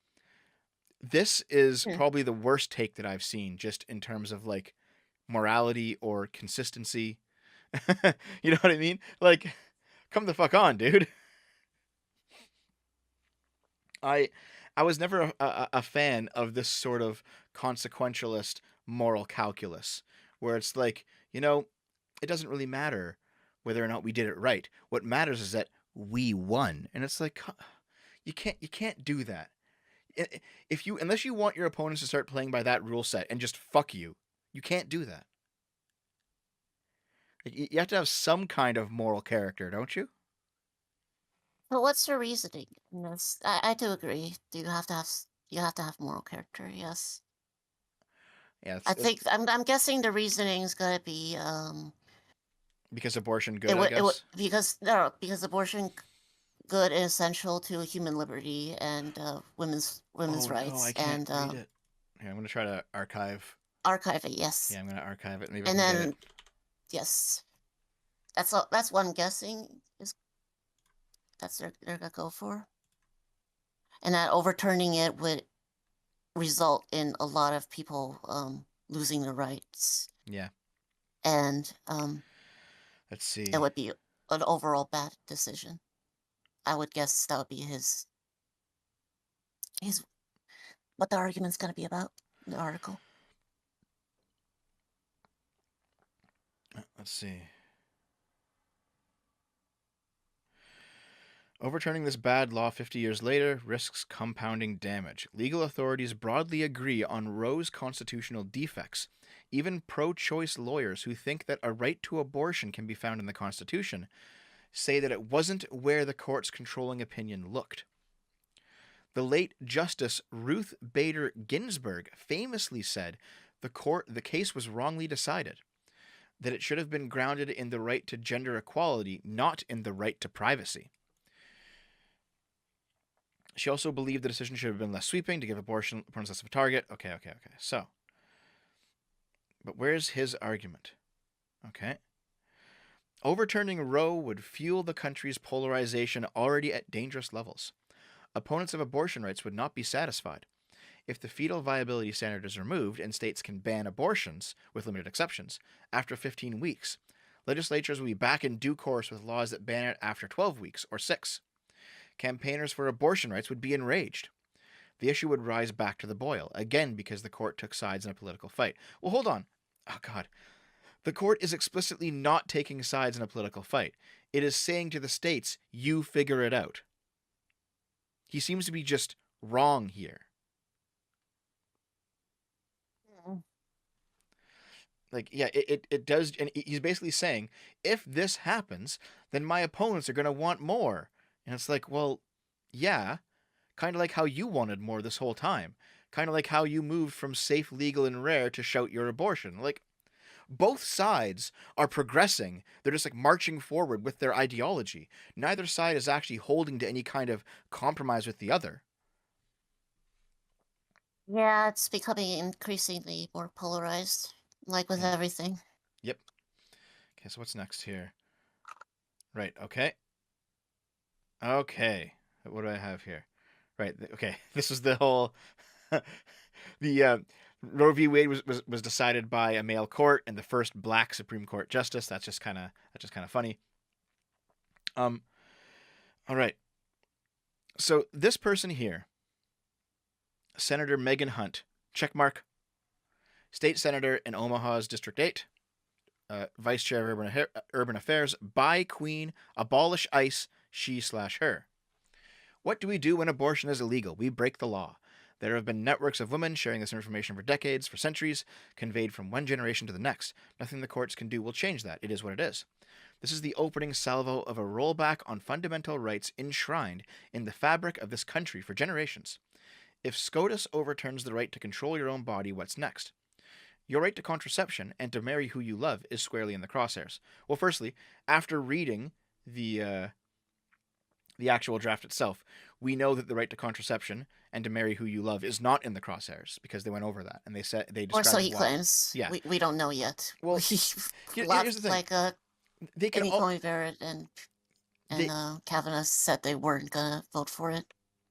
This is
Hmm.
probably the worst take that I've seen, just in terms of like morality or consistency. You know what I mean? Like, come the fuck on, dude. I I was never a fan of this sort of consequentialist moral calculus, where it's like, it doesn't really matter whether or not we did it right. What matters is that we won, and it's like, you can't do that. If you unless you want your opponents to start playing by that rule set and just fuck you, you can't do that. Like, you have to have some kind of moral character, don't you?
But what's the reasoning in this? I do agree. You have to have moral character. Yes.
Yeah,
I think I'm guessing the reasoning is gonna be
because abortion good,
it
I
would
guess.
because abortion good and essential to human liberty and women's
Oh no,
rights
I can't
and
read it. Here, I'm gonna try to archive.
archive it. Yes,
Yeah, I'm gonna archive it. Maybe I
and
can get it.
then yes, that's what I'm guessing is that's they're gonna go for, and that overturning it would result in a lot of people losing their rights,
Yeah.
and
Let's
it
see.
would be an overall bad decision. I would guess that would be his what the argument's going to be about in the article.
Let's see. Overturning this bad law 50 years later risks compounding damage. Legal authorities broadly agree on Roe's constitutional defects. Even pro choice lawyers who think that a right to abortion can be found in the Constitution say that it wasn't where the court's controlling opinion looked. The late Justice Ruth Bader Ginsburg famously said the case was wrongly decided, that it should have been grounded in the right to gender equality, not in the right to privacy. She also believed the decision should have been less sweeping to give abortion opponents less of a target. Okay. So, but where's his argument? Okay. Overturning Roe would fuel the country's polarization already at dangerous levels. Opponents of abortion rights would not be satisfied. If the fetal viability standard is removed and states can ban abortions, with limited exceptions, after 15 weeks, legislatures will be back in due course with laws that ban it after 12 weeks or 6. Campaigners for abortion rights would be enraged. The issue would rise back to the boil, again because the court took sides in a political fight. Well, hold on. Oh, God. The court is explicitly not taking sides in a political fight. It is saying to the states, you figure it out. He seems to be just wrong here. Like, yeah, it does. And he's basically saying, if this happens, then my opponents are going to want more. And it's like, well, yeah, kind of like how you wanted more this whole time. Kind of like how you moved from safe, legal, and rare to shout your abortion. Like, both sides are progressing. They're just like marching forward with their ideology. Neither side is actually holding to any kind of compromise with the other.
Yeah, it's becoming increasingly more polarized, like with
Yeah.
everything.
Yep. Okay, so what's next here? Right, okay. Okay. What do I have here? Right, okay. This is the whole the Roe v. Wade was decided by a male court and the first black Supreme Court justice. That's just kind of funny. All right. So this person here, Senator Megan Hunt, checkmark, state senator in Omaha's District 8, vice chair of urban affairs, by Queen, abolish ICE, she/her. What do we do when abortion is illegal? We break the law. There have been networks of women sharing this information for decades, for centuries, conveyed from one generation to the next. Nothing the courts can do will change that. It is what it is. This is the opening salvo of a rollback on fundamental rights enshrined in the fabric of this country for generations. If SCOTUS overturns the right to control your own body, what's next? Your right to contraception and to marry who you love is squarely in the crosshairs. Well, firstly, after reading the actual draft itself, we know that the right to contraception and to marry who you love is not in the crosshairs because they went over that and they
Or so
described
he
why.
claims.
Yeah.
We don't know yet.
Well, here's the thing.
Like
They can
Amy
all
Coney Barrett and
they
Kavanaugh said they weren't gonna vote for it.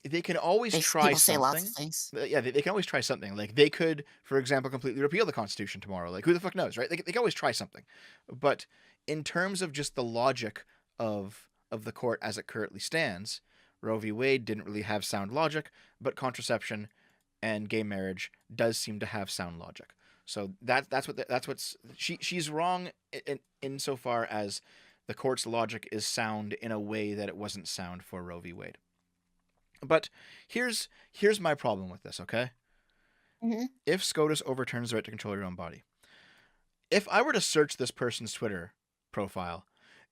they can always try
People say lots of
something.
things.
Yeah, they can always try something. Like they could, for example, completely repeal the Constitution tomorrow. Like who the fuck knows, right? They can always try something. But in terms of just the logic of the court as it currently stands, Roe v. Wade didn't really have sound logic, but contraception and gay marriage does seem to have sound logic. So that's what's she's wrong insofar as the court's logic is sound in a way that it wasn't sound for Roe v. Wade. But here's my problem with this, okay?
Mm-hmm.
If SCOTUS overturns the right to control your own body, if I were to search this person's Twitter profile,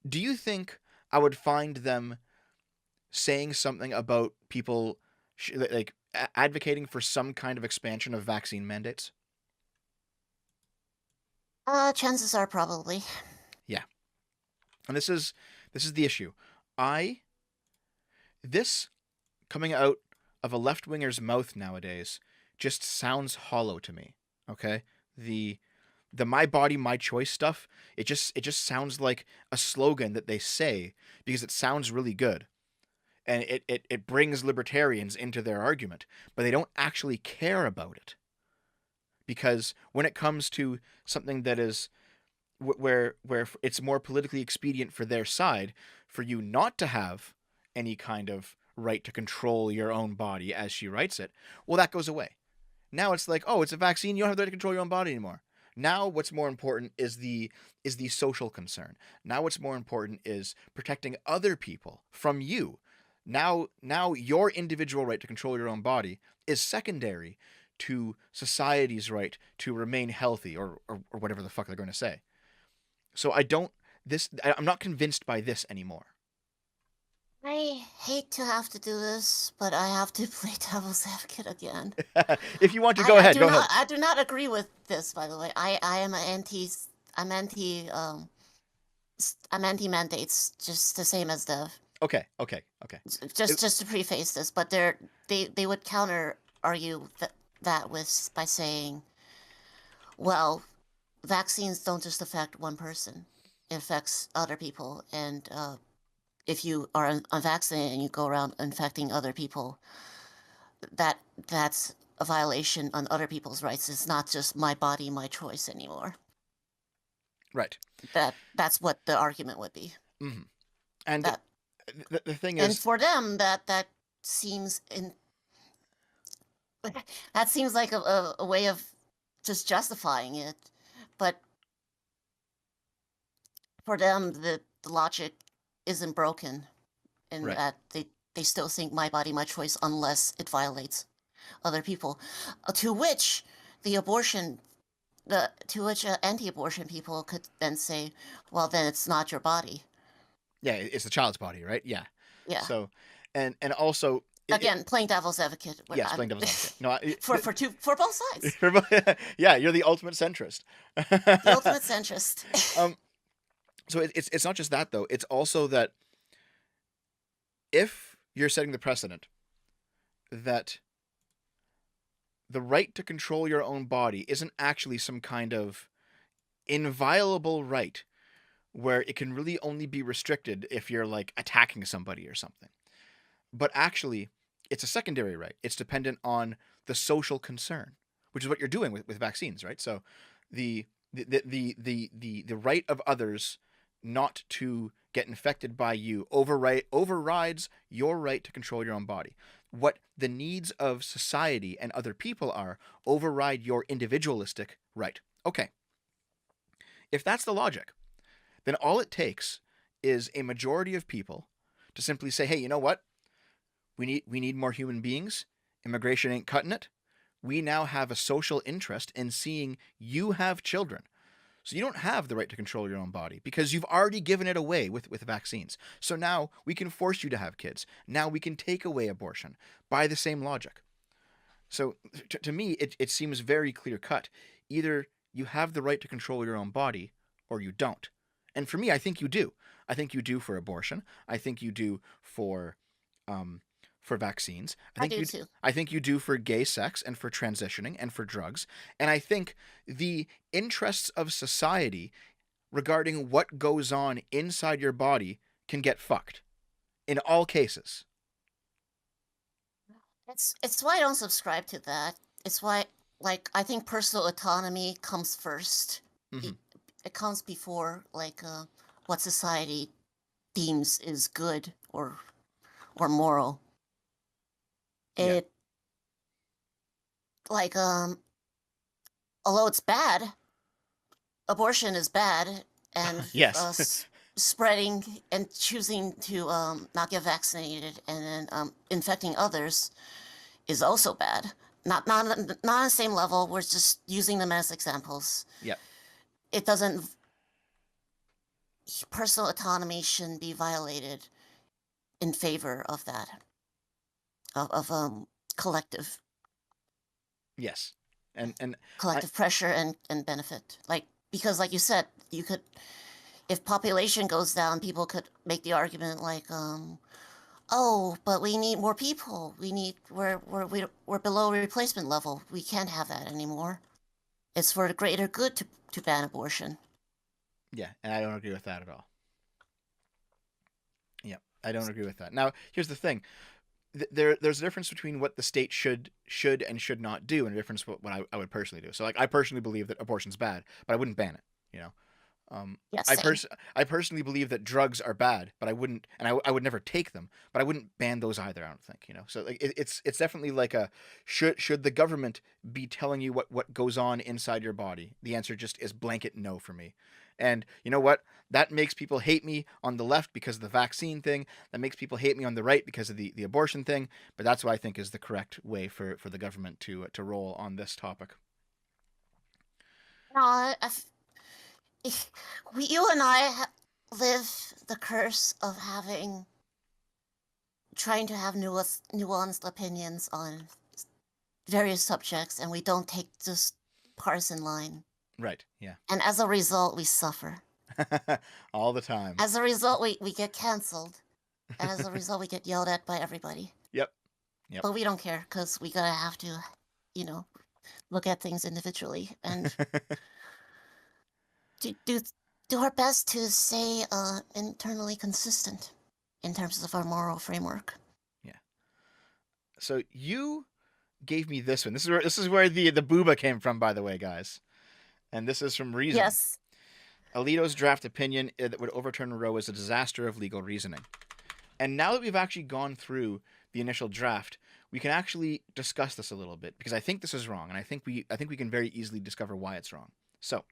do you think I would find them saying something about people like advocating for some kind of expansion of vaccine mandates?
Chances are probably.
Yeah. And this is the issue. I this coming out of a left winger's mouth nowadays just sounds hollow to me. Okay? The the my body my choice stuff, it just sounds like a slogan that they say because it sounds really good. And it brings libertarians into their argument, but they don't actually care about it. Because when it comes to something that is where it's more politically expedient for their side for you not to have any kind of right to control your own body, as she writes it, well, that goes away. Now it's like, oh, it's a vaccine, you don't have the right to control your own body anymore. Now what's more important is the social concern. Now what's more important is protecting other people from you. Now your individual right to control your own body is secondary to society's right to remain healthy, or whatever the fuck they're going to say. So I'm not convinced by this anymore.
I hate to have to do this, but I have to play devil's advocate again.
If you want to,
I,
go
I
ahead.
do
Go
not
ahead.
I do not agree with this, by the way. I am I'm anti I'm anti mandates, just the same as the
Okay. Okay. Okay. It-
just to preface this, but they would counter argue that with by saying, well, vaccines don't just affect one person; it affects other people, and if you are unvaccinated and you go around infecting other people, that that's a violation on other people's rights. It's not just my body, my choice anymore.
right.
That's what the argument would be.
Hmm. And
That
the thing
and
is,
for them that seems in that seems like a way of just justifying it, but for them the logic isn't broken in
right.
that they still think my body, my choice unless it violates other people. To which the abortion to which anti-abortion people could then say, well, then it's not your body.
Yeah, it's the child's body, right? Yeah.
Yeah.
So, and also,
Again, playing devil's advocate.
yes, playing devil's advocate. No,
For both sides.
yeah, you're the ultimate centrist.
The ultimate centrist.
um, so it's not just that though. It's also that if you're setting the precedent that the right to control your own body isn't actually some kind of inviolable right where it can really only be restricted if you're like attacking somebody or something. But actually, it's a secondary right. It's dependent on the social concern, which is what you're doing with vaccines, right? So the the right of others not to get infected by you overrides your right to control your own body. What the needs of society and other people are override your individualistic right. Okay, if that's the logic, then all it takes is a majority of people to simply say, "Hey, you know what? We need more human beings. Immigration ain't cutting it. We now have a social interest in seeing you have children. So you don't have the right to control your own body because you've already given it away with vaccines. So now we can force you to have kids. Now we can take away abortion by the same logic." So to me, it seems very clear cut. Either you have the right to control your own body or you don't. And for me, I think you do. I think you do for abortion. I think you do um, for vaccines.
I do too.
I think you do for gay sex and for transitioning and for drugs. And I think the interests of society regarding what goes on inside your body can get fucked in all cases.
It's why I don't subscribe to that. It's why, like, I think personal autonomy comes first.
Hmm.
It comes before like what society deems is good or moral.
Yeah.
It like although it's bad, abortion is bad, and
Yes.
spreading and choosing to not get vaccinated and then infecting others is also bad. Not on the same level. We're just using them as examples.
Yeah.
It doesn't. Personal autonomy shouldn't be violated in favor of that of collective
Yes. And
collective pressure and benefit. Like because, like you said, you could, if population goes down, people could make the argument like, oh, but we need more people. We're below replacement level. We can't have that anymore. It's for the greater good to ban abortion.
Yeah, and I don't agree with that at all. Yeah, I don't agree with that. Now, here's the thing: there's a difference between what the state should and should not do, and a difference what I would personally do. So, like, I personally believe that abortion's bad, but I wouldn't ban it. You know,
Yes, same.
I personally believe that drugs are bad, but I wouldn't, and I would never take them, but I wouldn't ban those either. I don't think, So like it's definitely like a should the government be telling you what goes on inside your body? The answer just is blanket no for me. And you know what? That makes people hate me on the left because of the vaccine thing. That makes people hate me on the right because of the abortion thing. But that's what I think is the correct way for the government to roll on this topic.
No, you and I live the curse of trying to have nuanced opinions on various subjects, and we don't take this partisan line.
Right. Yeah.
And as a result, we suffer.
All the time.
As a result, we get canceled. And as a result, we get yelled at by everybody.
Yep. Yep.
But we don't care because we gotta have to, you know, look at things individually and do our best to stay internally consistent in terms of our moral framework.
Yeah. So you gave me this one. This is where the booba came from, by the way, guys. And this is from Reason.
Yes.
Alito's draft opinion that would overturn Roe is a disaster of legal reasoning. And now that we've actually gone through the initial draft, we can actually discuss this a little bit because I think this is wrong, and I think we can very easily discover why it's wrong. So,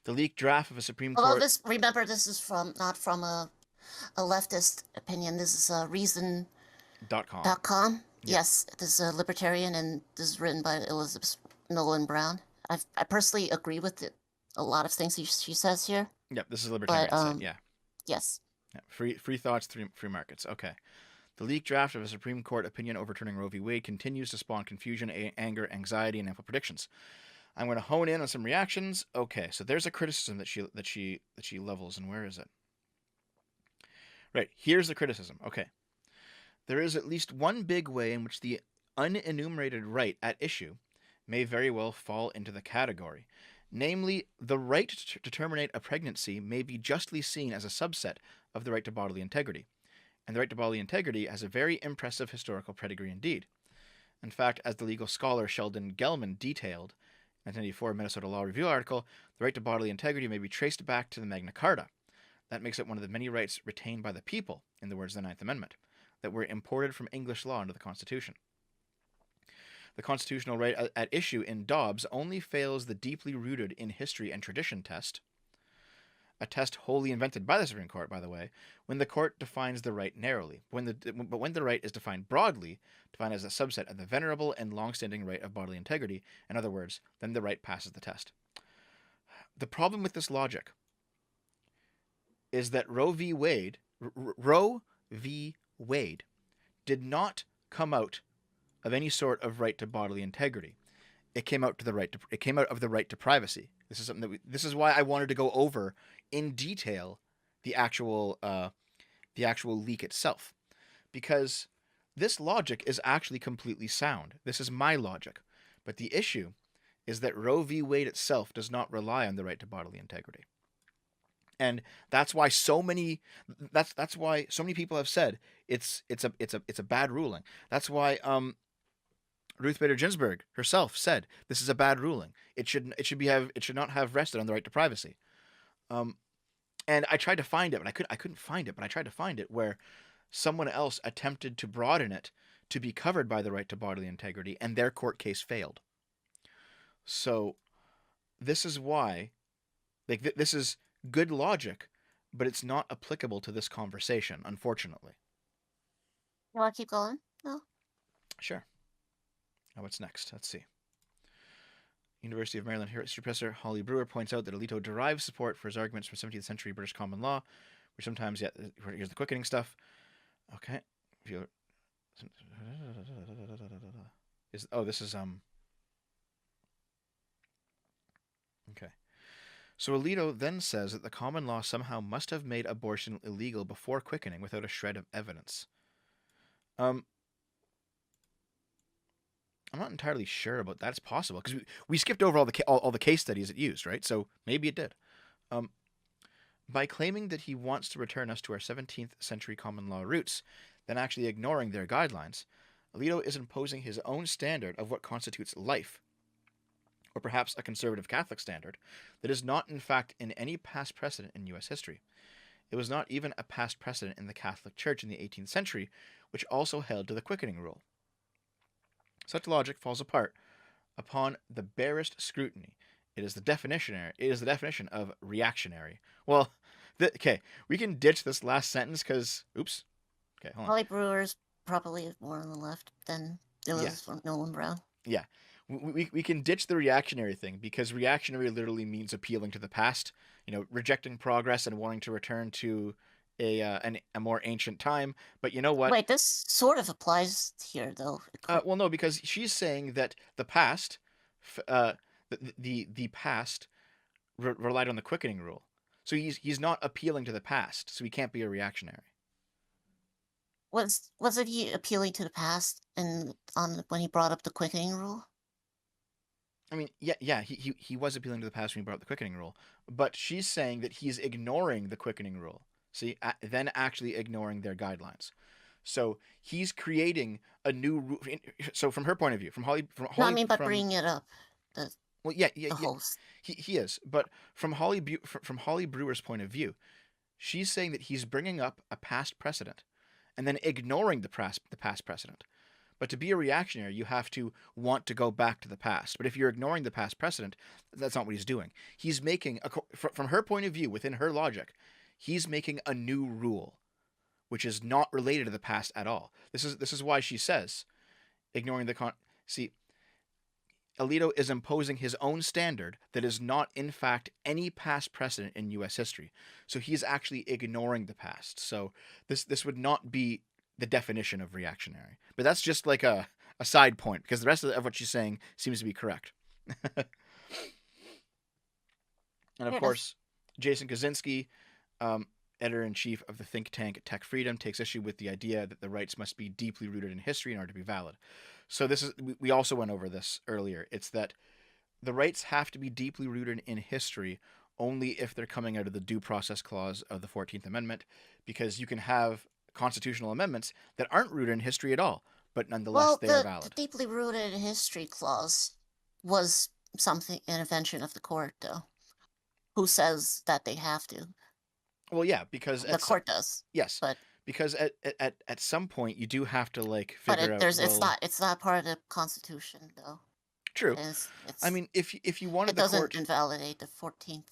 the leaked draft of a Supreme Court.
Although remember, this is not from a leftist opinion. This is a reason.com.
Yep.
Yes, this is a libertarian, and this is written by Elizabeth Nolan Brown. I personally agree with it. A lot of things she says here.
Yep, this is a libertarian site, yeah.
Yes.
Yeah, free thoughts, free markets. Okay. The leaked draft of a Supreme Court opinion overturning Roe v. Wade continues to spawn confusion, anger, anxiety, and ample predictions. I'm going to hone in on some reactions. Okay, so there's a criticism that she levels, and where is it? Right, here's the criticism. Okay. There is at least one big way in which the unenumerated right at issue may very well fall into the category. Namely, the right to terminate a pregnancy may be justly seen as a subset of the right to bodily integrity. And the right to bodily integrity has a very impressive historical pedigree indeed. In fact, as the legal scholar Sheldon Gelman detailed in a 1984 Minnesota Law Review article, the right to bodily integrity may be traced back to the Magna Carta. That makes it one of the many rights retained by the people, in the words of the Ninth Amendment, that were imported from English law into the Constitution. The constitutional right at issue in Dobbs only fails the deeply rooted in history and tradition test, a test wholly invented by the Supreme Court, by the way, when the court defines the right narrowly. But when the right is defined broadly, defined as a subset of the venerable and long-standing right of bodily integrity, in other words, then the right passes the test. The problem with this logic is that Roe v. Wade did not come out of any sort of right to bodily integrity. It came out of the right to privacy. This is something this is why I wanted to go over in detail the actual leak itself, because this logic is actually completely sound. This is my logic, but the issue is that Roe v. Wade itself does not rely on the right to bodily integrity, and that's why so many people have said it's a bad ruling. That's why Ruth Bader Ginsburg herself said this is a bad ruling. It should not have rested on the right to privacy. And I tried to find it, but I couldn't find it. But I tried to find it where someone else attempted to broaden it to be covered by the right to bodily integrity, and their court case failed. So this is why, this is good logic, but it's not applicable to this conversation, unfortunately.
You want to keep going? No.
Sure. Now, what's next? Let's see. University of Maryland history professor Holly Brewer points out that Alito derives support for his arguments from 17th century British common law, which sometimes, here's the quickening stuff. Okay. This is, okay. So Alito then says that the common law somehow must have made abortion illegal before quickening without a shred of evidence. Um, I'm not entirely sure about that. It's possible because we skipped over all the case studies it used, right? So maybe it did. Um, by claiming that he wants to return us to our 17th century common law roots, then actually ignoring their guidelines, Alito is imposing his own standard of what constitutes life, or perhaps a conservative Catholic standard, that is not in fact in any past precedent in U.S. history. It was not even a past precedent in the Catholic Church in the 18th century, which also held to the quickening rule. Such logic falls apart upon the barest scrutiny. It is the definition of reactionary. Well, okay, we can ditch this last sentence because, oops. Okay, hold on.
Holly Brewer's probably more on the left than it was from Nolan Brown.
Yeah. We can ditch the reactionary thing because reactionary literally means appealing to the past, rejecting progress and wanting to return to a more ancient time. But you know what?
Wait, this sort of applies here, though.
Well, no, because she's saying that the past, uh, the past relied on the quickening rule. So he's not appealing to the past, so he can't be a reactionary.
Wasn't he appealing to the past and when he brought up the quickening rule?
I mean, yeah, he was appealing to the past when he brought up the quickening rule, but she's saying that he's ignoring the quickening rule. See, then actually ignoring their guidelines. So he's creating a new rule. So from her point of view, from Holly,
No, I mean, but bringing it up.
Well, yeah,
the host.
He is, but from Holly Brewer's point of view, she's saying that he's bringing up a past precedent, and then ignoring the past precedent. But to be a reactionary, you have to want to go back to the past. But if you're ignoring the past precedent, that's not what he's doing. He's making, from her point of view, within her logic, he's making a new rule, which is not related to the past at all. This is why she says, ignoring the see. Alito is imposing his own standard that is not, in fact, any past precedent in U.S. history. So he's actually ignoring the past. So this would not be the definition of reactionary. But that's just like a side point, because the rest of what she's saying seems to be correct. And of course, Jason Kaczynski, editor-in-chief of the think tank Tech Freedom, takes issue with the idea that the rights must be deeply rooted in history in order to be valid. So we also went over this earlier. It's that the rights have to be deeply rooted in history only if they're coming out of the due process clause of the 14th Amendment, because you can have constitutional amendments that aren't rooted in history at all, but nonetheless they are valid.
The deeply rooted in history clause was an invention of the court, though. Who says that they have to?
Well, yeah, because
the court does.
Yes, but because at some point you do have to figure out.
It's not part of the Constitution, though.
True. I mean, if you wanted the court,
it doesn't invalidate the 14th.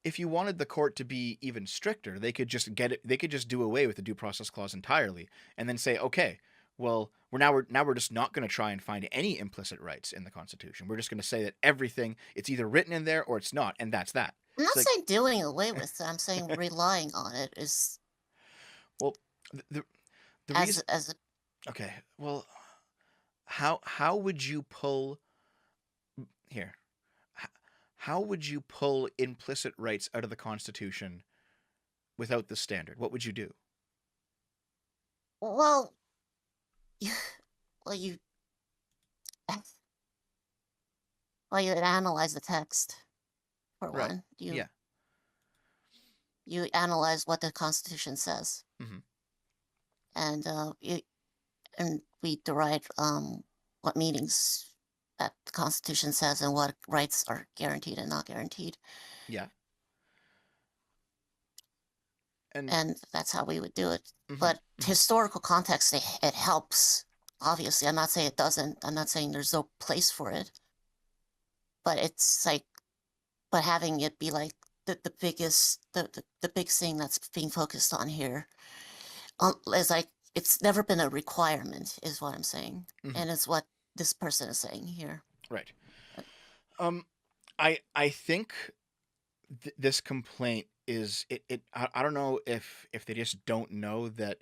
If you wanted the court to be even stricter, they could just get it. They could just do away with the due process clause entirely, and then say, okay, well, we're just not going to try and find any implicit rights in the Constitution. We're just going to say that everything, it's either written in there or it's not, and that's that.
I'm not saying doing away with it. I'm saying relying on it is.
Well, the reason. Okay. Well, how would you pull here? How would you pull implicit rights out of the Constitution without the standard? What would you do?
Well, you analyze the text for one. You analyze what the Constitution says, and we derive what meanings that the Constitution says and what rights are guaranteed and not guaranteed.
Yeah.
And that's how we would do it. But historical context, it helps. Obviously, I'm not saying it doesn't. I'm not saying there's no place for it. But it's but having it be the biggest, the big thing that's being focused on here, is it's never been a requirement, is what I'm saying, and it's what this person is saying here.
Right. I think this complaint is it. I don't know if they just don't know that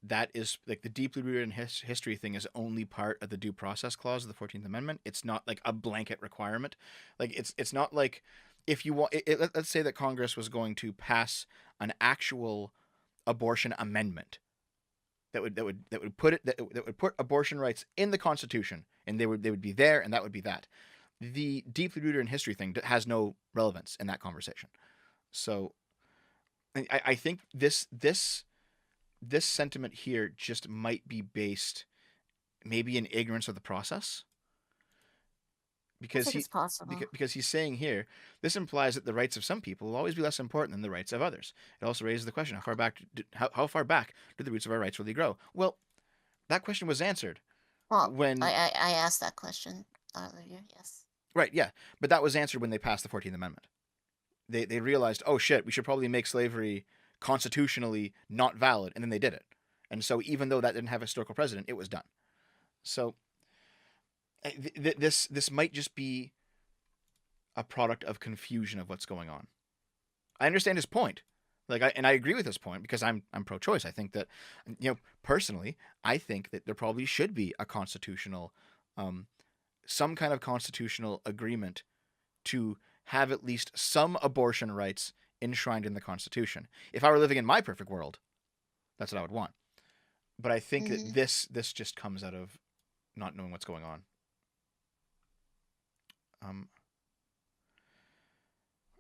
that is the deeply rooted in history thing is only part of the due process clause of the 14th Amendment. It's not a blanket requirement. It's not like if you want, let's say that Congress was going to pass an actual abortion amendment that would put abortion rights in the Constitution, and they would be there, and that would be that. The deeply rooted in history thing has no relevance in that conversation. So I think this sentiment here just might be based maybe in ignorance of the process.
I think it's possible.
Because he's saying here, this implies that the rights of some people will always be less important than the rights of others. It also raises the question: how far back do the roots of our rights really grow? Well, that question was answered
Well,
when
I asked that question earlier. Yes.
right, yeah, but that was answered when they passed the 14th Amendment. They realized, oh shit, we should probably make slavery constitutionally not valid, and then they did it. And so even though that didn't have a historical precedent, it was done. So this might just be a product of confusion of what's going on. I understand his point. I agree with his point because I'm pro-choice. I think that, personally, I think that there probably should be a constitutional, some kind of constitutional agreement to have at least some abortion rights enshrined in the Constitution. If I were living in my perfect world, that's what I would want. But I think that this just comes out of not knowing what's going on.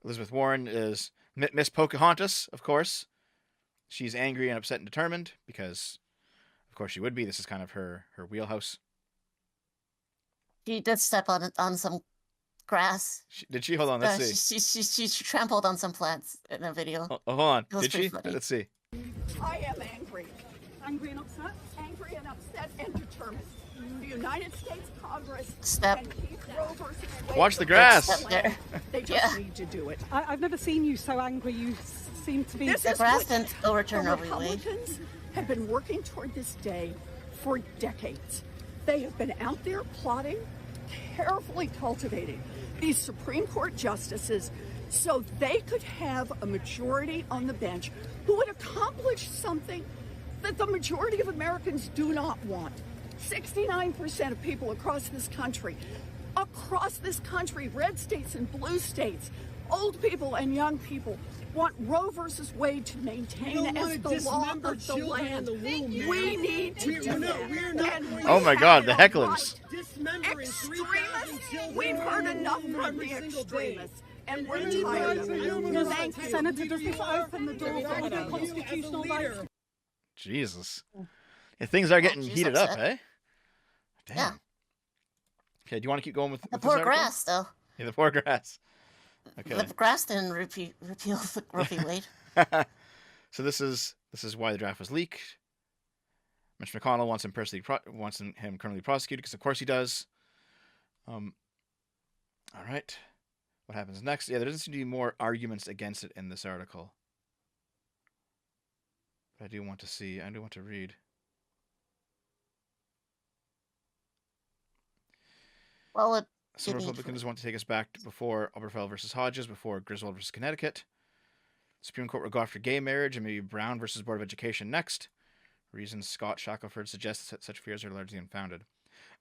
Elizabeth Warren is Miss Pocahontas, of course. She's angry and upset and determined because, of course, she would be. This is kind of her wheelhouse.
She did step on some grass.
Did she? Hold on, let's see.
She trampled on some plants in a video.
Hold on.
It was
Did she?
pretty funny.
Let's see.
I am angry. Angry and upset? Angry and upset and determined. The United States Congress
Step.
can keep Roe versus Wade.
Watch the grass.
Step there.
They just
Yeah.
need to do it.
I've never seen you so angry. You seem to be.
This
The
is
grass
what
didn't overturn
the
Roe v. Wade.
Republicans have been working toward this day for decades. They have been out there plotting, carefully cultivating these Supreme Court justices so they could have a majority on the bench who would accomplish something that the majority of Americans do not want. 69% of people across this country, red states and blue states, old people and young people, want Roe versus Wade to maintain as the law of the land. We need to do that.
Oh my God, the hecklers.
Extremists, we've heard enough from the extremists, and we're tired of it. Thank you.
Senator, does this open the door for other constitutional rights?
Jesus. Yeah, things are getting
she's
heated
upset.
up, eh? Damn.
Yeah.
Okay, do you want to keep going with
The
this
poor
article?
grass, though.
Yeah, the poor grass. Okay.
The grass didn't repeal Roe v. Wade.
So this is why the draft was leaked. Mitch McConnell wants him criminally prosecuted because of course he does. All right. What happens next? Yeah, there doesn't seem to be more arguments against it in this article. But I do want to read.
Well, it
Some
didn't
Republicans want to take us back to before Obergefell versus Hodges, before Griswold versus Connecticut. Supreme Court will go after gay marriage, and maybe Brown versus Board of Education next. Reasons Scott Shackelford suggests that such fears are largely unfounded.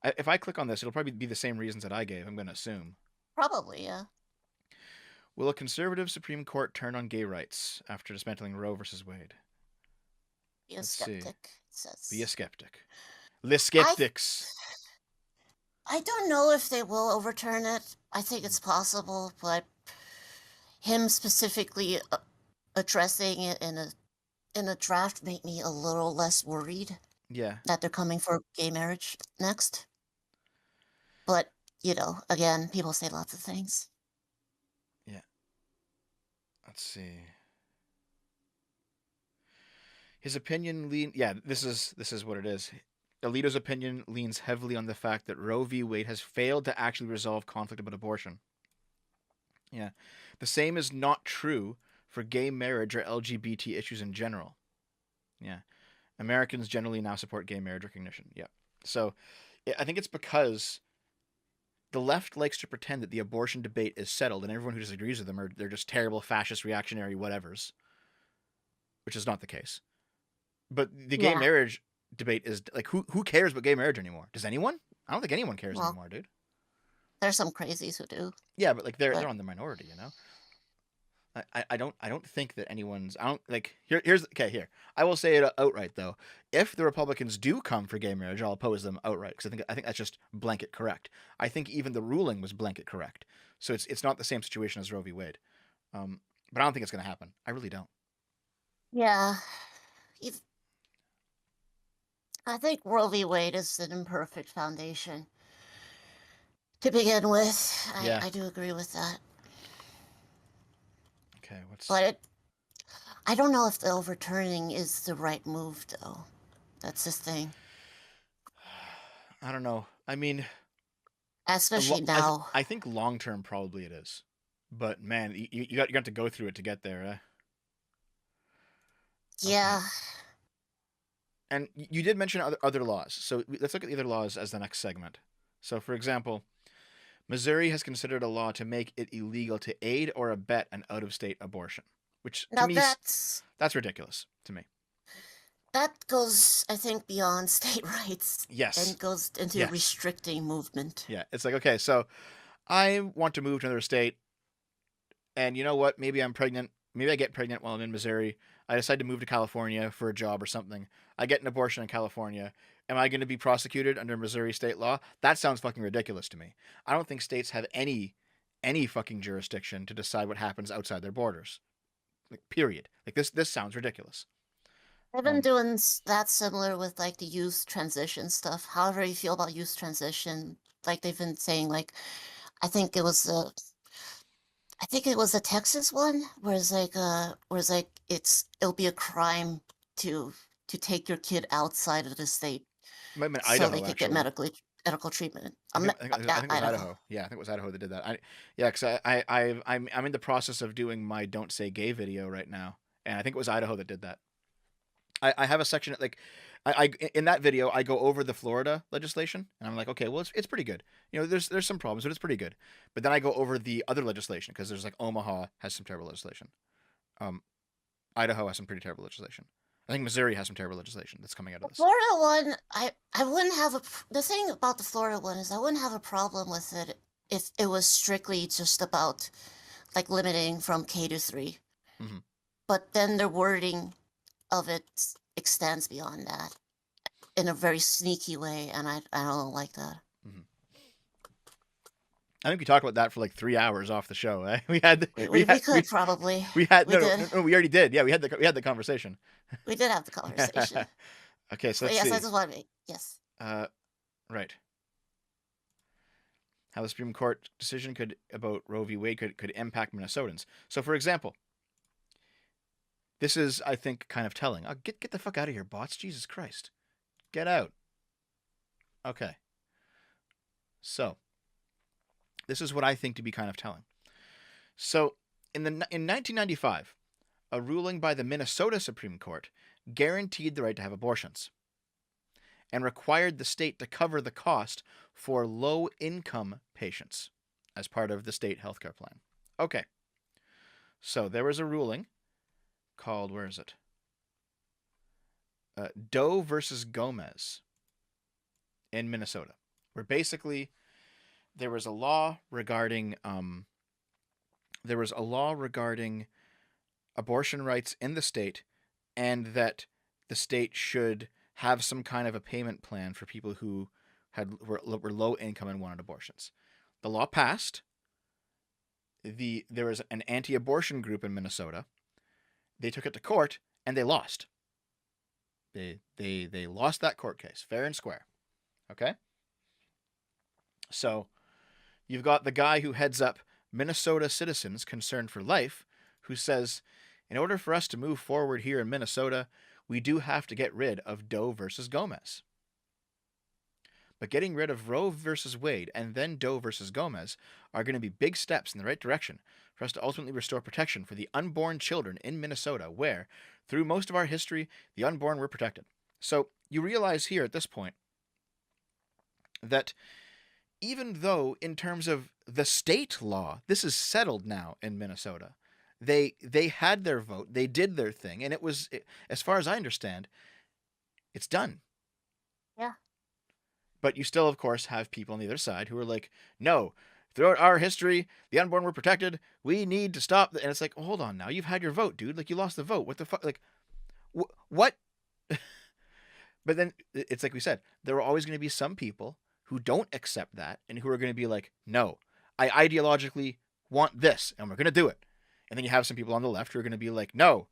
If I click on this, it'll probably be the same reasons that I gave, I'm going to assume.
probably, yeah.
Will a conservative Supreme Court turn on gay rights after dismantling Roe versus Wade?
Be a
Let's see.
skeptic, it says.
Be a skeptic. Les skeptics.
I don't know if they will overturn it. I think it's possible, but him specifically addressing it in a draft made me a little less worried
Yeah.
that they're coming for gay marriage next. But, again, people say lots of things.
Yeah. Let's see. His opinion this is what it is. Alito's opinion leans heavily on the fact that Roe v. Wade has failed to actually resolve conflict about abortion. Yeah. The same is not true for gay marriage or LGBT issues in general. Yeah. Americans generally now support gay marriage recognition. Yeah. So I think it's because the left likes to pretend that the abortion debate is settled and everyone who disagrees with them they're just terrible, fascist, reactionary whatevers, which is not the case. But the gay marriage debate is like, who cares about gay marriage anymore? Does anyone? I don't think anyone cares anymore, dude.
There's some crazies who do.
Yeah, but like they're
But
on the minority, you know. I don't think that anyone's I don't like here's okay here I will say it outright though. If the Republicans do come for gay marriage, I'll oppose them outright because I think that's just blanket correct. I think even the ruling was blanket correct, so it's not the same situation as Roe v. Wade. But I don't think it's going to happen. I really don't.
yeah, if, I think Roe v. Wade is an imperfect foundation to begin with.
Yeah.
I do agree with that.
Okay, what's
But I don't know if the overturning is the right move, though. That's the thing.
I don't know. I mean,
Especially now.
I think long term probably it is, but man, you got to go through it to get there.
Yeah.
Okay. And you did mention other laws, so let's look at the other laws as the next segment. So, for example, Missouri has considered a law to make it illegal to aid or abet an out-of-state abortion, which to
Now
me
that's
ridiculous to me.
that goes, I think, beyond state rights.
Yes.
And goes into
Yes.
restricting movement.
Yeah, it's like, okay, so I want to move to another state, and you know what? Maybe I'm pregnant. Maybe I get pregnant while I'm in Missouri. I decide to move to California for a job or something. I get an abortion in California. Am I going to be prosecuted under Missouri state law? That sounds fucking ridiculous to me. I don't think states have any fucking jurisdiction to decide what happens outside their borders. Like, period. Like this sounds ridiculous.
I've been doing that similar with like the youth transition stuff. However you feel about youth transition, like they've been saying, like I think it was a Texas one, where it's like it'll be a crime to take your kid outside of the state
Might have been
so
Idaho,
they could get
actually.
medical treatment.
I think it was Idaho. Yeah, I think it was Idaho that did that. Because I'm in the process of doing my "Don't Say Gay" video right now, and I think it was Idaho that did that. I have a section like I in that video I go over the Florida legislation, and I'm like, okay, well it's pretty good. You know, there's some problems, but it's pretty good. But then I go over the other legislation because there's like Omaha has some terrible legislation. Idaho has some pretty terrible legislation. I think Missouri has some terrible legislation that's coming out of
The
this.
Florida one, I wouldn't have the thing about the Florida one is I wouldn't have a problem with it if it was strictly just about like limiting from K to 3.
Mm-hmm.
But then the wording of it extends beyond that in a very sneaky way, and I don't like that.
Mm-hmm. I think we talked about that for like 3 hours off the show. Eh? We
Probably.
We already did. Yeah, we had the conversation.
We did have the conversation.
Okay, so
but
let's
yes,
see.
I just want to make yes.
Right. How the Supreme Court decision about Roe v. Wade could impact Minnesotans. So, for example, this is, I think, kind of telling. Oh, get the fuck out of here, bots! Jesus Christ, get out. Okay. So, this is what I think to be kind of telling. So, in 1995, a ruling by the Minnesota Supreme Court guaranteed the right to have abortions and required the state to cover the cost for low-income patients as part of the state healthcare plan. Okay. So, there was a ruling called, where is it? Doe versus Gomez in Minnesota, where basically there was a law regarding abortion rights in the state, and that the state should have some kind of a payment plan for people who were low income and wanted abortions. The law passed. There was an anti-abortion group in Minnesota. They took it to court and they lost. They lost that court case, fair and square. Okay? So, you've got the guy who heads up Minnesota Citizens Concerned for Life, who says, in order for us to move forward here in Minnesota, we do have to get rid of Doe versus Gomez. But getting rid of Roe versus Wade and then Doe versus Gomez are going to be big steps in the right direction for us to ultimately restore protection for the unborn children in Minnesota, where, through most of our history, the unborn were protected. So you realize here at this point that even though in terms of the state law, this is settled now in Minnesota, they had their vote, they did their thing, and as far as I understand, it's done.
Yeah.
But you still, of course, have people on the other side who are like, no, throughout our history, the unborn were protected. We need to stop. And it's like, oh, hold on now. You've had your vote, dude. Like, you lost the vote. What the fuck? Like, what? But then it's like we said, there are always going to be some people who don't accept that and who are going to be like, no, I ideologically want this and we're going to do it. And then you have some people on the left who are going to be like, no,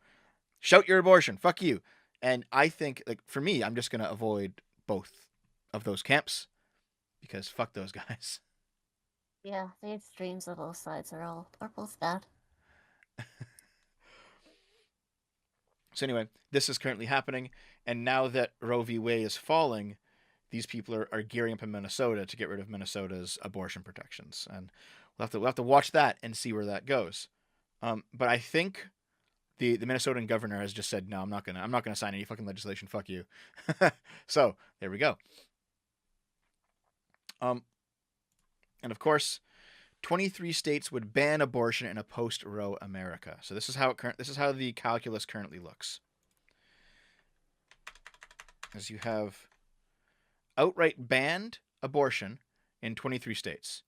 shout your abortion. Fuck you. And I think, like, for me, I'm just going to avoid both of those camps because fuck those guys.
Yeah, the extremes of both sides are both bad.
So anyway, this is currently happening, and now that Roe v. Wade is falling, these people are gearing up in Minnesota to get rid of Minnesota's abortion protections, and we'll have to watch that and see where that goes. But I think the Minnesotan governor has just said, no, I'm not gonna sign any fucking legislation. Fuck you. So there we go. And of course, 23 states would ban abortion in a post-Roe America. So this is how the calculus currently looks. As you have outright banned abortion in 23 states.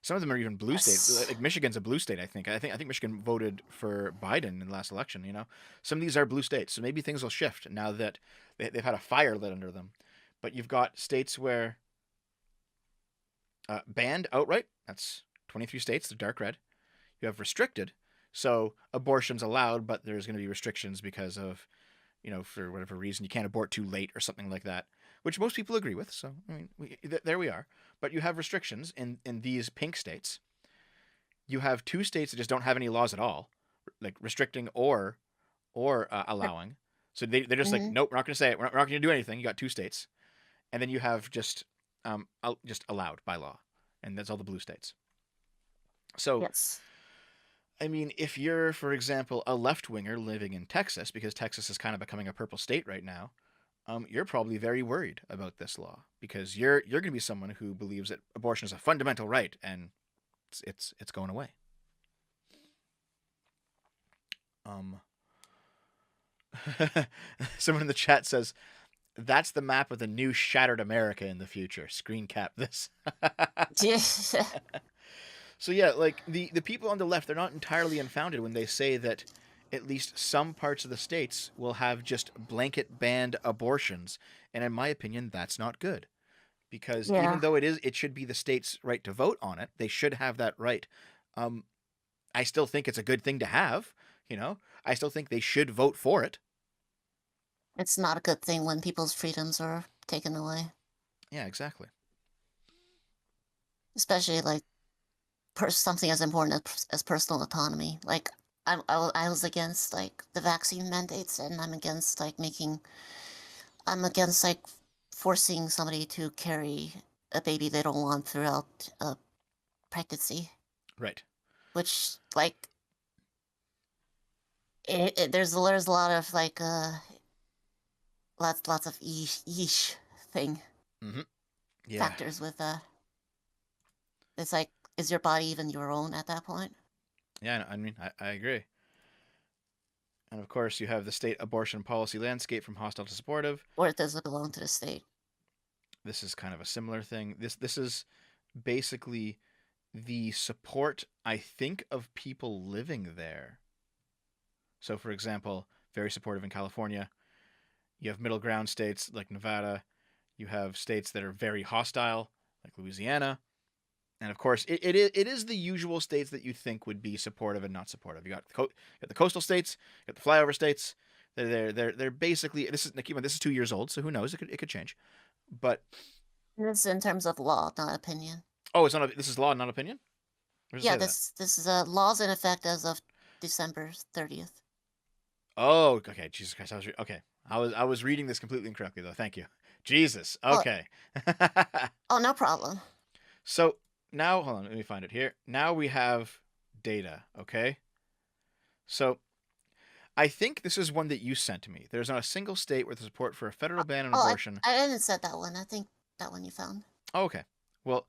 Some of them are even blue states. Like Michigan's a blue state, I think. I think Michigan voted for Biden in the last election, you know. Some of these are blue states, so maybe things will shift now that they've had a fire lit under them. But you've got states where banned outright, that's 23 states, they're dark red. You have restricted, so abortion's allowed, but there's going to be restrictions because of, you know, for whatever reason, you can't abort too late or something like that, which most people agree with. So, I mean, there we are. But you have restrictions in these pink states. You have 2 states that just don't have any laws at all, like restricting or allowing. So they're just like, nope, we're not going to say it. We're not going to do anything. You got 2 states. And then you have just allowed by law, and that's all the blue states. So,
yes.
I mean, if you're, for example, a left-winger living in Texas, because Texas is kind of becoming a purple state right now, you're probably very worried about this law because you're going to be someone who believes that abortion is a fundamental right, and it's going away. Someone in the chat says, that's the map of the new shattered America in the future. Screen cap this. So yeah, like the people on the left, they're not entirely unfounded when they say that at least some parts of the states will have just blanket banned abortions. And in my opinion, that's not good. Because even though it should be the state's right to vote on it, they should have that right. I still think it's a good thing to have, you know. I still think they should vote for it.
It's not a good thing when people's freedoms are taken away.
Yeah, exactly.
Especially, like, something as important as personal autonomy. Like, I was against, like, the vaccine mandates, and I'm against, like, forcing somebody to carry a baby they don't want throughout a pregnancy.
Right.
Which, like, there's a lot of, like, lots of yeesh thing factors with it's like, is your body even your own at that point?
Yeah, I mean, I agree. And of course, you have the state abortion policy landscape from hostile to supportive.
Or does it belong to the state?
This is kind of a similar thing. This is basically the support, I think, of people living there. So, for example, very supportive in California. You have middle ground states like Nevada. You have states that are very hostile, like Louisiana. And of course, it is the usual states that you think would be supportive and not supportive. You got the coastal states, you got the flyover states. They're basically, this is 2 years old, so who knows? It could change. But
this is in terms of law, not opinion.
Oh, it's not. This is law, not opinion.
Yeah, this is laws in effect as of December 30th.
Oh, okay. Jesus Christ, I was reading this completely incorrectly though. Thank you. Jesus. Okay.
Oh, no problem.
So now, hold on, let me find it here. Now we have data, okay? So I think this is one that you sent to me. There's not a single state with support for a federal ban on abortion.
I didn't set that one. I think that one you found.
Oh, okay. Well,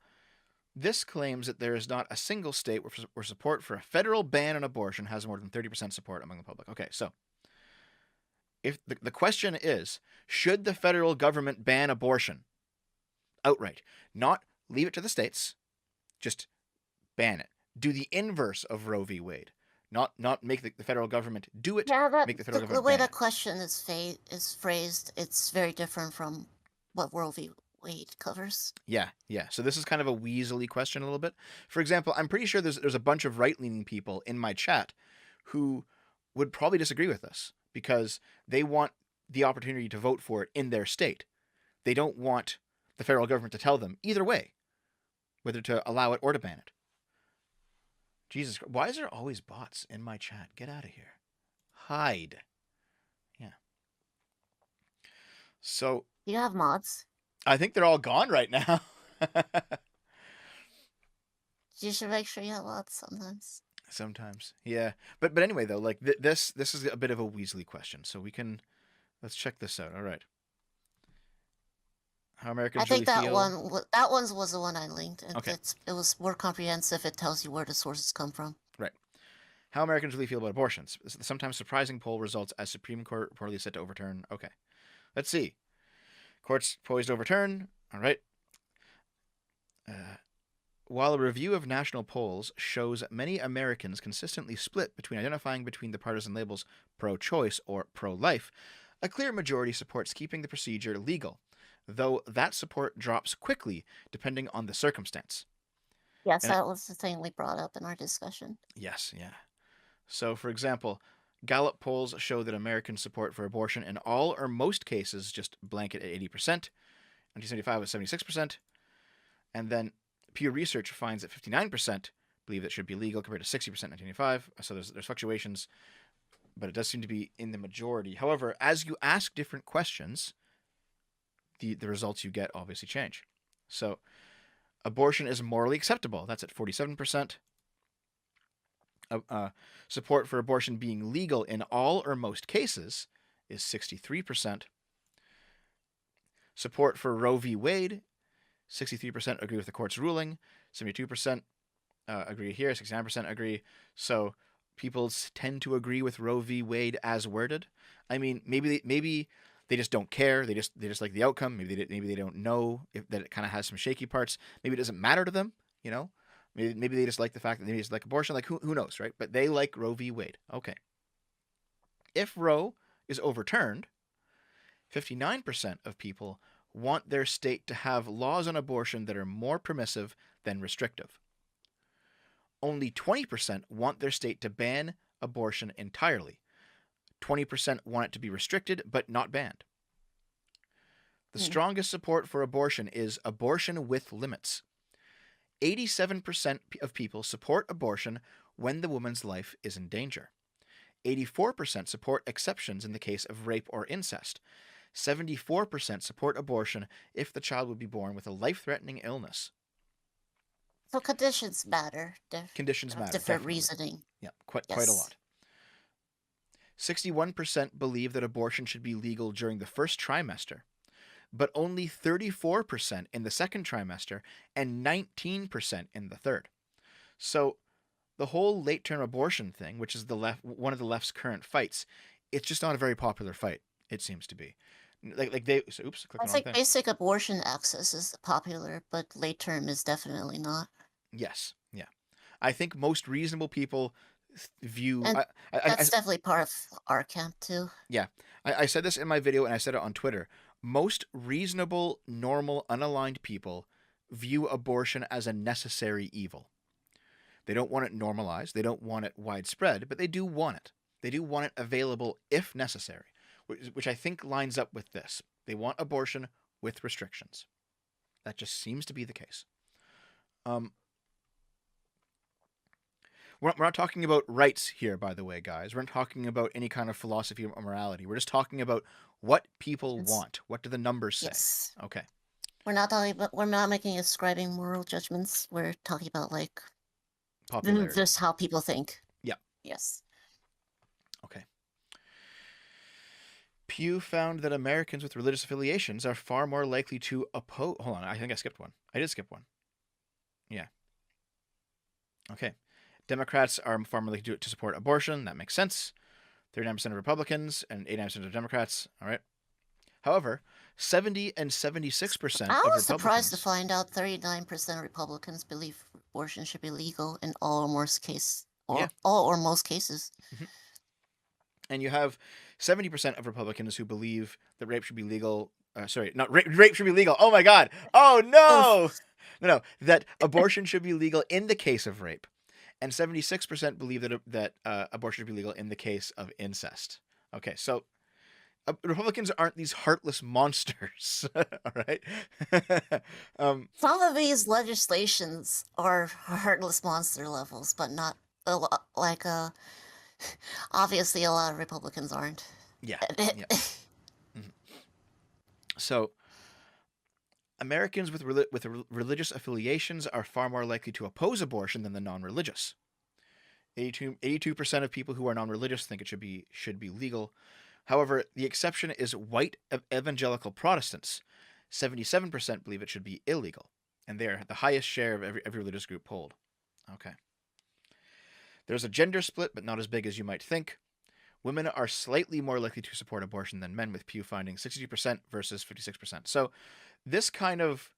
this claims that there is not a single state where support for a federal ban on abortion has more than 30% support among the public. Okay, so if the question is, should the federal government ban abortion? outright. Not leave it to the states, just ban it. Do the inverse of Roe v. Wade. Not make the federal government do it,
Yeah,
make the federal
the
government
way
ban
that
it.
question is phrased, it's very different from what Roe v. Wade covers.
Yeah. So this is kind of a weaselly question a little bit. For example, I'm pretty sure there's a bunch of right-leaning people in my chat who would probably disagree with us because they want the opportunity to vote for it in their state. They don't want the federal government to tell them either way whether to allow it or to ban it. Jesus Christ, why is there always bots in my chat? Get out of here. Hide. Yeah. So
You have mods.
I think they're all gone right now.
You should make sure you have mods sometimes.
Sometimes, yeah. But anyway, though, like this is a bit of a Weasley question, so let's check this out. All right. How Americans
I think
really
that
feel.
one was the one I linked, and
Okay.
it was more comprehensive. It tells you where the sources come from.
Right. How Americans really feel about abortions. The sometimes surprising poll results as Supreme Court reportedly set to overturn. Okay. Let's see. Courts poised to overturn. All right. While a review of national polls shows many Americans consistently split between identifying between the partisan labels pro-choice or pro-life, a clear majority supports keeping the procedure legal, though that support drops quickly depending on the circumstance.
Yes,
And
that was the thing we brought up in our discussion.
yes, yeah. So, for example, Gallup polls show that American support for abortion in all or most cases just blanket at 80%. 1975 was 76%. And then Pew Research finds that 59% believe it should be legal compared to 60% in 1985. So there's fluctuations, but it does seem to be in the majority. However, as you ask different questions, the results you get obviously change. So abortion is morally acceptable. That's at 47%. Support for abortion being legal in all or most cases is 63%. Support for Roe v. Wade, 63% agree with the court's ruling, 72% agree here, 69% agree. So people tend to agree with Roe v. Wade as worded. I mean, maybe they just don't care. They just like the outcome. Maybe they don't know that it kind of has some shaky parts. Maybe it doesn't matter to them. You know, maybe they just like the fact that they just like abortion. Like who knows, right? But they like Roe v. Wade. Okay. If Roe is overturned, 59% of people want their state to have laws on abortion that are more permissive than restrictive. Only 20% want their state to ban abortion entirely. 20% want it to be restricted but not banned. The strongest support for abortion is abortion with limits. 87% of people support abortion when the woman's life is in danger. 84% support exceptions in the case of rape or incest. 74% support abortion if the child would be born with a life-threatening illness.
So conditions matter.
Conditions matter.
Different
Definitely.
reasoning.
Yeah, quite a lot. 61% believe that abortion should be legal during the first trimester, but only 34% in the second trimester and 19% in the third. So the whole late-term abortion thing, which is one of the left's current fights, it's just not a very popular fight, it seems to be. I
think basic abortion access is popular, but late term is definitely not.
Yes, yeah. I think most reasonable people view...
And that's definitely part of our camp, too.
Yeah. I said this in my video, and I said it on Twitter. Most reasonable, normal, unaligned people view abortion as a necessary evil. They don't want it normalized. They don't want it widespread, but they do want it. They do want it available if necessary, which I think lines up with this. They want abortion with restrictions. That just seems to be the case. We're not talking about rights here, by the way, guys. We're not talking about any kind of philosophy or morality. We're just talking about what people want. What do the numbers say?
Yes.
Okay.
We're not making ascribing moral judgments. We're talking about like
popularity.
Just how people think.
Yeah.
Yes.
Okay. Pew found that Americans with religious affiliations are far more likely to oppose... Hold on, I think I skipped one. I did skip one. Yeah. Okay. Democrats are far more likely to support abortion. That makes sense. 39% of Republicans and 89% of Democrats. All right. However, 70 and 76%
I
of
was surprised to
Republicans.
find out 39% of Republicans believe abortion should be legal in all or most
Yeah.
most cases.
Mhm. And you have 70% of Republicans who believe that rape should be legal. Sorry, not rape should be legal. Oh my God. Oh no.
Oof.
No, that abortion should be legal in the case of rape. And 76% believe that abortion should be legal in the case of incest. Okay, so Republicans aren't these heartless monsters, all right?
Some of these legislations are heartless monster levels, but not like obviously a lot of Republicans aren't.
Yeah, yeah. Mhm. So Americans with religious affiliations are far more likely to oppose abortion than the non-religious. 82% of people who are non-religious think it should be legal. However, the exception is white evangelical Protestants. 77% believe it should be illegal, and they are the highest share of every religious group polled. Okay. There's a gender split, but not as big as you might think. Women are slightly more likely to support abortion than men, with Pew finding 62% versus 56%. So this kind of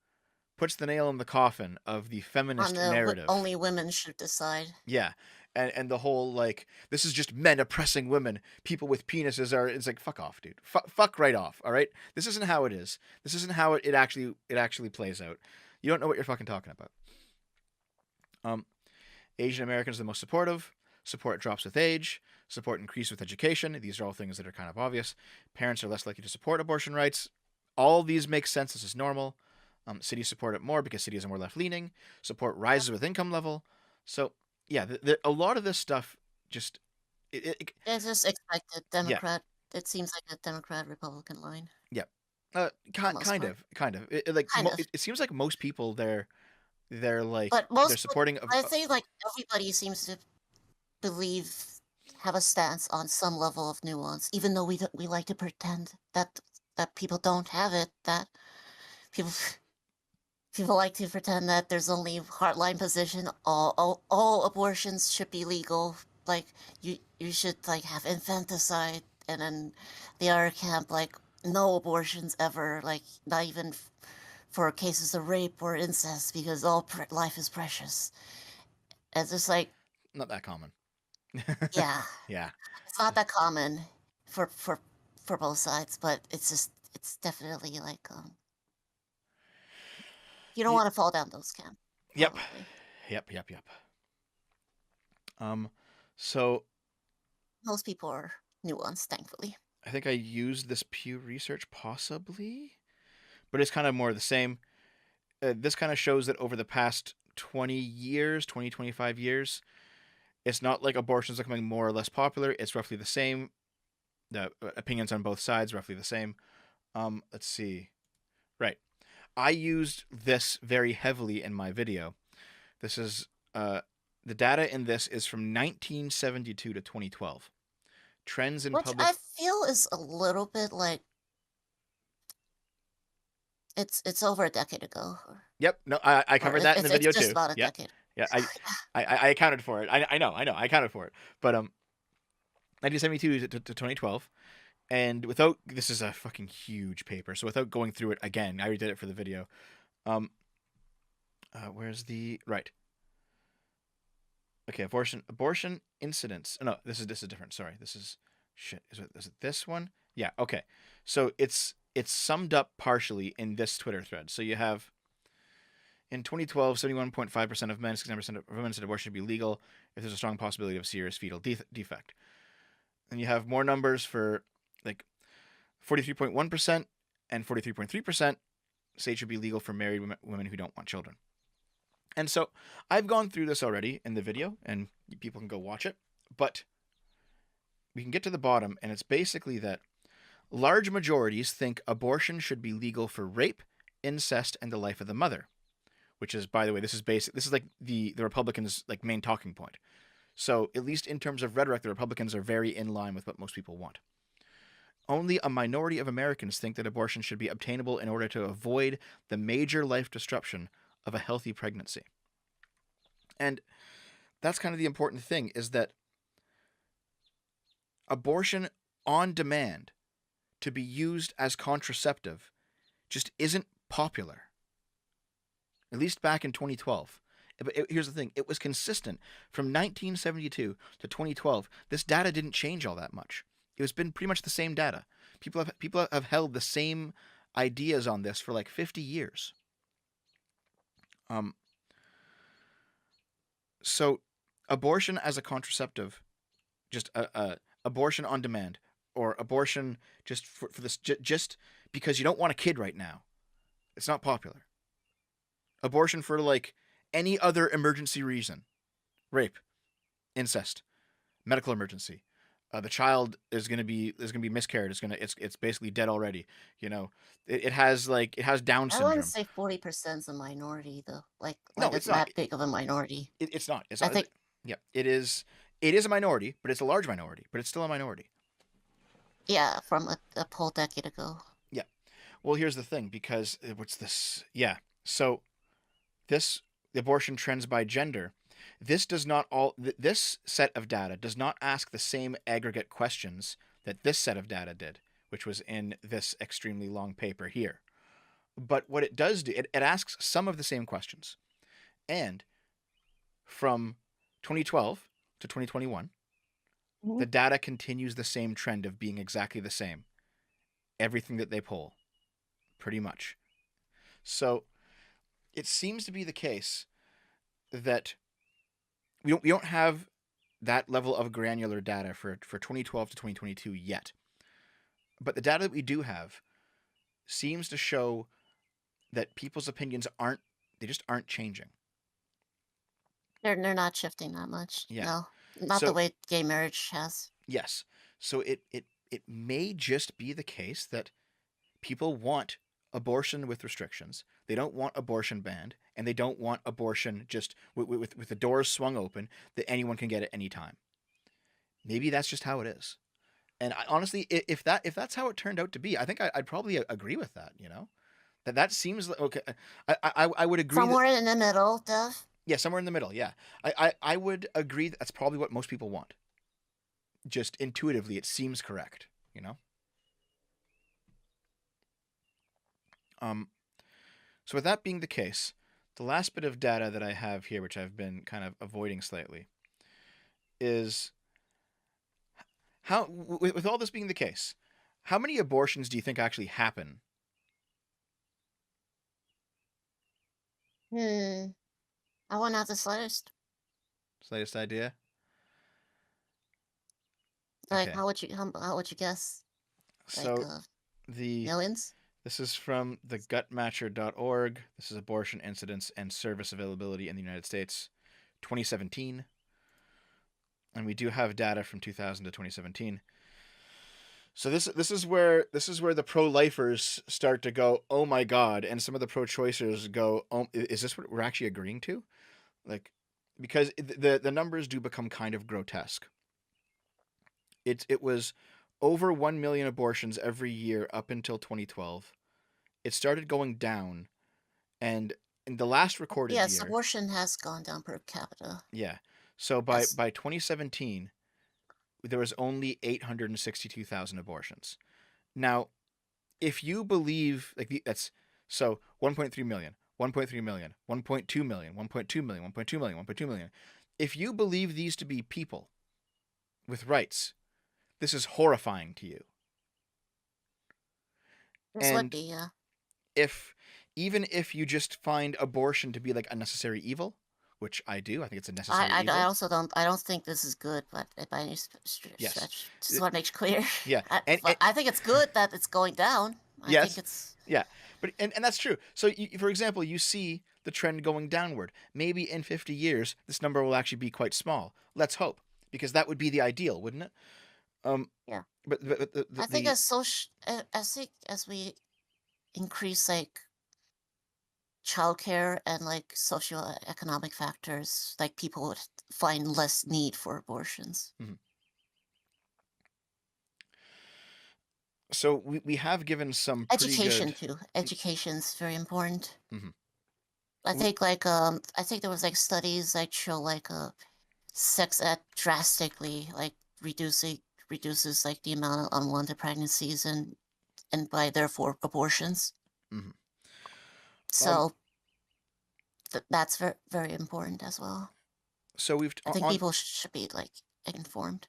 puts the nail in the coffin of the feminist narrative.
Only women should decide.
Yeah. And the whole, like, this is just men oppressing women. People with penises are, it's like, fuck off, dude. Fuck right off, all right? This isn't how it is. This isn't how it actually plays out. You don't know what you're fucking talking about. Asian Americans are the most supportive. Support drops with age. Support increases with education. These are all things that are kind of obvious. Parents are less likely to support abortion rights. All these make sense. This is normal. Cities support it more because cities are more left-leaning. Support rises with income level. So, yeah, a lot of this stuff just...
It's just expected Democrat. Yeah. It seems like a Democrat-Republican line.
Yeah. Kind of. It seems like most people, they're like...
But
they're supporting...
I think, like, everybody seems to have a stance on some level of nuance, even though we like to pretend that people don't have it, that people like to pretend that there's only hardline position, all abortions should be legal, like you should like have infanticide, and then the other camp like no abortions ever, like not even for cases of rape or incest, because all life is precious. It's just like
not that common.
Yeah.
Yeah.
It's not that common for both sides, but it's definitely like you don't want to fall down those camps.
Yep. So
most people are nuanced, thankfully.
I think I used this Pew Research possibly, but it's kind of more of the same. This kind of shows that over the past 25 years, it's not like abortions are becoming more or less popular. It's roughly the same. The opinions on both sides roughly the same. Let's see. Right. I used this very heavily in my video. This is the data in this is from 1972 to 2012. Trends in public...
I feel is a little bit like it's over a decade ago.
Yep. No, I covered that in the video
it's just
too.
about a decade.
Yeah, I accounted for it. I know, I accounted for it. But 1972 to 2012, and without... this is a fucking huge paper, so without going through it again, I already did it for the video. Where's the... right. Okay, abortion incidents. Oh, no, this is different. Sorry, this is shit. Is it this one? Yeah. Okay. So it's summed up partially in this Twitter thread. So you have... in 2012, 71.5% of men, 69% of women said abortion should be legal if there's a strong possibility of serious fetal defect. And you have more numbers for like 43.1% and 43.3% say it should be legal for married women who don't want children. And so I've gone through this already in the video, and people can go watch it. But we can get to the bottom, and it's basically that large majorities think abortion should be legal for rape, incest, and the life of the mother. Which is, by the way, this is like the Republicans' like main talking point. So at least in terms of rhetoric, the Republicans are very in line with what most people want. Only a minority of Americans think that abortion should be obtainable in order to avoid the major life disruption of a healthy pregnancy. And that's kind of the important thing, is that abortion on demand to be used as contraceptive just isn't popular. At least back in 2012. But here's the thing, it was consistent from 1972 to 2012. This data didn't change all that much. It's been pretty much the same data. People have held the same ideas on this for like 50 years. Um, so abortion as a contraceptive, just abortion on demand, or abortion just for this, just because you don't want a kid right now, it's not popular. Abortion for like any other emergency reason, rape, incest, medical emergency, the child is gonna be miscarried. It's basically dead already. You know, it has Down
I wouldn't
syndrome.
say 40% is a minority though.
No,
Like
it's
it's
not.
that big of a minority.
It's not. It's
I
not.
think
Yeah, it is. It is a minority, but it's a large minority. But it's still a minority.
yeah, from a whole decade ago.
Yeah. Well, here's the thing, because what's this? Yeah. So this the abortion trends by gender. This does not all. This set of data does not ask the same aggregate questions that this set of data did, which was in this extremely long paper here. But what it does do, it asks some of the same questions. And from 2012 to 2021, the data continues the same trend of being exactly the same. Everything that they poll, pretty much. So it seems to be the case that we don't have that level of granular data for 2012 to 2022 yet. But the data that we do have seems to show that people's opinions just aren't changing.
They're not shifting that much.
Yeah.
No, not the
So
way gay marriage has.
yes. So it may just be the case that people want abortion with restrictions. They don't want abortion banned, and they don't want abortion just with the doors swung open that anyone can get at any time. Maybe that's just how it is. And honestly, if that's how it turned out to be, I think I'd probably agree with that. You know, that seems like okay. I would agree.
Somewhere in the middle, Dev.
Yeah, somewhere in the middle. Yeah, I would agree that's probably what most people want. Just intuitively, it seems correct. You know. So with that being the case, the last bit of data that I have here, which I've been kind of avoiding slightly, is how, with all this being the case, how many abortions do you think actually happen?
I wouldn't have the slightest.
Slightest idea?
Like,
Okay.
how would you guess?
So
Like,
the
millions?
this is from the gutmatcher.org. This is abortion incidence and service availability in the United States, 2017. And we do have data from 2000 to 2017. So this is where the pro-lifers start to go, oh my god, and some of the pro-choicers go, oh, is this what we're actually agreeing to? Like, because the numbers do become kind of grotesque. It was over 1 million abortions every year up until 2012. It started going down, and in the last recorded
Yes,
year,
abortion has gone down per capita.
yeah. So by
Yes.
2017, there was only 862,000 abortions. Now, if you believe that's so 1.3 million, 1.3 million, 1.2 million, 1.2 million, 1.2 million, 1.2 million. If you believe these to be people with rights, this is horrifying to you.
This would
And
be, yeah.
even if you just find abortion to be like a necessary evil, which I do, I think it's a necessary
I
evil.
also don't think this is good, but by any
Yes.
stretch, just want to make clear.
Yeah,
I think it's good that it's going down. I
Yes.
think it's
Yeah, but and that's true. So, for example, you see the trend going downward. Maybe in 50 years, this number will actually be quite small. Let's hope, because that would be the ideal, wouldn't it?
Yeah.
But
I think as we increase like childcare and like socioeconomic factors, like people would find less need for abortions.
so we have given some pretty
Education
good.
too. Education's very important.
Mhm.
I think I think there was like studies that show like sex ed drastically like reduces like the amount of unwanted pregnancies and by therefore abortions.
Mhm.
So that's very, very important as well.
So we've
I think
on
people should be like informed,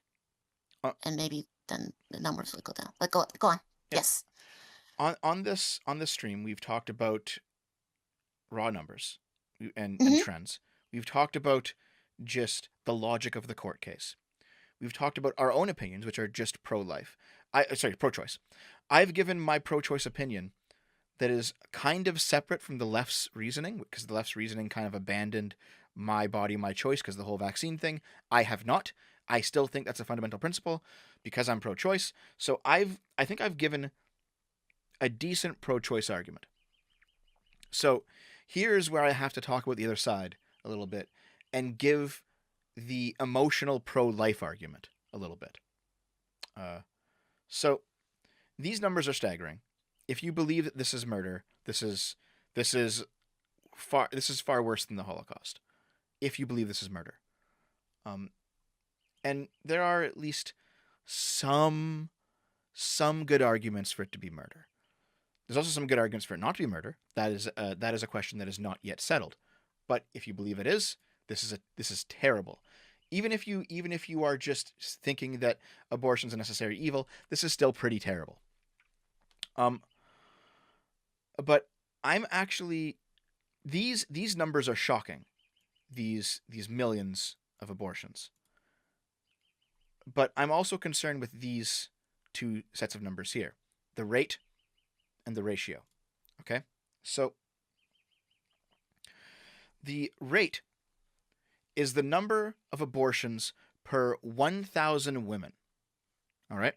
uh,
and maybe then the numbers will go down. But go on.
yeah,
Yes.
on this stream we've talked about raw numbers and
Hmm.
trends. We've talked about just the logic of the court case. We've talked about our own opinions, which are just pro-life. Pro-choice. I've given my pro-choice opinion that is kind of separate from the left's reasoning, because the left's reasoning kind of abandoned my body, my choice, because the whole vaccine thing. I have not. I still think that's a fundamental principle because I'm pro-choice. So I think I've given a decent pro-choice argument. So here's where I have to talk about the other side a little bit and give the emotional pro-life argument a little bit. So these numbers are staggering. If you believe that this is murder, this is far worse than the Holocaust. If you believe this is murder, and there are at least some good arguments for it to be murder. There's also some good arguments for it not to be murder. That is a question that is not yet settled. But if you believe it is, this is terrible. Even if you are just thinking that abortion's a necessary evil, this is still pretty terrible. But I'm actually these numbers are shocking. These millions of abortions. But I'm also concerned with these two sets of numbers here: the rate and the ratio. Okay? So the rate is the number of abortions per 1,000 women. All right?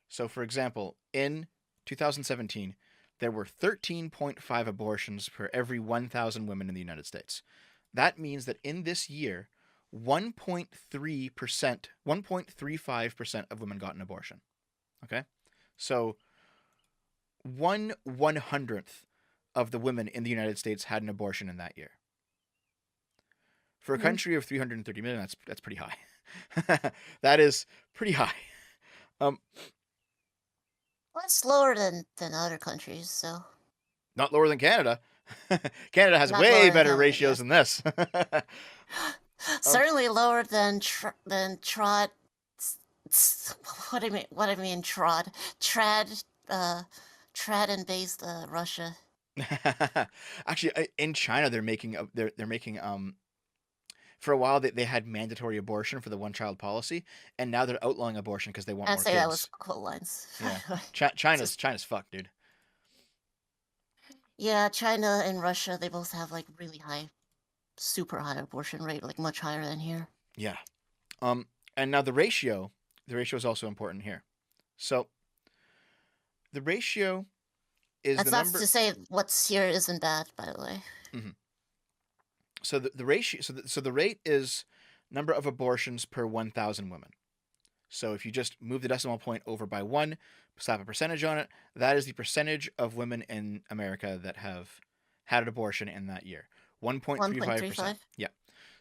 So for example, in 2017, there were 13.5 abortions per every 1,000 women in the United States. That means that in this year, 1.35% of women got an abortion. Okay? So 1/100th of the women in the United States had an abortion in that year. For a country of 330 million, that's pretty high. That is pretty high.
Well, it's lower than other countries, so
Not lower than Canada. Canada has
not lower
way
than
better
Canada,
ratios
yes.
than this.
Certainly lower than trod. What do you mean? What do I mean trod? Trad. Trad and based Russia.
Actually, in China, they're making for a while they had mandatory abortion for the one-child policy, and now they're outlawing abortion because they want
I'd
more
say that was
kids.
quote lines.
Yeah,
Just
China's fucked, dude.
yeah, China and Russia, they both have like really high, super high abortion rate, like much higher than here.
Yeah. And now the ratio is also important here. So the ratio is
That's
the
not
number.
to say what's here isn't bad, by the way.
Mhm. So the ratio, so the rate is number of abortions per 1,000 women. So if you just move the decimal point over by 1, slap a percentage on it, that is the percentage of women in America that have had an abortion in that year. 1.35%.
1.35?
Yeah.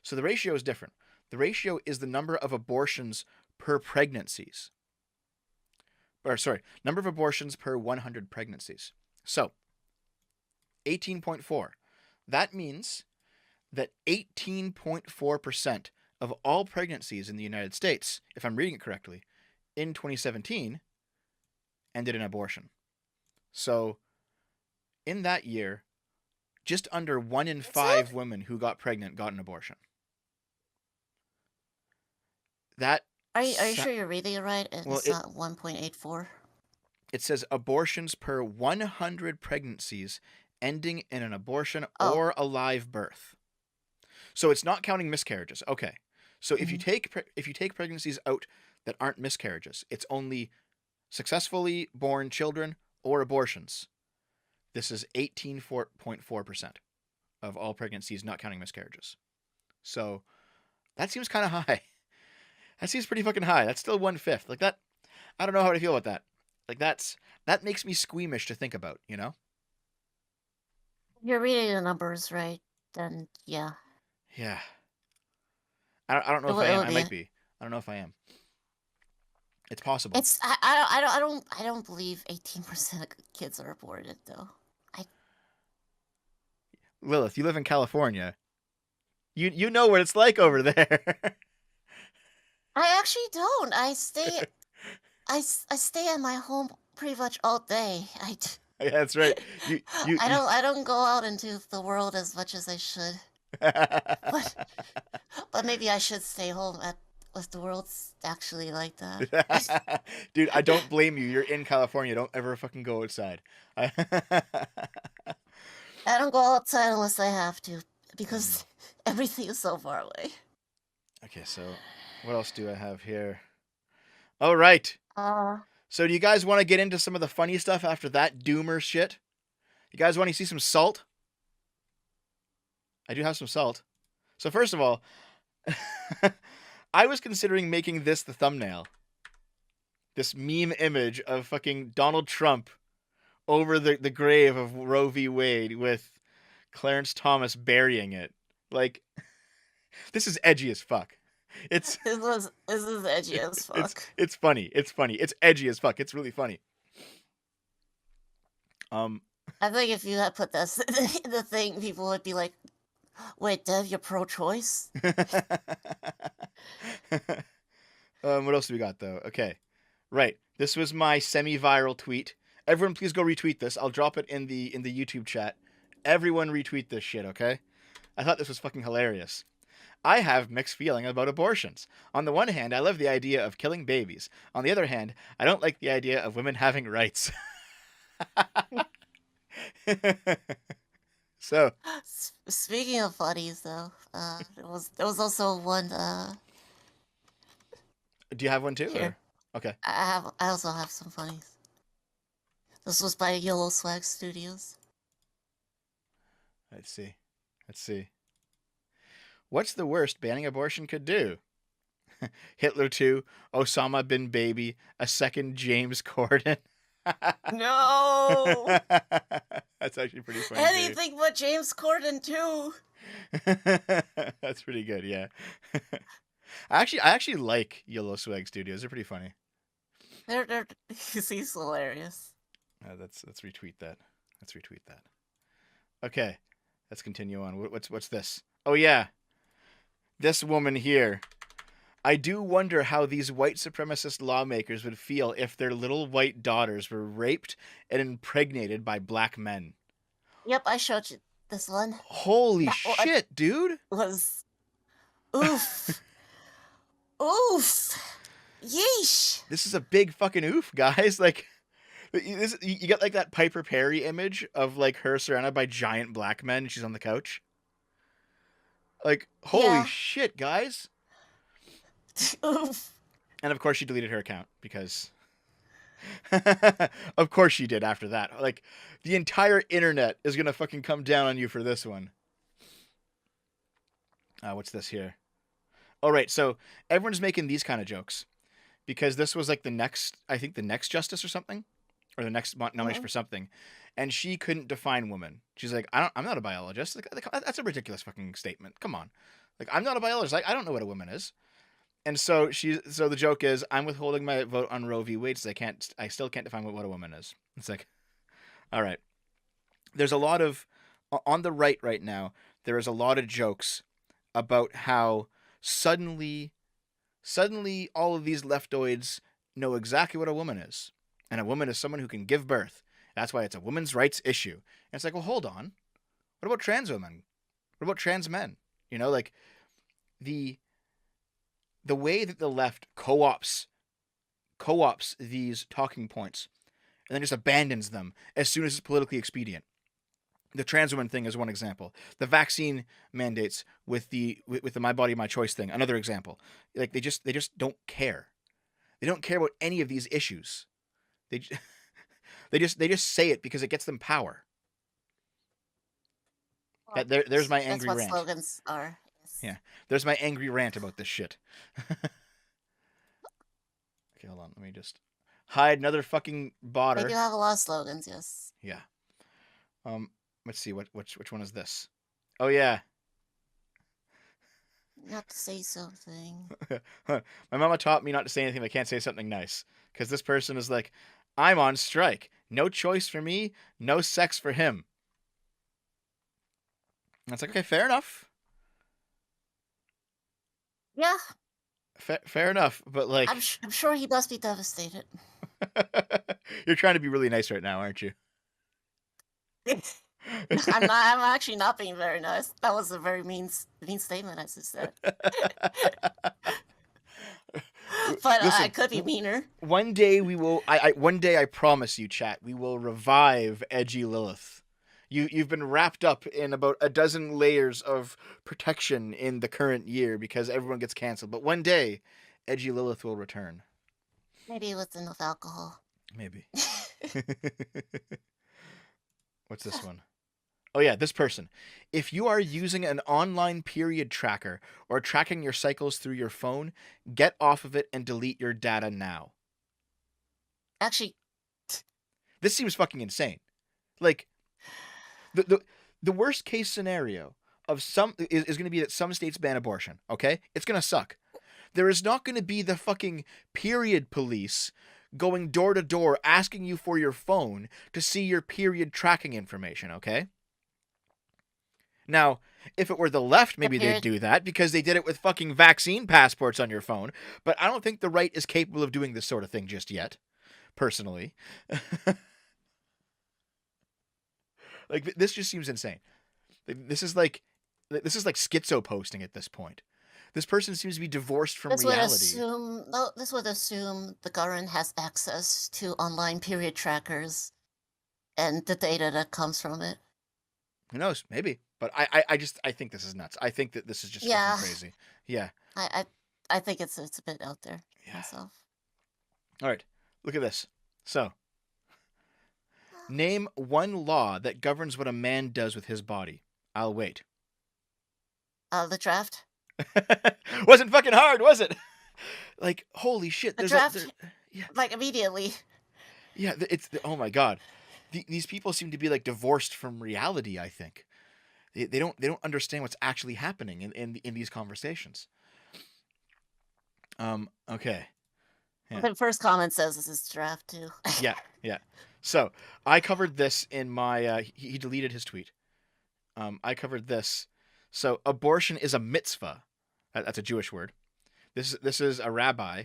So the ratio is different. The ratio is the number of abortions per pregnancies. Number of abortions per 100 pregnancies. So 18.4. That means that 18.4% of all pregnancies in the United States, if I'm reading it correctly, in 2017 ended in abortion. So in that year, just under 1 in 5 women who got pregnant got an abortion. That
Are you sure you're reading it right? It's not 1.84?
It says abortions per 100 pregnancies ending in an abortion
Oh.
or a live birth. So it's not counting miscarriages. Okay. So if you take pregnancies out that aren't miscarriages, it's only successfully born children or abortions. This is 18.4% of all pregnancies, not counting miscarriages. So that seems kind of high. That seems pretty fucking high. That's still 1/5. Like that, I don't know how to feel about that. Like that makes me squeamish to think about, you know?
You're reading the numbers right, then yeah.
Yeah. I don't know if I am. I might be. I don't know if I am. It's possible.
I don't believe 18% of kids are aborted though.
Lilith, you live in California. You know what it's like over there.
I actually don't. I stay at my home pretty much all day.
Yeah, that's right.
I don't go out into the world as much as I should. But but maybe I should stay home at if the world's actually like that.
Dude, I don't blame you. You're in California. Don't ever fucking go outside.
I don't go outside unless I have to because everything is so far away.
Okay, so what else do I have here? All right. So do you guys want to get into some of the funny stuff after that doomer shit? You guys want to see some salt? I do have some salt. So first of all, I was considering making this the thumbnail. This meme image of fucking Donald Trump over the grave of Roe v. Wade with Clarence Thomas burying it. Like, this is edgy as fuck. This
is edgy as fuck.
It's funny. It's funny. It's edgy as fuck. It's really funny.
I think if you had put this in the thing, people would be like, "Wait, Dev, you're pro-choice?"
What else do we got though? Okay, right. This was my semi-viral tweet. Everyone, please go retweet this. I'll drop it in the YouTube chat. Everyone retweet this shit, okay? I thought this was fucking hilarious. I have mixed feeling about abortions. On the one hand, I love the idea of killing babies. On the other hand, I don't like the idea of women having rights. So,
speaking of funnies, though, there was also one.
Do you have one too?
Here.
Or? Okay.
I also have some funnies. This was by Yellow Swag Studios.
Let's see. What's the worst banning abortion could do? Hitler 2, Osama bin Baby, a second James Corden.
No!
That's actually pretty funny.
Anything but James Corden too.
That's pretty good, yeah. I actually like Yellow Swag Studios. They're pretty funny.
He's hilarious.
Let's retweet that. Okay, let's continue on. What's this? Oh yeah, this woman here. I do wonder how these white supremacist lawmakers would feel if their little white daughters were raped and impregnated by black men.
Yep, I showed you this one.
Holy shit, dude!
Was oof, oof, yeesh.
This is a big fucking oof, guys. Like, you get like that Piper Perry image of like her surrounded by giant black men and she's on the couch. Like, holy shit, guys.
Oof.
And of course she deleted her account because of course she did after that. Like, the entire internet is going to fucking come down on you for this one. What's this here? All right, so everyone's making these kind of jokes because this was like the next justice or something, or the next nomination for something, and she couldn't define woman. She's like, I'm not a biologist. Like, that's a ridiculous fucking statement. Come on, like, I'm not a biologist. Like, I don't know what a woman is. And so the joke is, I'm withholding my vote on Roe v. Wade, so I still can't define what a woman is. It's like, all right. There's a lot of, on the right now, there is a lot of jokes about how suddenly all of these leftoids know exactly what a woman is. And a woman is someone who can give birth. That's why it's a women's rights issue. And it's like, well, hold on. What about trans women? What about trans men? You know, like, the way that the left co-ops these talking points and then just abandons them as soon as it's politically expedient. The trans woman thing is one example. The vaccine mandates with the My Body, My Choice thing, another example. Like, they just don't care. They don't care about any of these issues. They just say it because it gets them power.
Well,
there's my angry
rant.
That's
what slogans are.
Yeah, there's my angry rant about this shit. Okay, hold on. Let me just hide another fucking botter.
They do have a lot of slogans, yes.
Yeah. Let's see. Which one is this? Oh yeah.
Not to say something.
My mama taught me not to say anything if I can't say something nice. Because this person is like, I'm on strike. No choice for me. No sex for him. That's like, okay, fair enough.
Yeah,
Fair enough. But like,
I'm sure he must be devastated.
you're trying to be really nice right now, aren't you?
I'm not. I'm actually not being very nice. That was a very mean statement, as I said. But I
Listen,
could be meaner.
one day we will. One day I promise you, chat, we will revive Edgy Lilith. You've been wrapped up in about a dozen layers of protection in the current year because everyone gets canceled. But one day, Edgy Lilith will return.
Maybe with enough alcohol.
Maybe. What's this one? Oh yeah, this person. If you are using an online period tracker or tracking your cycles through your phone, get off of it and delete your data now.
Actually,
This seems fucking insane. Like, the worst case scenario of some is going to be that some states ban abortion. Okay, it's going to suck. There is not going to be the fucking period police going door to door asking you for your phone to see your period tracking information. Okay. Now, if it were the left, maybe they'd do that because they did it with fucking vaccine passports on your phone. But I don't think the right is capable of doing this sort of thing just yet, personally. Like, this just seems insane. This is like schizo posting at this point. This person seems to be divorced from reality.
This would assume the government has access to online period trackers and the data that comes from it.
Who knows? Maybe. But I think this is nuts. I think that this is just fucking crazy. Yeah.
I think it's a bit out there myself.
All right. Look at this. So, name one law that governs what a man does with his body. I'll wait.
The draft.
Wasn't fucking hard, was it? Like, holy shit.
The draft. Like, immediately.
Yeah, oh my god. These people seem to be like divorced from reality, I think. They don't understand what's actually happening in these conversations. Okay.
Yeah. The first comment says this is draft too.
Yeah. So I covered this in my. He deleted his tweet. I covered this. So abortion is a mitzvah. That's a Jewish word. This is a rabbi.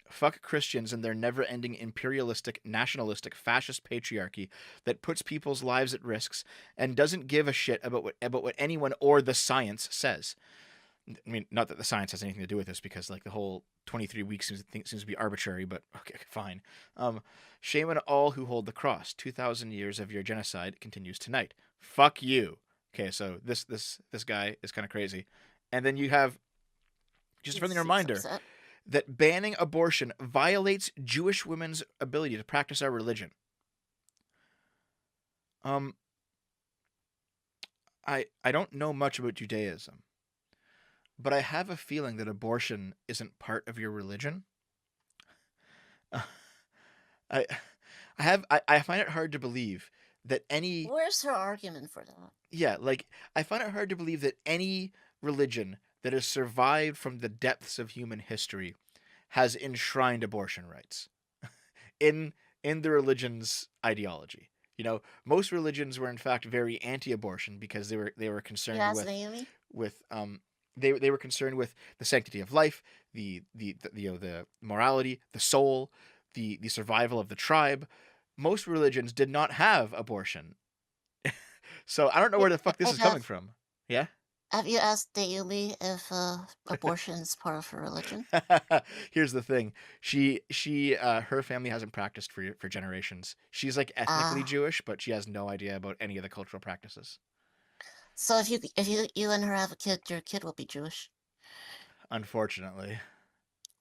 Fuck Christians and their never-ending imperialistic, nationalistic, fascist patriarchy that puts people's lives at risks and doesn't give a shit about what anyone or the science says. I mean, not that the science has anything to do with this, because like the whole 23 weeks seems to be arbitrary, but okay, fine. Shame on all who hold the cross. 2,000 years of your genocide continues tonight. Fuck you. Okay, so this guy is kind of crazy. And then you have just a friendly reminder that banning abortion violates Jewish women's ability to practice our religion. I don't know much about Judaism, but I have a feeling that abortion isn't part of your religion. I find it hard to believe that any...
Where's her argument for that?
Yeah, like, I find it hard to believe that any religion that has survived from the depths of human history has enshrined abortion rights in the religion's ideology. You know, most religions were in fact very anti-abortion because they were concerned they were concerned with the sanctity of life, the morality, the soul, the survival of the tribe. Most religions did not have abortion. So I don't know where the fuck this is coming from. Yeah?
Have you asked Naomi if abortion is part of her religion?
Here's the thing. She her family hasn't practiced for generations. She's like ethnically Jewish, but she has no idea about any of the cultural practices.
So if you and her have a kid, your kid will be Jewish.
Unfortunately.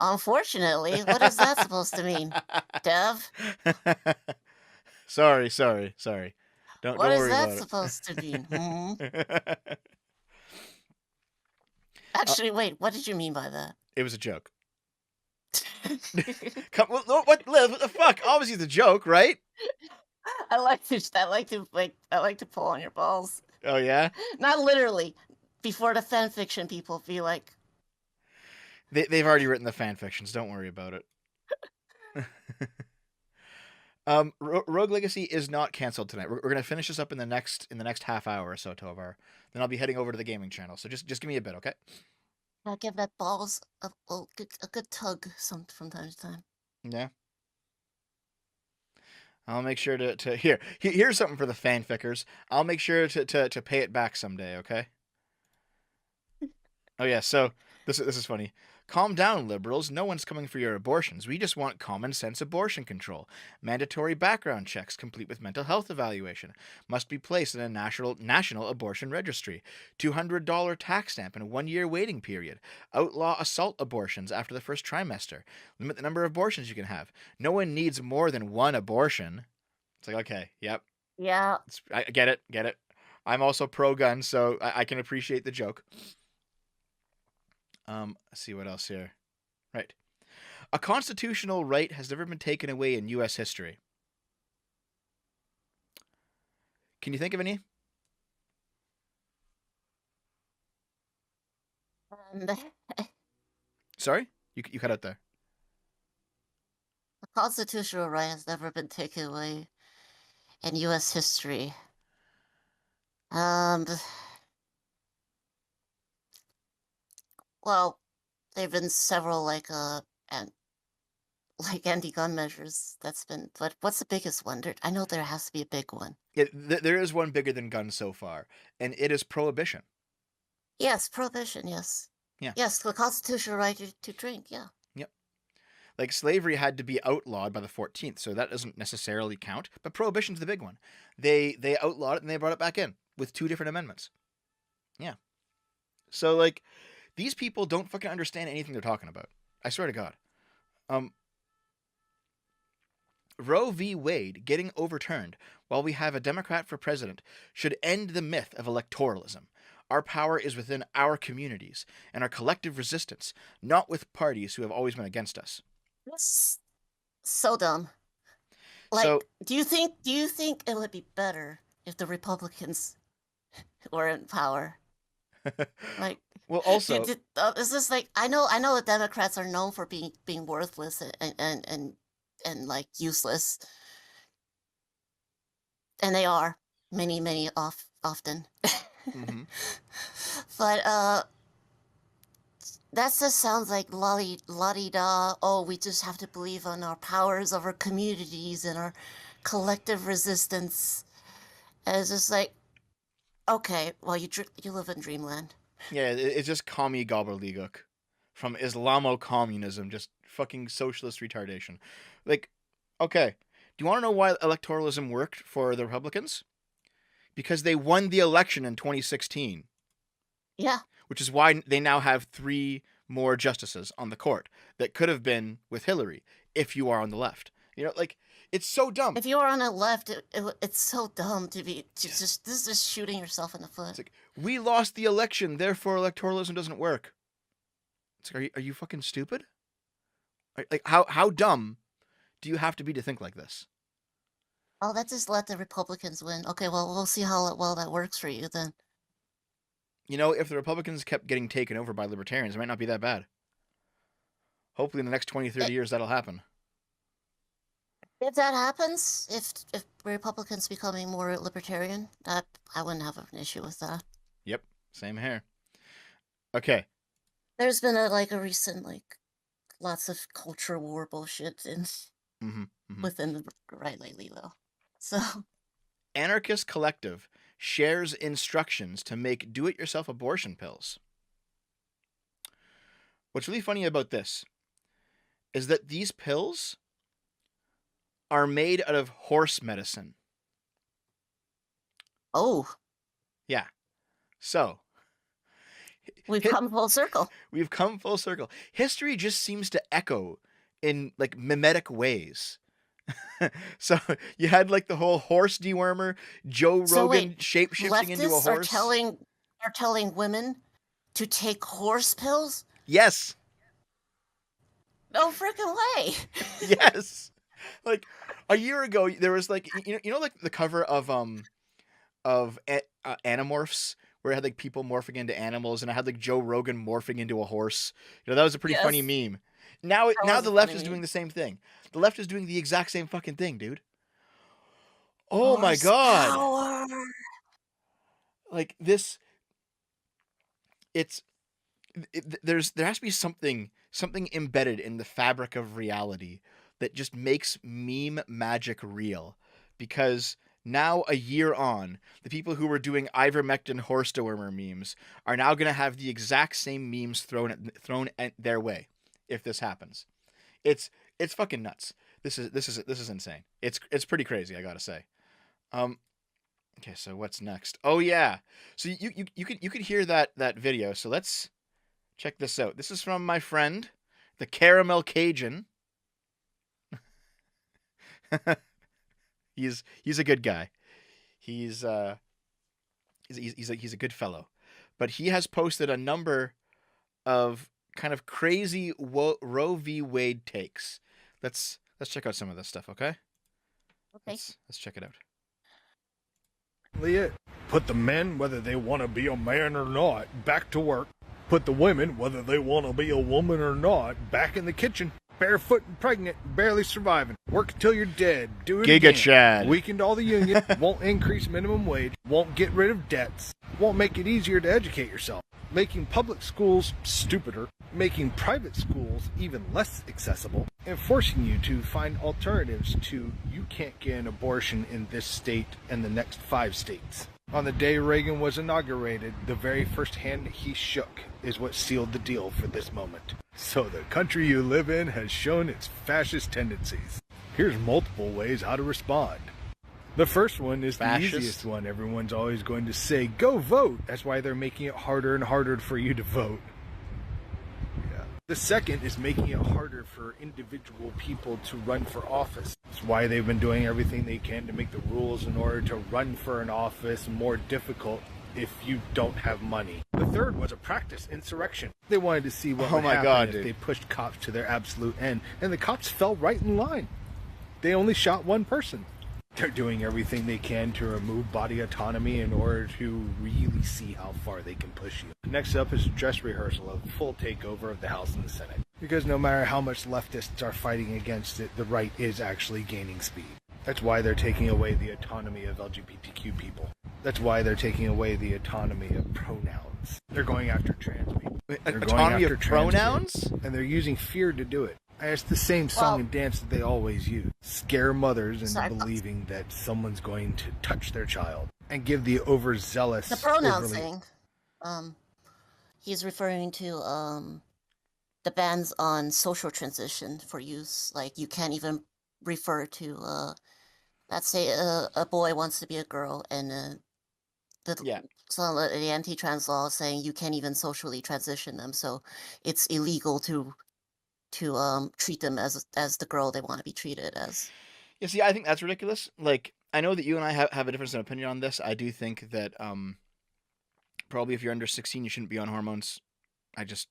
Unfortunately? What is that supposed to mean? Dev?
Sorry. Don't worry about it.
What is that supposed to mean? Actually, wait. What did you mean by that?
It was a joke. What the fuck? Obviously, it's a joke, right?
I like to pull on your balls.
Oh yeah.
Not literally. Before the fan fiction people be like,
they've already written the fan fictions. Don't worry about it. Rogue Legacy is not canceled tonight. We're gonna finish this up in the next half hour or so, Tovar. Then I'll be heading over to the gaming channel. So just give me a bit, okay?
I give that balls a good tug from time to time.
Yeah. I'll make sure to here's something for the fanfickers. I'll make sure to pay it back someday, okay? Oh yeah, so this is funny. Calm down, liberals. No one's coming for your abortions. We just want common sense abortion control. Mandatory background checks, complete with mental health evaluation, must be placed in a national abortion registry. $200 tax stamp and a 1-year waiting period. Outlaw assault abortions after the first trimester. Limit the number of abortions you can have. No one needs more than one abortion. It's like, okay, yep,
Yeah.
I get it. I'm also pro-gun, so I can appreciate the joke. Let's see what else here. Right. A constitutional right has never been taken away in U.S. history. Can you think of any?
The
Sorry? You cut out there.
constitutional right has never been taken away in U.S. history. Well, there've been several anti-gun measures that's been, but what's the biggest one? I know there has to be a big one.
Yeah, there is one bigger than guns so far, and it is prohibition.
Yes, prohibition, yes.
Yeah.
Yes, the constitutional right to drink, yeah.
Yep. Like, slavery had to be outlawed by the 14th, so that doesn't necessarily count, but prohibition's the big one. They outlawed it and they brought it back in with 2 different amendments. Yeah. So, like, these people don't fucking understand anything they're talking about. I swear to God. Roe v. Wade getting overturned while we have a Democrat for president should end the myth of electoralism. Our power is within our communities and our collective resistance, not with parties who have always been against us.
This is so dumb. Like,
So-
do you think it would be better if the Republicans were in power? Like,
Well, also,
is this like I know the Democrats are known for being worthless and like useless, and they are many often.
Mhm.
But that just sounds like la-di-da. Oh, we just have to believe on our powers of our communities and our collective resistance. And it's just like, okay, well, you live in dreamland.
yeah, it's just commie gobbledygook from Islamo-communism, just fucking socialist retardation. Like, okay, do you want to know why electoralism worked for the Republicans? Because they won the election in 2016.
Yeah.
Which is why they now have 3 more justices on the court that could have been with Hillary if you are on the left. You know, like, it's so dumb.
If you are on the left, it's so dumb to just this is just shooting yourself in the foot.
It's like, we lost the election, therefore electoralism doesn't work. It's like, are you fucking stupid? Like, how dumb do you have to be to think like this?
Oh, let's just let the Republicans win. Okay, well, we'll see how well that works for you then.
You know, if the Republicans kept getting taken over by libertarians, it might not be that bad. Hopefully in the next 20, 30 years that'll happen.
If that happens, if Republicans becoming more libertarian, that I wouldn't have an issue with that.
Yep, same here. Okay.
There's been a recent lots of culture war bullshit within the right lately though. So
Anarchist Collective shares instructions to make do-it-yourself abortion pills. What's really funny about this is that these pills are made out of horse medicine.
Oh.
Yeah. So
We've come full circle.
We've come full circle. History just seems to echo in mimetic ways. So you had the whole horse dewormer, Joe Rogan shape-shifting into a horse.
Are telling women to take horse pills?
Yes.
No freaking way.
Yes. A year ago there was the cover of Animorphs, where it had people morphing into animals, and I had Joe Rogan morphing into a horse. That was a pretty funny meme. Now the left is doing the same thing. The left is doing the exact same fucking thing, dude. Oh my god.
Power.
Like this it's there has to be something embedded in the fabric of reality that just makes meme magic real, because now, a year on, the people who were doing ivermectin horse dewormer memes are now going to have the exact same memes thrown at their way if this happens. It's fucking nuts. This is insane. It's pretty crazy, I gotta say. Um, okay, so what's next? Oh yeah, so you could hear that video. So let's check this out. This is from my friend, the Caramel Cajun. He's a good guy. He's a good fellow, but he has posted a number of kind of crazy Roe v. Wade takes. Let's check out some of this stuff, okay?
Okay.
Let's check it out.
It. Put the men, whether they want to be a man or not, back to work. Put the women, whether they want to be a woman or not, back in the kitchen. Barefoot and pregnant, barely surviving. Work until you're dead. Do it
Giga
again.
Chad.
Weakened all the union. Won't increase minimum wage. Won't get rid of debts. Won't make it easier to educate yourself. Making public schools stupider. Making private schools even less accessible. And forcing you to find alternatives to you can't get an abortion in this state and the next 5 states. On the day Reagan was inaugurated, the very first hand he shook is what sealed the deal for this moment. So the country you live in has shown its fascist tendencies. Here's multiple ways how to respond. The first one is
Fascist.
The easiest one. Everyone's always going to say, go vote. That's why they're making it harder and harder for you to vote. The second is making it harder for individual people to run for office. That's why they've been doing everything they can to make the rules in order to run for an office more difficult if you don't have money. The third was a practice insurrection. They wanted to see what would happen if they pushed cops to their absolute end, and the cops fell right in line. They only shot one person. They're doing everything they can to remove body autonomy in order to really see how far they can push you. Next up is a dress rehearsal of full takeover of the House and the Senate. Because no matter how much leftists are fighting against it, the right is actually gaining speed. That's why they're taking away the autonomy of LGBTQ people. That's why they're taking away the autonomy of pronouns. They're going after trans people. They're
Autonomy of pronouns?
Kids, and they're using fear to do it. And it's the same song and dance that they always use. Scare mothers into believing that someone's going to touch their child. And give the overzealous...
The pronouns thing. He's referring to the bans on social transition for use. Like, you can't even refer to, let's say a boy wants to be a girl, and so the anti-trans law is saying you can't even socially transition them, so it's illegal to treat them as the girl they want to be treated as.
Yeah, see, I think that's ridiculous. Like, I know that you and I have a difference in opinion on this. I do think that probably if you're under 16, you shouldn't be on hormones. I just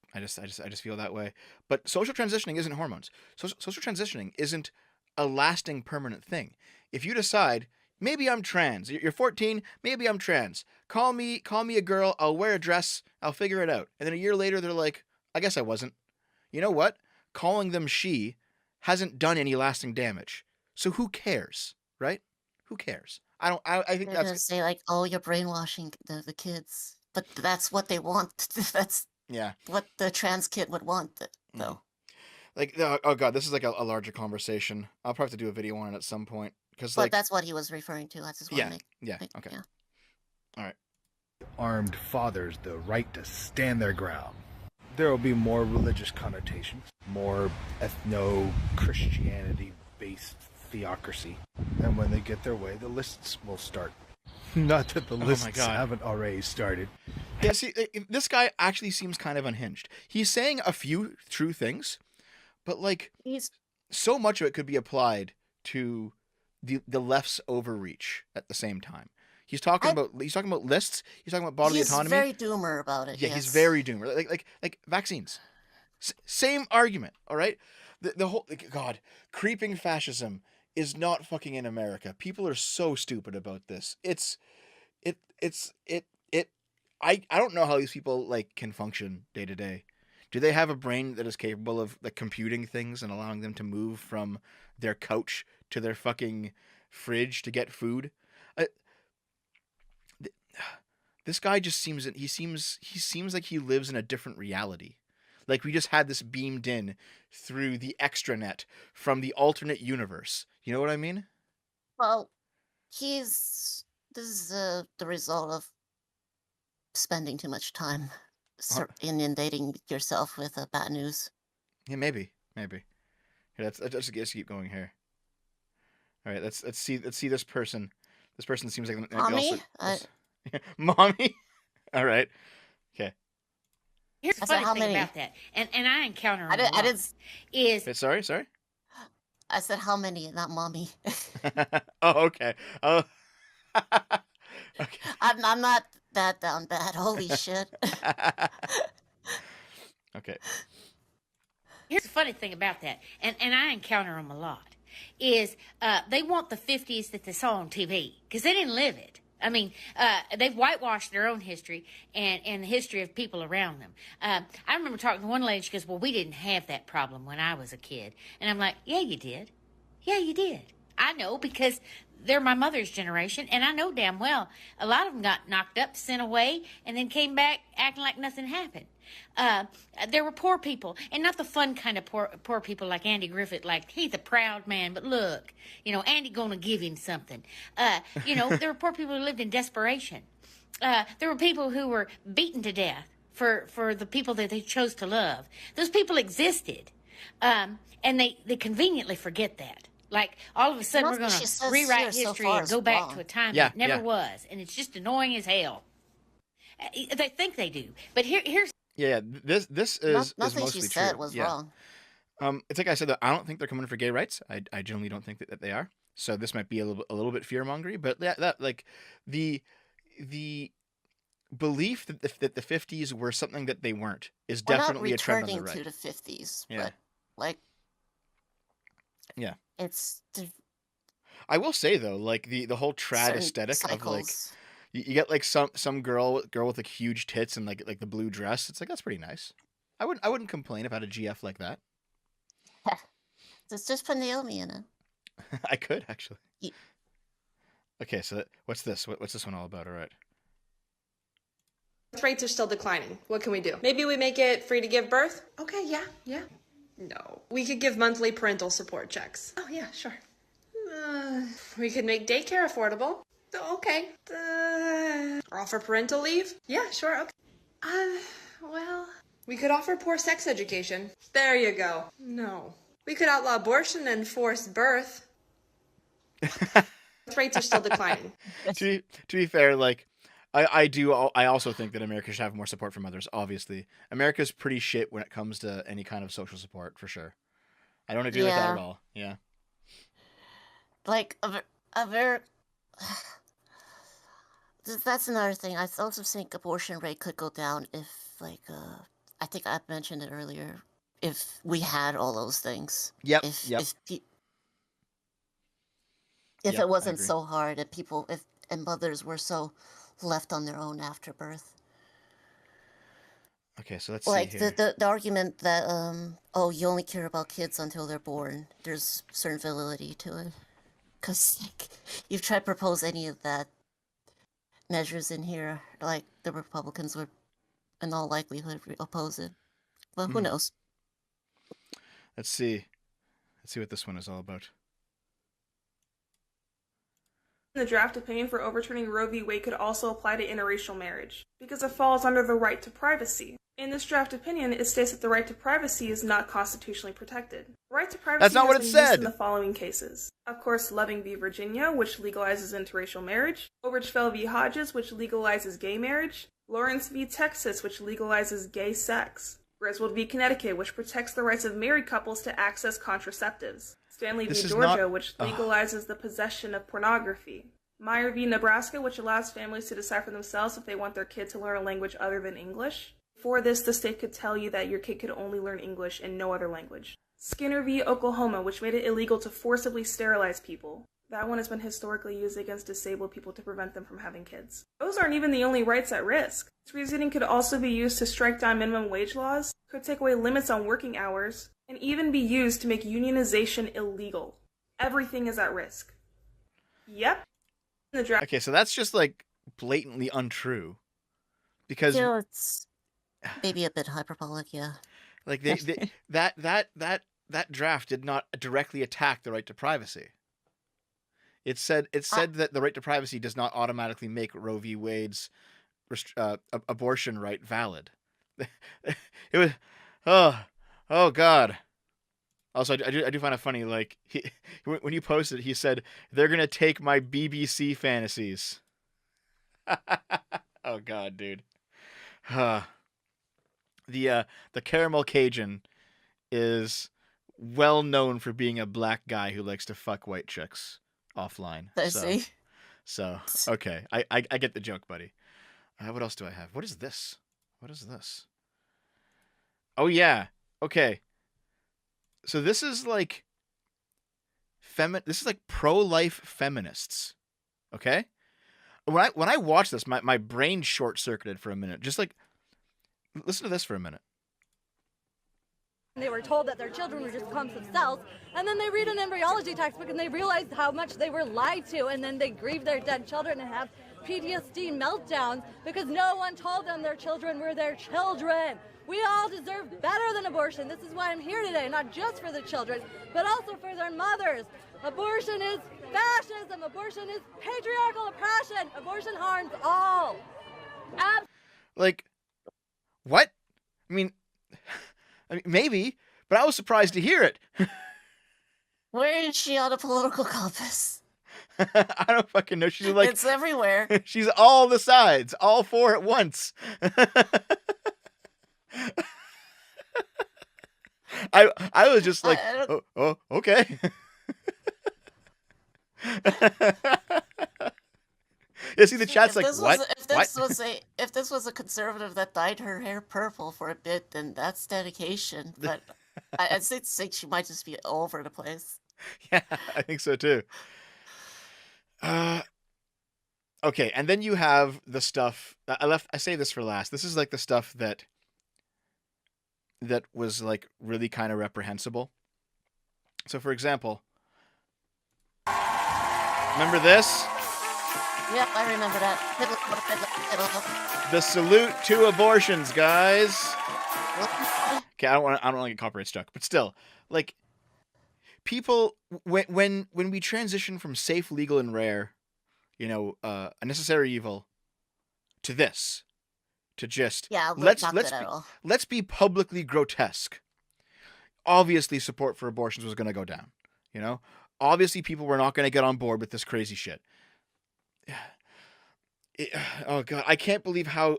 feel that way. But social transitioning isn't hormones. Social transitioning isn't a lasting, permanent thing. If you decide, maybe I'm trans. You're 14, maybe I'm trans. Call me a girl. I'll wear a dress. I'll figure it out. And then a year later, they're like, I guess I wasn't. You know what? Calling them she hasn't done any lasting damage. So who cares, right? Who cares? I think
They're gonna say like, oh, you're brainwashing the kids, but that's what they want. That's what the trans kid would want, though.
Like, oh god, this is like a larger conversation. I'll probably have to do a video on it at some point, because
But that's what he was referring to. I just want to
okay.
Yeah.
All right.
Armed fathers the right to stand their ground. There will be more religious connotations, more ethno-Christianity-based theocracy. And when they get their way, the lists will start. Not that the lists haven't already started.
Yeah, see, this guy actually seems kind of unhinged. He's saying a few true things, but like, so much of it could be applied to the left's overreach at the same time. He's talking about lists. He's talking about bodily autonomy.
He's very doomer about it.
Yeah, he's very doomer. Like vaccines. Same argument. All right. The whole creeping fascism is not fucking in America. People are so stupid about this. I don't know how these people like can function day to day. Do they have a brain that is capable of like computing things and allowing them to move from their couch to their fucking fridge to get food. I, th- this guy just seems like he lives in a different reality. Like we just had this beamed in through the extranet from the alternate universe. You know what I mean?
Well, this is the result of spending too much time inundating yourself with bad news.
Yeah, maybe. Here, let's keep going here. All right, let's see this person. This person seems like
Mommy?
Mommy. All right. Okay.
Here's the funny thing about that, and I encounter them a lot, is...
Sorry?
I said how many, not mommy.
Oh, okay. Oh. Okay.
I'm not that down bad. Holy shit.
Okay.
Here's the funny thing about that, and I encounter them a lot, is they want the 50s that they saw on TV, because they didn't live it. I mean, they've whitewashed their own history and the history of people around them. I remember talking to one lady, she goes, well, we didn't have that problem when I was a kid. And I'm like, yeah, you did. Yeah, you did. I know, because they're my mother's generation, and I know damn well a lot of them got knocked up, sent away, and then came back acting like nothing happened. There were poor people, and not the fun kind of poor people like Andy Griffith, like he's a proud man, but look, Andy gonna give him something. There were poor people who lived in desperation. There were people who were beaten to death for the people that they chose to love. Those people existed, and they conveniently forget that. Like, all of a sudden, we're going to rewrite history and go back to a time that never was. And it's just annoying as hell. They think they do. But here's...
Yeah, this is
nothing
mostly
she said
true.
was
Yeah.
wrong.
It's like I said, I don't think they're coming for gay rights. I generally don't think that they are. So this might be a little bit fear-mongery. But that like, the belief that the 50s were something that they weren't is definitely a trend on the right.
We're not returning to the 50s,
Yeah.
but, like...
Yeah.
It's...
I will say though, like the whole trad aesthetic of like you get like some girl with like huge tits and like the blue dress. It's like that's pretty nice. I wouldn't complain if I had a GF like that.
Just put Naomi in it.
I could actually.
Yeah.
Okay, so what's this? What's this one all about? All right.
Rates are still declining. What can we do? Maybe we make it free to give birth? Okay, yeah. No. We could give monthly parental support checks. Oh, yeah, sure. We could make daycare affordable. Okay. Offer parental leave? Yeah, sure, okay. Well... We could offer poor sex education. There you go. No. We could outlaw abortion and forced birth. Rates are still declining.
To be fair, like... I also think that America should have more support for mothers, obviously. America's pretty shit when it comes to any kind of social support, for sure. I don't agree with that at all. Yeah.
Like, a very... That's another thing. I also think abortion rate could go down if, like, I think I mentioned it earlier, if we had all those things.
Yep,
If it wasn't so hard, and mothers were so... left on their own after birth.
Okay, so let's
like
see here.
the argument that you only care about kids until they're born. There's certain validity to it, because like, you've tried to propose any of that measures in here, like the Republicans would, in all likelihood, oppose it. Well, who knows?
Let's see what this one is all about.
The draft opinion for overturning Roe v. Wade could also apply to interracial marriage, because it falls under the right to privacy. In this draft opinion, it states that the right to privacy is not constitutionally protected. The right to privacy
That's not what it
has been
said.
used in the following cases. Of course, Loving v. Virginia, which legalizes interracial marriage. Obergefell v. Hodges, which legalizes gay marriage. Lawrence v. Texas, which legalizes gay sex. Griswold v. Connecticut, which protects the rights of married couples to access contraceptives. Stanley v. Georgia, which legalizes the possession of pornography. Meyer v. Nebraska, which allows families to decide for themselves if they want their kid to learn a language other than English. For this, the state could tell you that your kid could only learn English and no other language. Skinner v. Oklahoma, which made it illegal to forcibly sterilize people. That one has been historically used against disabled people to prevent them from having kids. Those aren't even the only rights at risk. This reasoning could also be used to strike down minimum wage laws, could take away limits on working hours, and even be used to make unionization illegal. Everything is at risk. Yep. The draft.
Okay, so that's just like blatantly untrue, because
Still, it's maybe a bit hyperbolic, yeah.
like that draft did not directly attack the right to privacy. It said that the right to privacy does not automatically make Roe v. Wade's abortion right valid. It was oh god. Also, I do find it funny. Like when you posted, he said they're gonna take my BBC fantasies. Oh god, dude. The Caramel Cajun is well known for being a black guy who likes to fuck white chicks offline.
I see.
So okay, I get the joke, buddy. What else do I have? What is this? What is this? Oh yeah. Okay. So this is like this is like pro-life feminists. Okay? When I watched this, my brain short-circuited for a minute. Just like listen to this for a minute.
They were told that their children would just come themselves, and then they read an embryology textbook and they realized how much they were lied to, and then they grieve their dead children and have PTSD meltdowns because no one told them their children were their children. We all deserve better than abortion. This is why I'm here today, not just for the children, but also for their mothers. Abortion is fascism. Abortion is patriarchal oppression. Abortion harms all.
Like, what? I mean, maybe, but I was surprised to hear it.
Where is she on a political compass?
I don't fucking know. She's like...
It's everywhere.
She's all the sides, all four at once. I was just like, oh okay. You see, the chat's like, what?
If this was a conservative that dyed her hair purple for a bit, then that's dedication. But I think she might just be all over the place.
Yeah, I think so too. Okay, and then you have the stuff I say this for last. This is like the stuff that was like really kind of reprehensible. So for example, remember this?
Yep, I remember that.
The salute to abortions, guys. Okay, I don't want to get copyright struck, but still, like, people, when we transition from safe, legal, and rare, a necessary evil, to this, to just let's be publicly grotesque. Obviously, support for abortions was going to go down. Obviously, people were not going to get on board with this crazy shit. Oh god, I can't believe how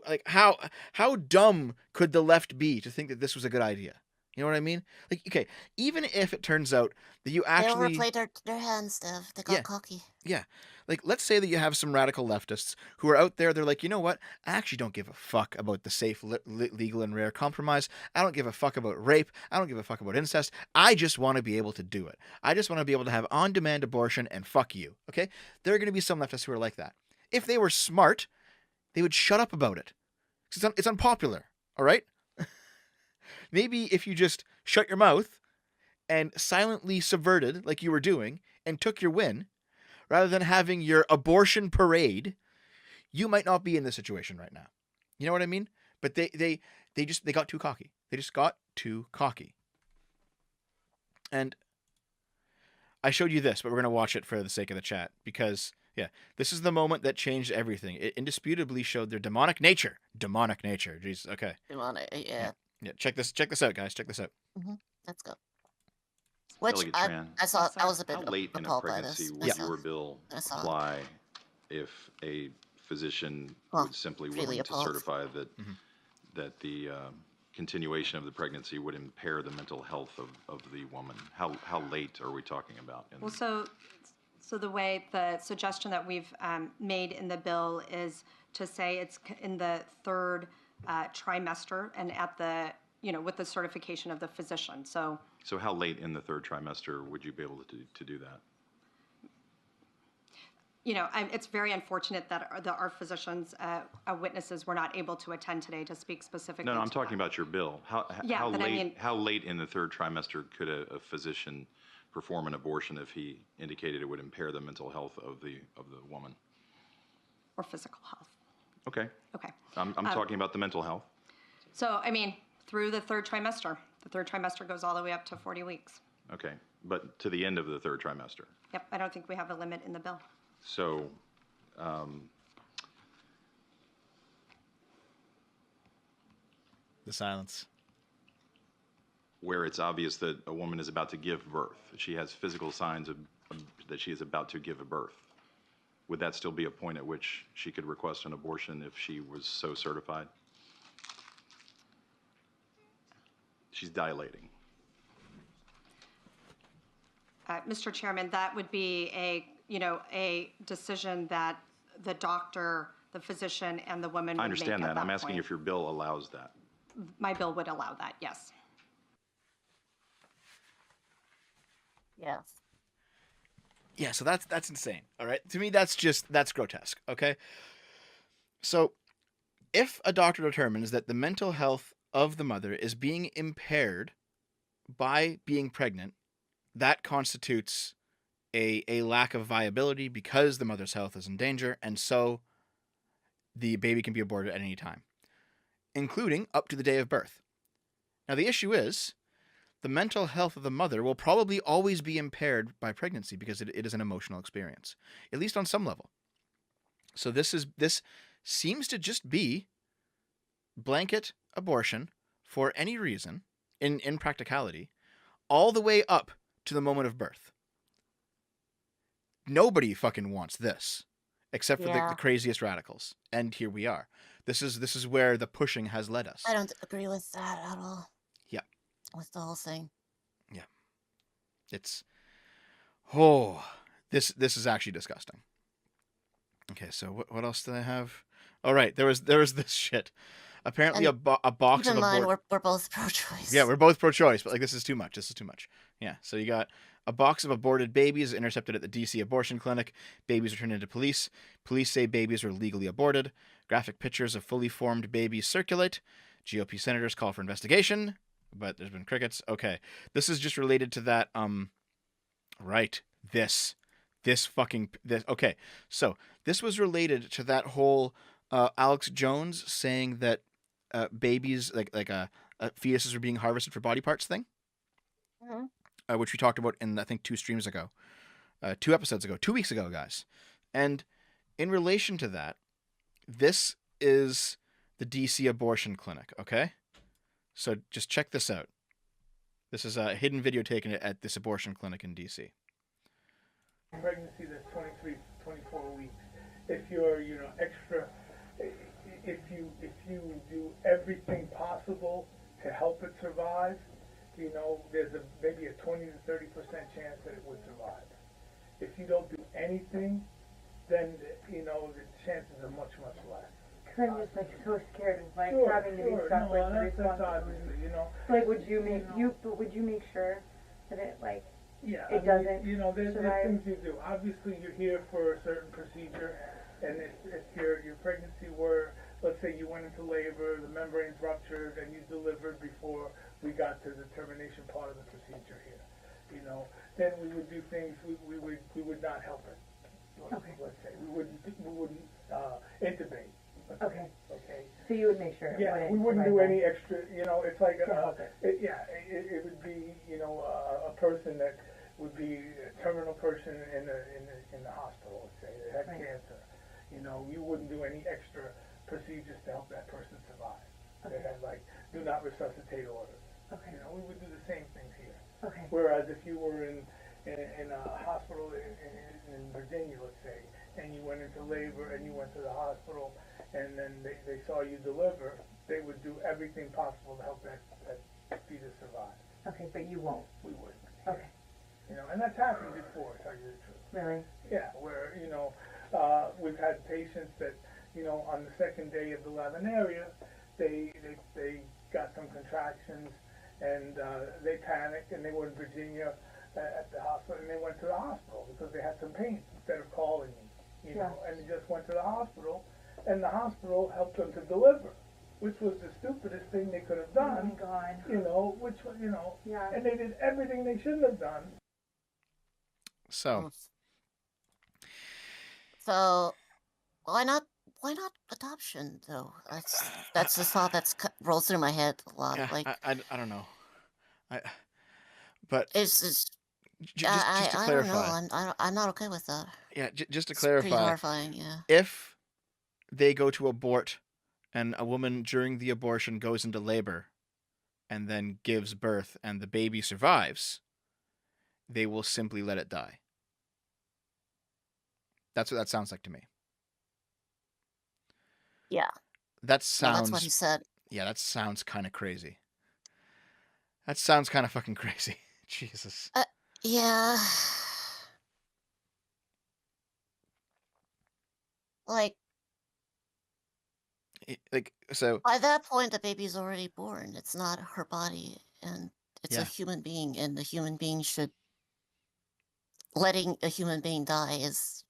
dumb could the left be to think that this was a good idea. You know what I mean? Like, okay, even if it turns out that you actually...
They overplayed their hands, Steph. They got cocky.
Yeah. Like, let's say that you have some radical leftists who are out there, they're like, you know what? I actually don't give a fuck about the safe, legal, and rare compromise. I don't give a fuck about rape. I don't give a fuck about incest. I just want to be able to do it. I just want to be able to have on-demand abortion and fuck you, okay? There are going to be some leftists who are like that. If they were smart, they would shut up about it. It's unpopular, all right? Maybe if you just shut your mouth and silently subverted, like you were doing, and took your win, rather than having your abortion parade, you might not be in this situation right now. You know what I mean? But they got too cocky. They just got too cocky. And I showed you this, but we're going to watch it for the sake of the chat, because, yeah, this is the moment that changed everything. It indisputably showed their demonic nature. Demonic nature. Jeez, okay.
Demonic, yeah.
Yeah, check this out, guys. Check this out.
Mm-hmm. Let's go. Which I saw. I was a bit
late in a
appalled by
pregnancy
this.
would your bill apply if a physician would simply willing to certify that that the continuation of the pregnancy would impair the mental health of the woman? How late are we talking about?
Well, so the way the suggestion that we've made in the bill is to say it's in the third trimester and at the, with the certification of the physician. So
how late in the third trimester would you be able to do that?
It's very unfortunate that our physicians, witnesses, were not able to attend today to speak specifically.
No, I'm talking about your bill. How late in the third trimester could a physician perform an abortion if he indicated it would impair the mental health of the woman.
Or physical health.
Okay.
Okay.
I'm talking about the mental health.
So, I mean, through the third trimester. The third trimester goes all the way up to 40 weeks.
Okay. But to the end of the third trimester.
Yep, I don't think we have a limit in the bill.
So,
the silence.
Where it's obvious that a woman is about to give birth, she has physical signs of that she is about to give a birth. Would that still be a point at which she could request an abortion if she was so certified? She's dilating.
Mr. Chairman, that would be a decision that the doctor, the physician, and the woman would make.
I understand
at
that. I'm asking
point.
if your bill allows that.
My bill would allow that, yes.
Yes.
Yeah, so that's insane. All right. To me, that's grotesque. Okay. So if a doctor determines that the mental health of the mother is being impaired by being pregnant, that constitutes a lack of viability because the mother's health is in danger, and so the baby can be aborted at any time, including up to the day of birth. Now, the issue is the mental health of the mother will probably always be impaired by pregnancy because it is an emotional experience, at least on some level. So this seems to just be blanket abortion for any reason in practicality, all the way up to the moment of birth. Nobody fucking wants this, except for the craziest radicals. And here we are. This is where the pushing has led us.
I don't agree with that at all.
Yeah.
With the whole thing.
Yeah. It's this is actually disgusting. Okay, so what else did I have? Oh right, there was this shit. Apparently a box
keep
of
in mind,
abort.
we're both pro-choice.
Yeah, we're both pro-choice, but like this is too much. Yeah, so you got a box of aborted babies intercepted at the DC abortion clinic. Babies are turned into police. Police say babies are legally aborted. Graphic pictures of fully formed babies circulate. GOP senators call for investigation, but there's been crickets. Okay, this is just related to that. Right. This. Okay, so this was related to that whole Alex Jones saying that babies, like fetuses are being harvested for body parts thing.
Mm-hmm.
Which we talked about in, I think, 2 episodes ago, 2 weeks ago, guys. And in relation to that, this is the DC abortion clinic, okay? So just check this out. This is a hidden video taken at this abortion clinic in DC.
Pregnancy that's 23, 24 weeks. If you're, extra, if you do everything possible to help it survive, there's maybe a 20 to 30% chance that it would survive. If you don't do anything, then, the chances are much, much less.
Because I'm just, so scared of, having to be stuck with the responsibility. Would you make sure that it, it doesn't
there's
survive?
Things you do. Obviously, you're here for a certain procedure, and if your pregnancy were, let's say you went into labor, the membrane's ruptured, and you delivered before we got to the termination part of the procedure here, then we would do things, we would not help it.
Okay.
Let's say we wouldn't intubate.
Okay.
Okay.
So you would make sure.
We wouldn't do any extra. It's like it would be a person that would be a terminal person in the hospital. Let's say they had cancer. You wouldn't do any extra procedures to help that person survive.
Okay.
They had do not resuscitate orders.
Okay.
We would do the same things here.
Okay.
Whereas if you were in a hospital in Virginia, let's say, and you went into labor and you went to the hospital and then they saw you deliver, they would do everything possible to help that fetus survive.
Okay, but you won't.
We wouldn't.
Okay.
And that's happened before, to tell you the truth.
Really?
Yeah, where, we've had patients that, on the second day of the laminaria, they got some contractions and they panicked and they were in Virginia at the hospital and they went to the hospital because they had some pain instead of calling me, and they just went to the hospital and the hospital helped them to deliver, which was the stupidest thing they could have done.
Oh my God.
And they did everything they shouldn't have done.
So,
So why not? Why not adoption though? That's the thought that's rolls through my head a lot.
yeah,
Like
I don't know. But
it's
just to
I don't know.
clarify.
I'm not okay with that.
Yeah, just to
It's pretty
clarify.
horrifying. Yeah.
If they go to abort and a woman during the abortion goes into labor and then gives birth and the baby survives, they will simply let it die. That's what that sounds like to me.
Yeah.
That sounds.
Well, that's what he said.
Yeah, that sounds kind of crazy. That sounds kind of fucking crazy. Jesus.
Yeah. Like
so.
By that point, the baby's already born. It's not her body, and it's a human being, and the human being should. Letting a human being die is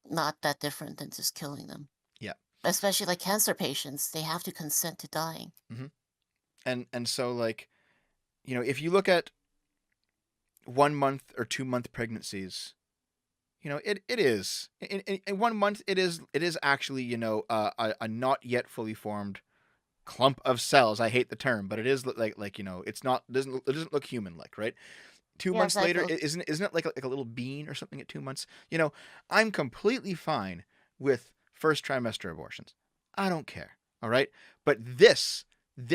not that different than just killing them.
Yeah.
Especially like cancer patients, they have to consent to dying.
Mm-hmm. And so like, if you look at 1 month or 2 month pregnancies, it is in 1 month it is actually a not yet fully formed clump of cells. I hate the term, but it is like it's not it doesn't look human like, right? 2 months later, isn't it like a little bean or something at 2 months? I'm completely fine with first trimester abortions. I don't care. All right, but this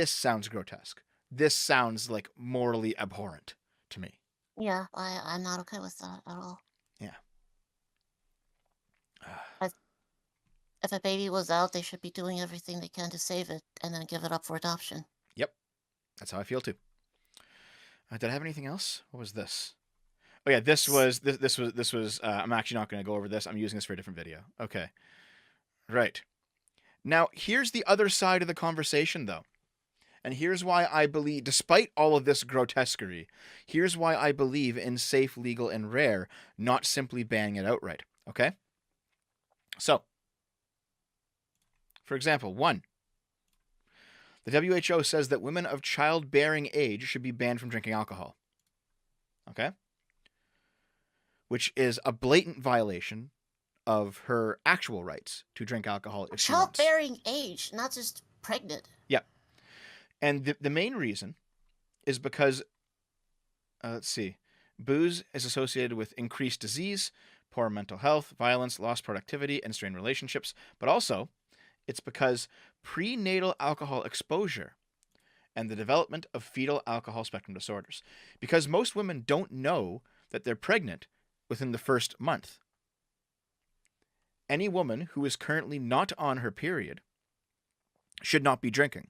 sounds grotesque. This sounds like morally abhorrent to me.
Yeah, I'm not okay with that at all.
Yeah.
If a baby was out, they should be doing everything they can to save it and then give it up for adoption.
Yep, that's how I feel too. Did I have anything else? What was this? Oh yeah, this was. I'm actually not going to go over this. I'm using this for a different video. Okay. Right. Now here's the other side of the conversation, though, and here's why I believe, despite all of this grotesquerie, here's why I believe in safe, legal, and rare, not simply banning it outright. Okay. So, for example, 1. The WHO says that women of childbearing age should be banned from drinking alcohol. Okay? Which is a blatant violation of her actual rights to drink alcohol if she wants.
Childbearing age, not just pregnant.
Yeah. And the main reason is because, let's see, booze is associated with increased disease, poor mental health, violence, lost productivity, and strained relationships, but also it's because prenatal alcohol exposure and the development of fetal alcohol spectrum disorders. Because most women don't know that they're pregnant within the first month. Any woman who is currently not on her period should not be drinking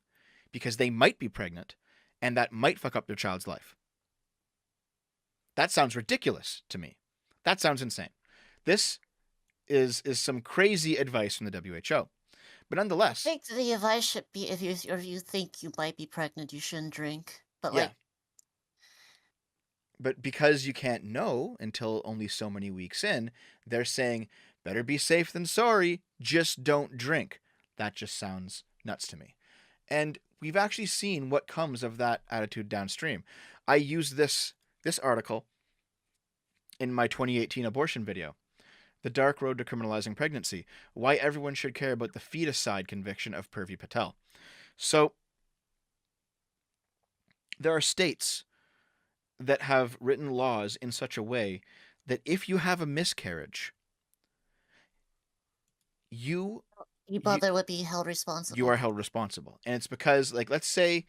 because they might be pregnant and that might fuck up their child's life. That sounds ridiculous to me. That sounds insane. This is some crazy advice from the WHO. But nonetheless,
I think the advice should be if you think you might be pregnant, you shouldn't drink. But
yeah. But because you can't know until only so many weeks in, they're saying, better be safe than sorry, just don't drink. That just sounds nuts to me. And we've actually seen what comes of that attitude downstream. I used this article in my 2018 abortion video. The Dark Road to Criminalizing Pregnancy. Why everyone should care about the feticide conviction of Purvi Patel. So, there are states that have written laws in such a way that if you have a miscarriage, you
brother would be held responsible.
You are held responsible. And it's because, like, let's say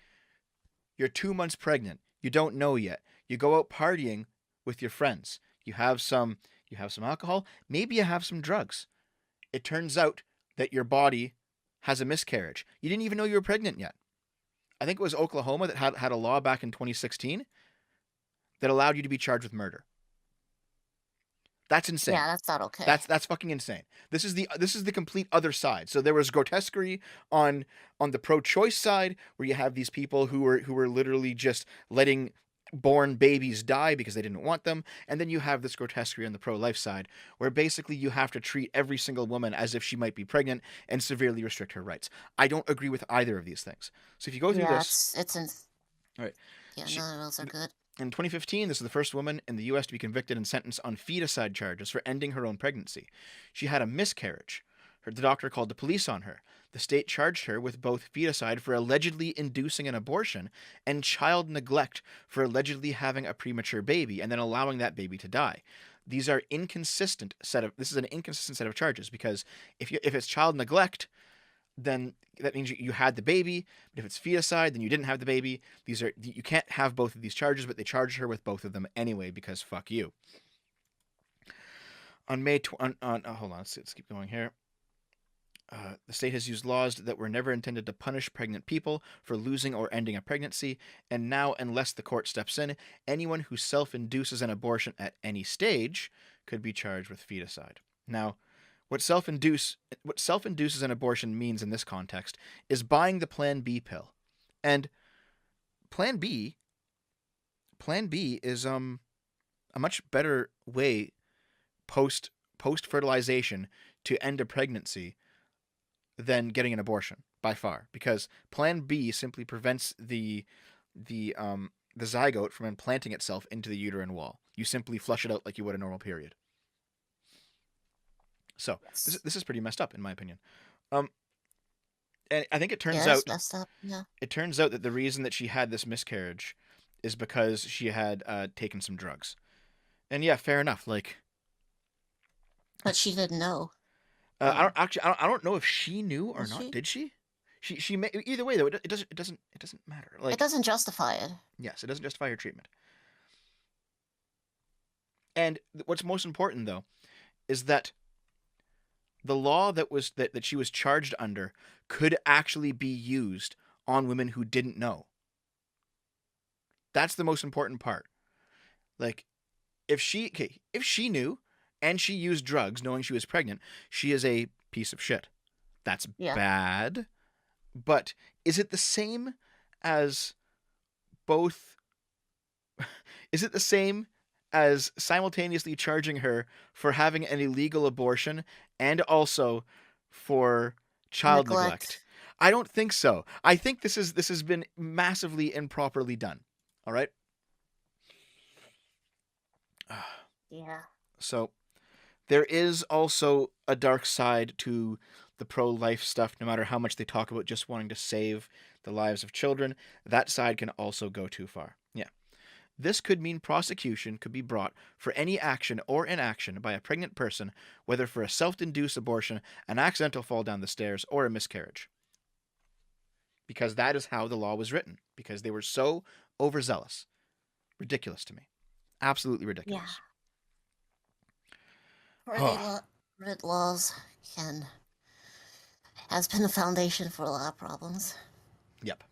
you're 2 months pregnant. You don't know yet. You go out partying with your friends. You have some alcohol, maybe you have some drugs. It turns out that your body has a miscarriage. You didn't even know you were pregnant yet. I think it was Oklahoma that had a law back in 2016 that allowed you to be charged with murder. That's insane.
Yeah, that's not okay.
That's fucking insane. This is the complete other side. So there was grotesquerie on the pro-choice side, where you have these people who were literally just letting born babies die because they didn't want them, and then you have this grotesquerie on the pro-life side, where basically you have to treat every single woman as if she might be pregnant and severely restrict her rights. I don't agree with either of these things. So if you go through this,
it's
all right.
Yeah, none of those are good.
In 2015, this is the first woman in the U.S. to be convicted and sentenced on feticide charges for ending her own pregnancy. She had a miscarriage. The doctor called the police on her. The state charged her with both feticide for allegedly inducing an abortion and child neglect for allegedly having a premature baby and then allowing that baby to die. This is an inconsistent set of charges, because if it's child neglect, then that means you had the baby. But if it's feticide, then you didn't have the baby. You can't have both of these charges, but they charged her with both of them anyway because fuck you. On May hold on, let's keep going here. The state has used laws that were never intended to punish pregnant people for losing or ending a pregnancy, and now, unless the court steps in, anyone who self-induces an abortion at any stage could be charged with feticide. Now, what self-induces an abortion means in this context is buying the Plan B pill. And Plan B is a much better way post-fertilization to end a pregnancy than getting an abortion, by far, because Plan B simply prevents the zygote from implanting itself into the uterine wall. You simply flush it out like you would a normal period. So this is pretty messed up, in my opinion. And I think it turns out
messed up. Yeah.
It turns out that the reason that she had this miscarriage is because she had taken some drugs. And yeah, fair enough. Like,
but she didn't know.
I don't know if she knew or not. Did she? She may, either way though. It doesn't matter. Like,
it doesn't justify it.
Yes, it doesn't justify her treatment. And what's most important though is that the law that she was charged under could actually be used on women who didn't know. That's the most important part. Like, if she knew and she used drugs knowing she was pregnant, she is a piece of shit. That's bad. But is it the same as both? Is it the same as simultaneously charging her for having an illegal abortion and also for child neglect? I don't think so. I think this has been massively improperly done. All right?
Yeah.
So there is also a dark side to the pro-life stuff, no matter how much they talk about just wanting to save the lives of children. That side can also go too far. Yeah. This could mean prosecution could be brought for any action or inaction by a pregnant person, whether for a self-induced abortion, an accidental fall down the stairs, or a miscarriage. Because that is how the law was written. Because they were so overzealous. Ridiculous to me. Absolutely ridiculous.
Yeah. Written laws has been the foundation for a lot of problems.
Yep.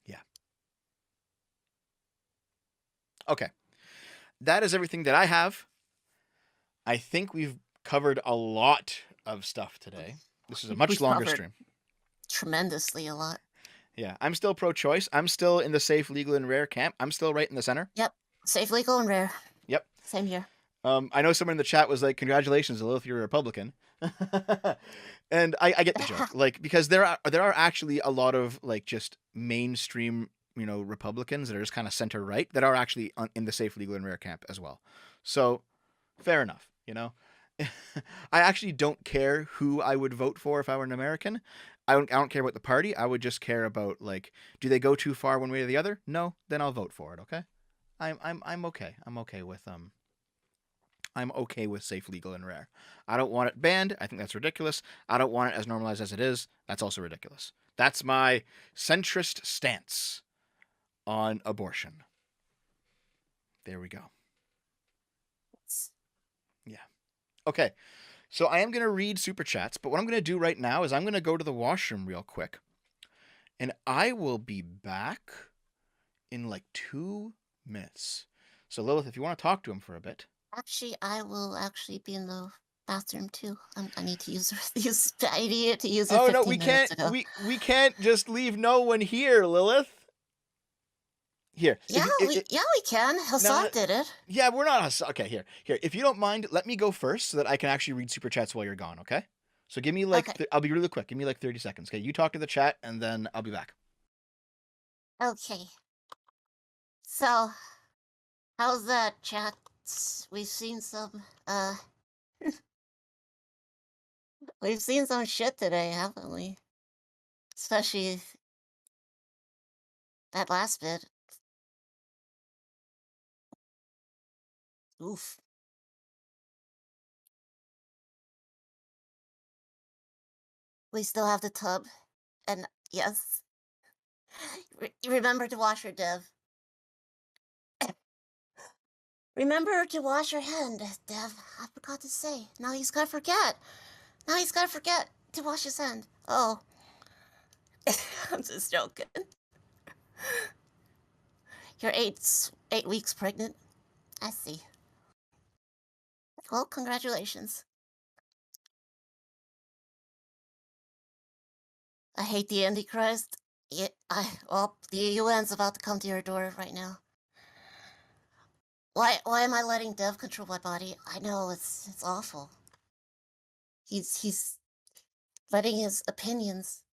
Yeah. Okay. That is everything that I have. I think we've covered a lot of stuff today. This is a much longer stream.
Tremendously a lot.
Yeah. I'm still pro-choice. I'm still in the safe, legal, and rare camp. I'm still right in the center.
Yep. Safe, legal, and rare.
Yep.
Same here.
I know someone in the chat was like, "Congratulations, Lilith, you're a Republican," and I get the joke. Like, because there are actually a lot of like just mainstream, Republicans that are just kind of center right that are actually in the safe, legal, and rare camp as well. So, fair enough. I actually don't care who I would vote for if I were an American. I don't care about the party. I would just care about, like, do they go too far one way or the other? No, then I'll vote for it. Okay, I'm okay. I'm okay with safe, legal, and rare. I don't want it banned. I think that's ridiculous. I don't want it as normalized as it is. That's also ridiculous. That's my centrist stance on abortion. There we go. Yeah. Okay. So I am going to read super chats, but what I'm going to do right now is I'm going to go to the washroom real quick. And I will be back in like 2 minutes. So Lilith, if you want to talk to him for a bit.
Actually, I will actually be in the bathroom too. I need to use the idea to use it.
Oh no, we can't. We can't just leave no one here, Lilith. Here.
Yeah, we can. Hassan did it.
Yeah, we're not Hassan. Okay, here. If you don't mind, let me go first so that I can actually read super chats while you're gone. Okay. So give me like I'll be really quick. Give me like 30 seconds. Okay, you talk to the chat and then I'll be back.
Okay. So How's that, chat? We've seen some, we've seen some shit today, haven't we? Especially that last bit. Oof. We still have the tub. And yes, remember to wash your Dev. Remember to wash your hand, Dev. I forgot to say. Now he's gotta forget. Now he's gotta forget to wash his hand. Oh. I'm just joking. You're 8 weeks pregnant. I see. Well, congratulations. I hate the Antichrist. Well, the UN's about to come to your door right now. Why am I letting Dev control my body? I know it's awful. He's letting his opinions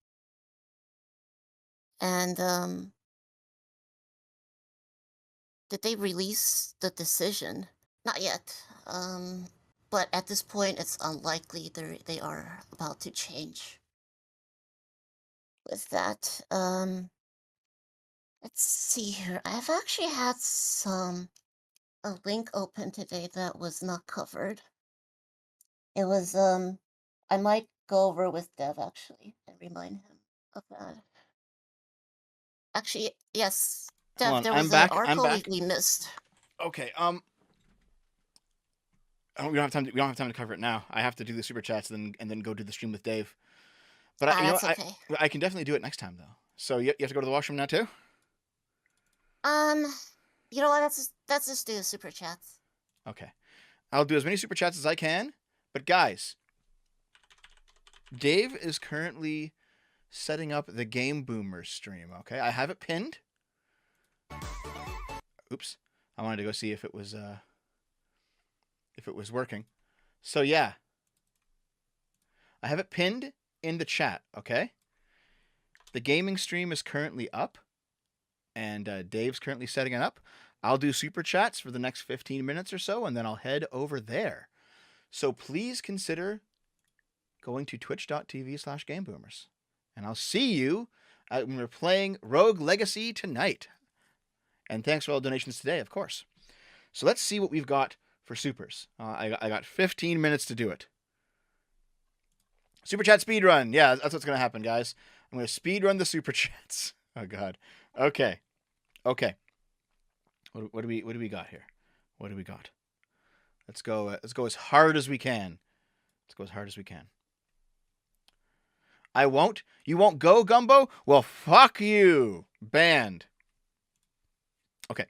and did they release the decision? Not yet. But at this point it's unlikely they are about to change. With that, let's see here. I've actually had a link open today that was not covered. It was, I might go over with Dev actually and remind him of that. Actually, yes, Dev, there was an article we missed.
Okay, we don't have time. We don't have time to cover it now. I have to do the super chats and then go do the stream with Dave. But
that's okay.
I can definitely do it next time though. So you have to go to the washroom now too.
You know what? Let's just do the super chats.
Okay, I'll do as many super chats as I can. But guys, Dave is currently setting up the Game Boomers stream. Okay, I have it pinned. Oops, I wanted to go see if it was working. So yeah, I have it pinned in the chat. Okay, the gaming stream is currently up, and Dave's currently setting it up. I'll do super chats for the next 15 minutes or so, and then I'll head over there. So please consider going to twitch.tv/GameBoomers. And I'll see you when we're playing Rogue Legacy tonight. And thanks for all the donations today, of course. So let's see what we've got for supers. I got 15 minutes to do it. Super chat speed run. Yeah, that's what's going to happen, guys. I'm going to speed run the super chats. Oh, God. Okay. What do we got here? What do we got? Let's go as hard as we can. I won't. You won't go, Gumbo? Well, fuck you. Banned. Okay.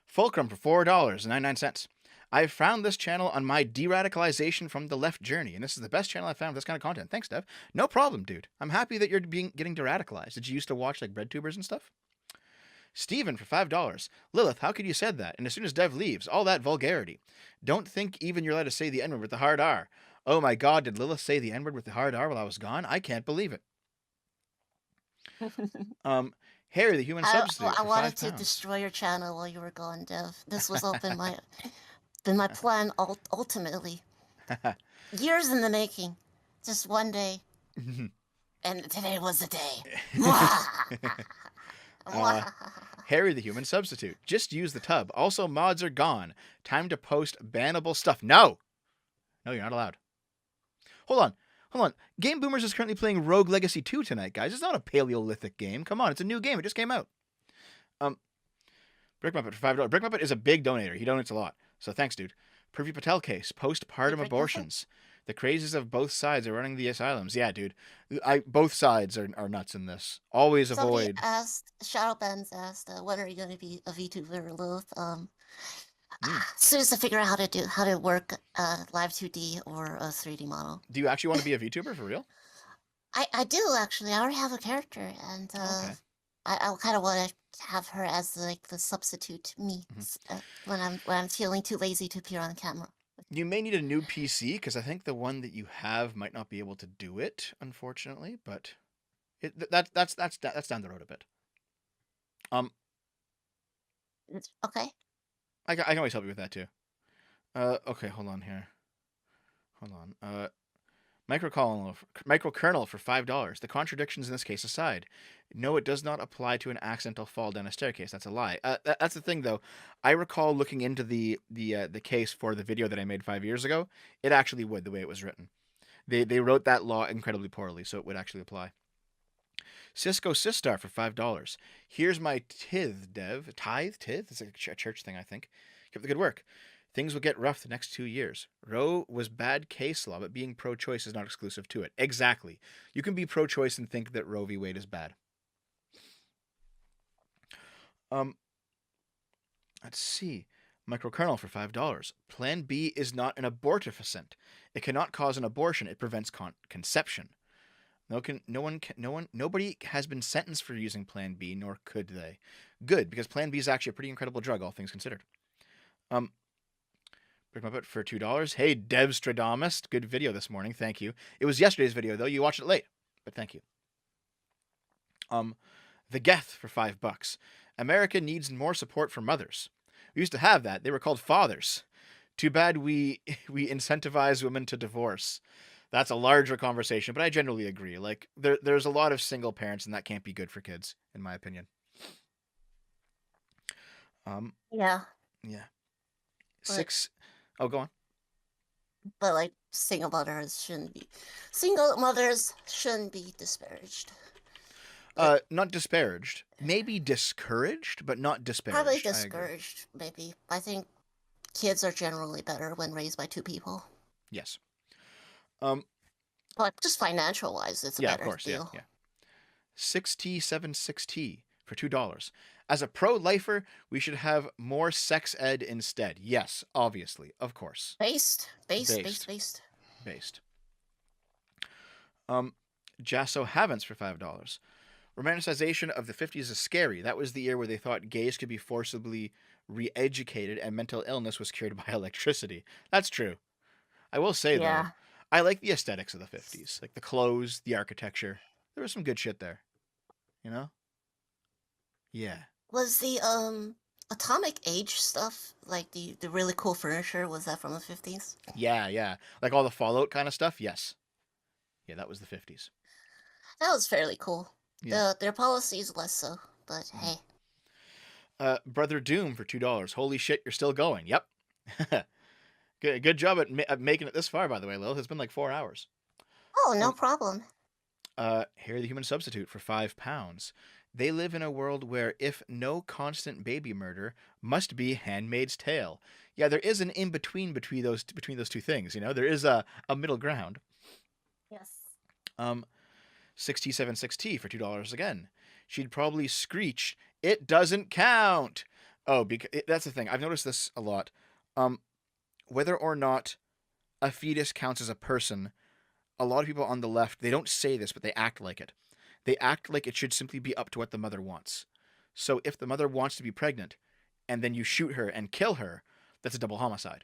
Fulcrum for $4.99. I found this channel on my de-radicalization from the left journey, and this is the best channel I found for this kind of content. Thanks, Dev. No problem, dude. I'm happy that you're getting de-radicalized. Did you used to watch like breadtubers and stuff? Steven for $5. Lilith, how could you said that? And as soon as Dev leaves, all that vulgarity. Don't think even you're allowed to say the N-word with the hard R. Oh my God, did Lilith say the N-word with the hard R while I was gone? I can't believe it. Harry, the human substitute.
I wanted to destroy your channel while you were gone, Dev. This was all been my plan ultimately. Years in the making. Just one day. And today was the day.
Harry the human substitute. Just use the tub. Also, mods are gone. Time to post bannable stuff. No, you're not allowed. Hold on. Game Boomers is currently playing Rogue Legacy 2 tonight, guys. It's not a Paleolithic game. Come on, it's a new game. It just came out. Brick Muppet for $5. Brick Muppet is a big donator. He donates a lot. So thanks, dude. Privy Patel case. Postpartum abortions. The crazes of both sides are running the asylums. Yeah, dude. Both sides are nuts in this. Always avoid.
Shadowbands asked, when are you going to be a VTuber, Lilith? As soon as I figure out how to work live 2D or a 3D model.
Do you actually want to be a VTuber for real?
I do actually. I already have a character, and I kind of want to have her as like the substitute me when I'm feeling too lazy to appear on camera.
You may need a new PC because I think the one that you have might not be able to do it, unfortunately. But that's down the road a bit.
Okay.
I can always help you with that too. Okay, hold on here. Hold on. Microkernel for $5. The contradictions in this case aside, no, it does not apply to an accidental fall down a staircase. That's a lie. That's the thing, though. I recall looking into the case for the video that I made 5 years ago. It actually would, the way it was written. They wrote that law incredibly poorly, so it would actually apply. Cisco Sistar for $5. Here's my tithe, Dev. Tithe? It's a church thing, I think. Keep up the good work. Things will get rough the next 2 years. Roe was bad case law, but being pro-choice is not exclusive to it. Exactly. You can be pro-choice and think that Roe v. Wade is bad. Let's see. Microkernel for $5. Plan B is not an abortifacient. It cannot cause an abortion. It prevents conception. Nobody has been sentenced for using Plan B, nor could they. Good, because Plan B is actually a pretty incredible drug, all things considered. Break my butt for $2. Hey, Dev Stradamus, good video this morning. Thank you. It was yesterday's video, though. You watched it late, but thank you. The Geth for $5. America needs more support for mothers. We used to have that. They were called fathers. Too bad we incentivize women to divorce. That's a larger conversation, but I generally agree. Like, there's a lot of single parents, and that can't be good for kids, in my opinion.
Yeah.
Yeah.
But,
Oh, go on.
But like single mothers shouldn't be disparaged.
Not disparaged. Maybe discouraged, but not disparaged.
Probably discouraged, maybe. I think kids are generally better when raised by two people.
Yes.
But just financial wise, it's a better
of course,
deal.
Yeah. 6T76T for $2. As a pro-lifer, we should have more sex ed instead. Yes, obviously, of course.
Based.
Jasso Havens for $5. Romanticization of the 50s is scary. That was the year where they thought gays could be forcibly re-educated and mental illness was cured by electricity. That's true. I will say, though, I like the aesthetics of the 50s. Like the clothes, the architecture. There was some good shit there. You know? Yeah.
Was the Atomic Age stuff, like the really cool furniture, was that from the 50s?
Yeah. Like all the Fallout kind of stuff? Yes. Yeah, that was the 50s.
That was fairly cool.
Yeah.
Their policies less so, but hey.
Brother Doom for $2. Holy shit, you're still going. Yep. Good job at making it this far, by the way, Lilith. It's been like 4 hours.
Oh, no problem.
Harry the Human Substitute for £5. They live in a world where if no constant baby murder, must be Handmaid's Tale. Yeah, there is an in-between between those two things, you know? There is a middle ground.
Yes.
6T76T for $2 again. She'd probably screech, "It doesn't count!" Oh, that's the thing. I've noticed this a lot. Whether or not a fetus counts as a person, a lot of people on the left, they don't say this, but they act like it. They act like it should simply be up to what the mother wants. So if the mother wants to be pregnant, and then you shoot her and kill her, that's a double homicide.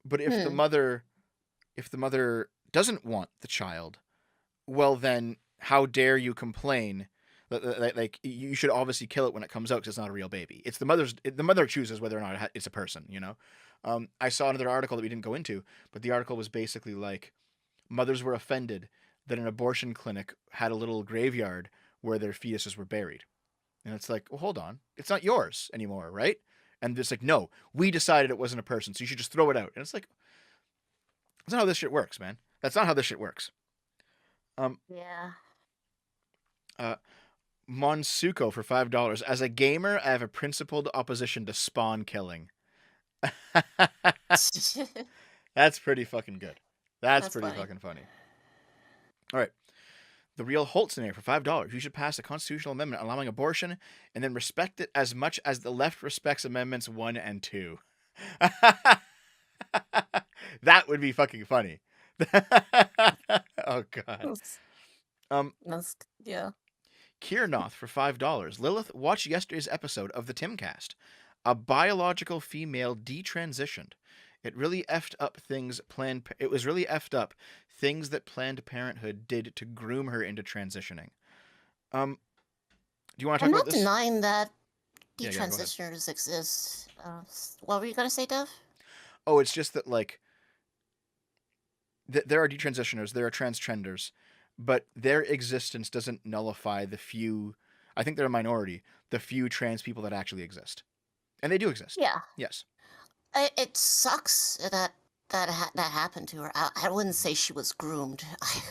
But if the mother doesn't want the child, well then, how dare you complain? Like you should obviously kill it when it comes out because it's not a real baby. It's the mother chooses whether or not it's a person. You know. I saw another article that we didn't go into, but the article was basically like mothers were offended that an abortion clinic had a little graveyard where their fetuses were buried. And it's like, well, hold on. It's not yours anymore, right? And it's like, no, we decided it wasn't a person, so you should just throw it out. And it's like, that's not how this shit works, man. That's not how this shit works.
Yeah.
Monsuko for $5. As a gamer, I have a principled opposition to spawn killing. That's pretty fucking good. That's pretty fucking funny. All right. The Real Holtzoner for $5. You should pass a constitutional amendment allowing abortion and then respect it as much as the left respects amendments 1 and 2. That would be fucking funny. Oh, God.
Yeah.
Kiernoth for $5. Lilith, watch yesterday's episode of the TimCast. A biological female detransitioned. It really effed up things that Planned Parenthood did to groom her into transitioning. Do you want to talk about this?
I'm not denying that
Yeah, go ahead.
Detransitioners exist. What were you gonna say, Dev?
Oh, it's just that like there are detransitioners, there are transtrenders, but their existence doesn't nullify the few. I think they're a minority. The few trans people that actually exist, and they do exist.
Yeah.
Yes.
It sucks that happened to her. I wouldn't say she was groomed.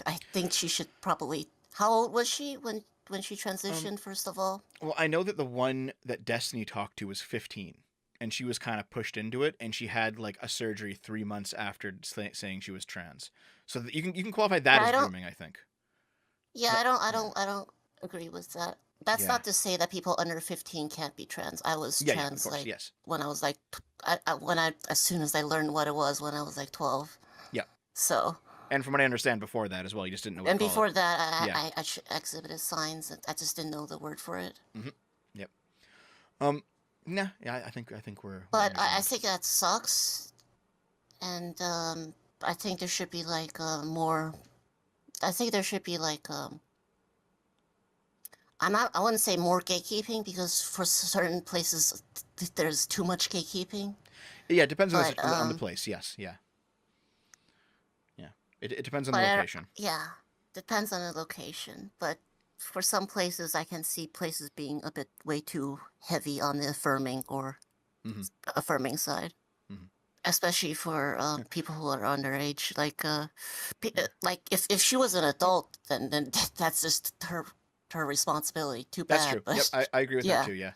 I think she should probably. How old was she when she transitioned? First of all.
Well, I know that the one that Destiny talked to was 15, and she was kind of pushed into it, and she had like a surgery 3 months after saying she was trans. So that you can qualify that as grooming, I think.
Yeah, I don't agree with that. That's not to say that people under 15 can't be trans. I was trans
course,
like when I was like as soon as I learned what it was when I was like 12.
Yeah.
So.
And from what I understand before that as well, you just didn't know what
and
to call
before
it.
that, I exhibited signs. I just didn't know the word for it.
Mm-hmm. Yep. Nah. Yeah, I think we're.
But I think that sucks, and I think there should be like more. I think there should be like I wouldn't say more gatekeeping because for certain places there's too much gatekeeping.
Yeah, it depends on the place. Yes. Yeah. It depends on the location.
Yeah, depends on the location. But for some places, I can see places being a bit way too heavy on the affirming or affirming side, especially for people who are underage. Like if she was an adult, then that's just her responsibility. Too bad.
That's true.
But,
yep, I agree with that too. Yeah.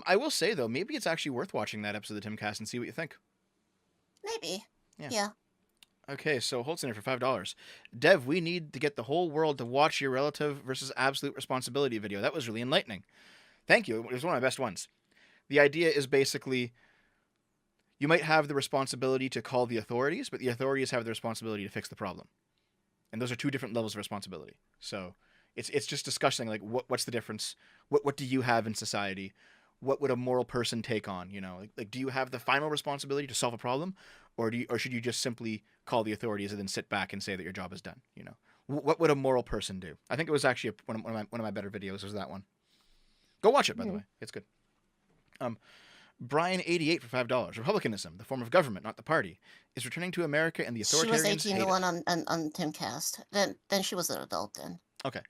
I will say though, maybe it's actually worth watching that episode of the TimCast and see what you think.
Maybe. Yeah.
Okay, so Holtzner for $5. Dev, we need to get the whole world to watch your relative versus absolute responsibility video. That was really enlightening. Thank you. It was one of my best ones. The idea is basically you might have the responsibility to call the authorities, but the authorities have the responsibility to fix the problem. And those are two different levels of responsibility. So it's just discussing like what's the difference? What do you have in society? What would a moral person take on? You know, like do you have the final responsibility to solve a problem, or should you just simply call the authorities and then sit back and say that your job is done? You know, what would a moral person do? I think it was actually one of my better videos was that one. Go watch it, by the way. It's good. Brian88 for $5. Republicanism, the form of government, not the party, is returning to America, and the authoritarians.
She was 18 to 1 on TimCast. Then she was an adult then.
Okay.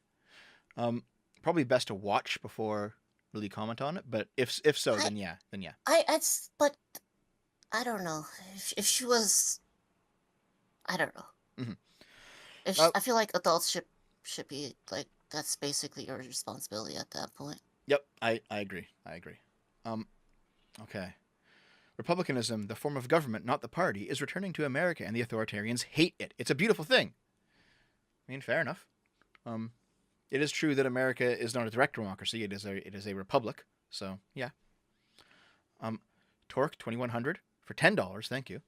Probably best to watch before really comment on it, but if so, then yeah.
But I don't know if she was. I don't know. I feel like adults should be like that's basically your responsibility at that point.
Yep, I agree. Okay. Republicanism, the form of government, not the party, is returning to America, and the authoritarians hate it. It's a beautiful thing. I mean, fair enough. It is true that America is not a direct democracy. It is a republic. So yeah. Torque 2100 for $10. Thank you.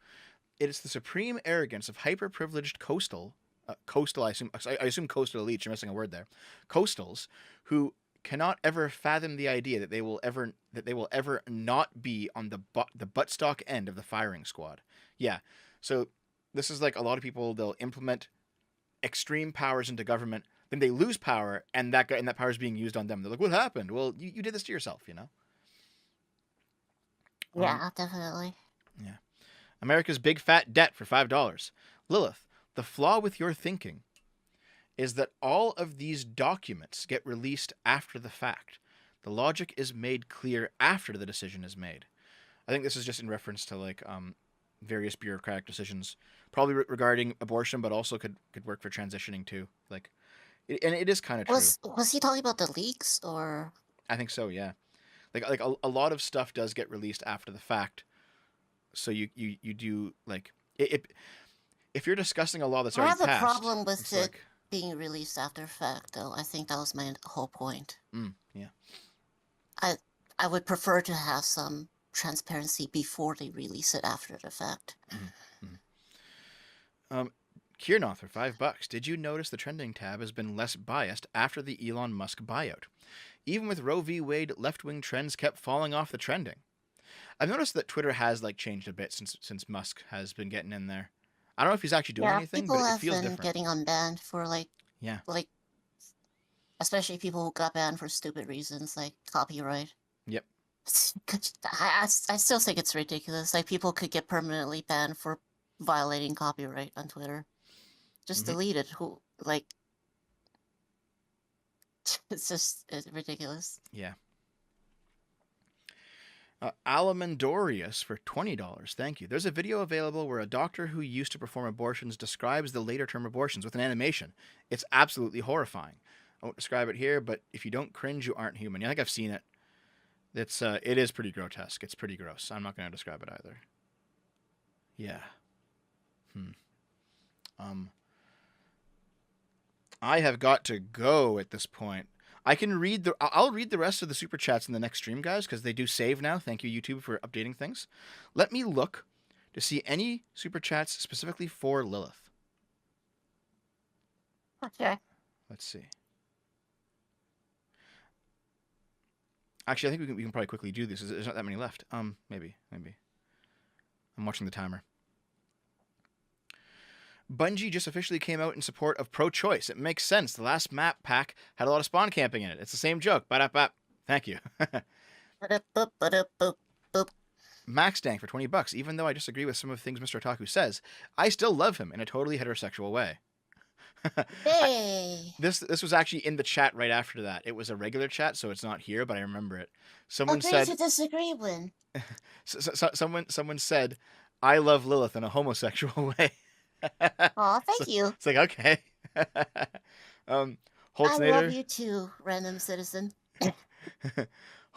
It is the supreme arrogance of hyper-privileged coastal. I assume coastal elites. You're missing a word there. Coastals who cannot ever fathom the idea that they will ever not be on the buttstock end of the firing squad. Yeah. So this is like a lot of people. They'll implement extreme powers into government. Then they lose power, and that power is being used on them. They're like, "What happened?" Well, you did this to yourself, you know.
Yeah, definitely.
Yeah. America's big fat debt for $5. Lilith, the flaw with your thinking is that all of these documents get released after the fact. The logic is made clear after the decision is made. I think this is just in reference to like various bureaucratic decisions, probably regarding abortion, but also could work for transitioning too. Like. And it is kind of true.
Was he talking about the leaks or?
I think so. Yeah, like a lot of stuff does get released after the fact, so you do like if you're discussing a law that's already passed.
I have a problem with it being released after the fact, though. I think that was my whole point.
Yeah.
I would prefer to have some transparency before they release it after the fact.
Kiernoth for $5. Did you notice the trending tab has been less biased after the Elon Musk buyout? Even with Roe v. Wade, left-wing trends kept falling off the trending. I've noticed that Twitter has like changed a bit since Musk has been getting in there. I don't know if he's actually doing anything, but it feels different.
People have been getting unbanned for like especially people who got banned for stupid reasons like copyright.
Yep.
I still think it's ridiculous. Like, people could get permanently banned for violating copyright on Twitter. Just delete it. Who, like, it's ridiculous.
Yeah. Alamandorius for $20. Thank you. There's a video available where a doctor who used to perform abortions describes the later term abortions with an animation. It's absolutely horrifying. I won't describe it here, but if you don't cringe, you aren't human. I think I've seen it. It is pretty grotesque. It's pretty gross. I'm not going to describe it either. Yeah. I have got to go at this point. I'll read the rest of the super chats in the next stream, guys, because they do save now. Thank you, YouTube, for updating things. Let me look to see any super chats specifically for Lilith.
Okay.
Let's see. Actually, I think we can probably quickly do this. There's not that many left. Maybe. I'm watching the timer. Bungie just officially came out in support of pro-choice. It makes sense. The last map pack had a lot of spawn camping in it. It's the same joke. Ba-da-ba. Thank you. Max Dank for $20. Even though I disagree with some of the things Mr. Otaku says, I still love him in a totally heterosexual way.
Hey.
This was actually in the chat right after that. It was a regular chat, so it's not here, but I remember it. Someone
Agree
said
to disagree when.
someone said, I love Lilith in a homosexual way.
Aw, thank you.
It's like, okay.
I
Holtzinator.
love you too, random citizen.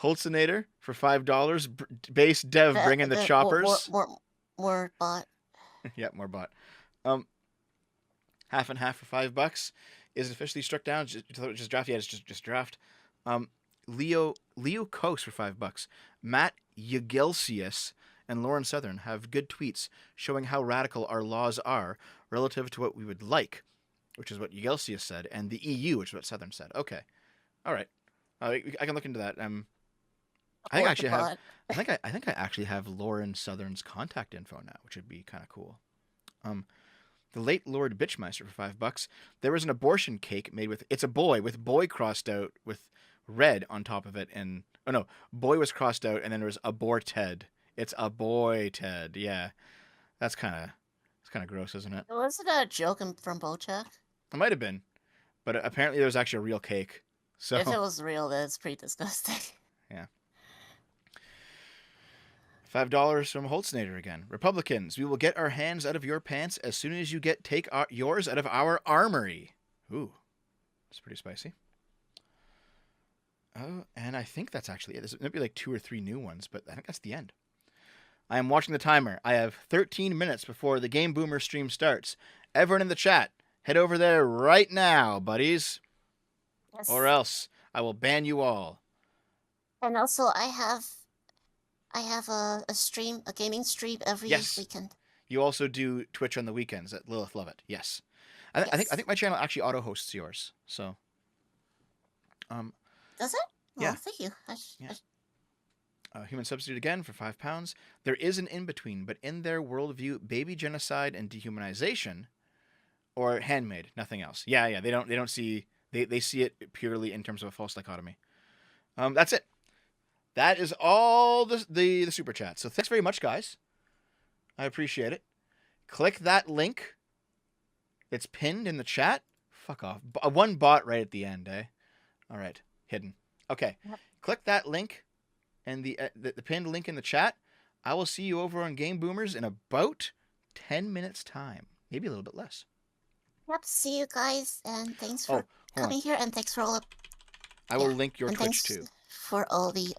Holtzinator for $5. Base dev bringing the choppers.
More bot.
Yeah, more bot. Half and half for $5. Is it officially struck down? Just draft. Yeah, it's just draft. Leo Coase for $5. Matt Yagilsius and Lauren Southern have good tweets showing how radical our laws are relative to what we would like, which is what Yagilsius said, and the EU, which is what Southern said. Okay, all right. I can look into that. I think I actually have Lauren Southern's contact info now, which would be kind of cool. The late Lord Bitchmeister for $5. There was an abortion cake made with it's a boy with boy crossed out with red on top of it, and boy was crossed out, and then there was aborted. It's a boy, Ted. Yeah, it's kind of gross, isn't it?
Wasn't that a joke from BoJack?
It might have been, but apparently there was actually a real cake. So
if it was real, then it's pretty disgusting.
Yeah. $5 from Holtznader again. Republicans, we will get our hands out of your pants as soon as you take yours out of our armory. Ooh, that's pretty spicy. Oh, and I think that's actually it. There's maybe like 2 or 3 new ones, but I think that's the end. I am watching the timer. I have 13 minutes before the Game Boomer stream starts. Everyone in the chat, head over there right now, buddies.
Yes.
Or else I will ban you all.
And also, I have a stream, a gaming stream every weekend.
You also do Twitch on the weekends at Lilith Lovett. Yes. I think my channel actually auto hosts yours. So.
Does it?
Yeah.
Oh, thank you.
Human Substitute again for £5. There is an in-between, but in their worldview, baby genocide and dehumanization, or handmade, nothing else. Yeah. They don't see. They see it purely in terms of a false dichotomy. That's it. That is all the super chat. So thanks very much, guys. I appreciate it. Click that link. It's pinned in the chat. Fuck off. One bot right at the end, eh? All right. Hidden. Okay. Yep. Click that link and the pinned link in the chat. I will see you over on Game Boomers in about 10 minutes time. Maybe a little bit less.
Yep. See you guys. And thanks for coming here. And thanks for all the...
I will link your Twitch too.
For all the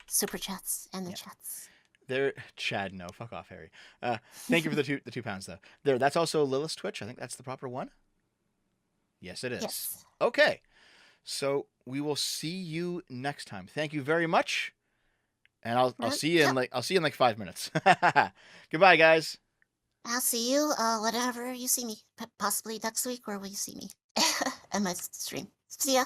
super chats and the chats.
There, Chad. No, fuck off, Harry. Thank you for the £2 though. There, that's also Lilith's Twitch. I think that's the proper one. Yes, it is.
Yes.
Okay, so we will see you next time. Thank you very much, and I'll see you in like 5 minutes. Goodbye, guys.
I'll see you whenever you see me. Possibly next week, or will you see me at my stream? See ya.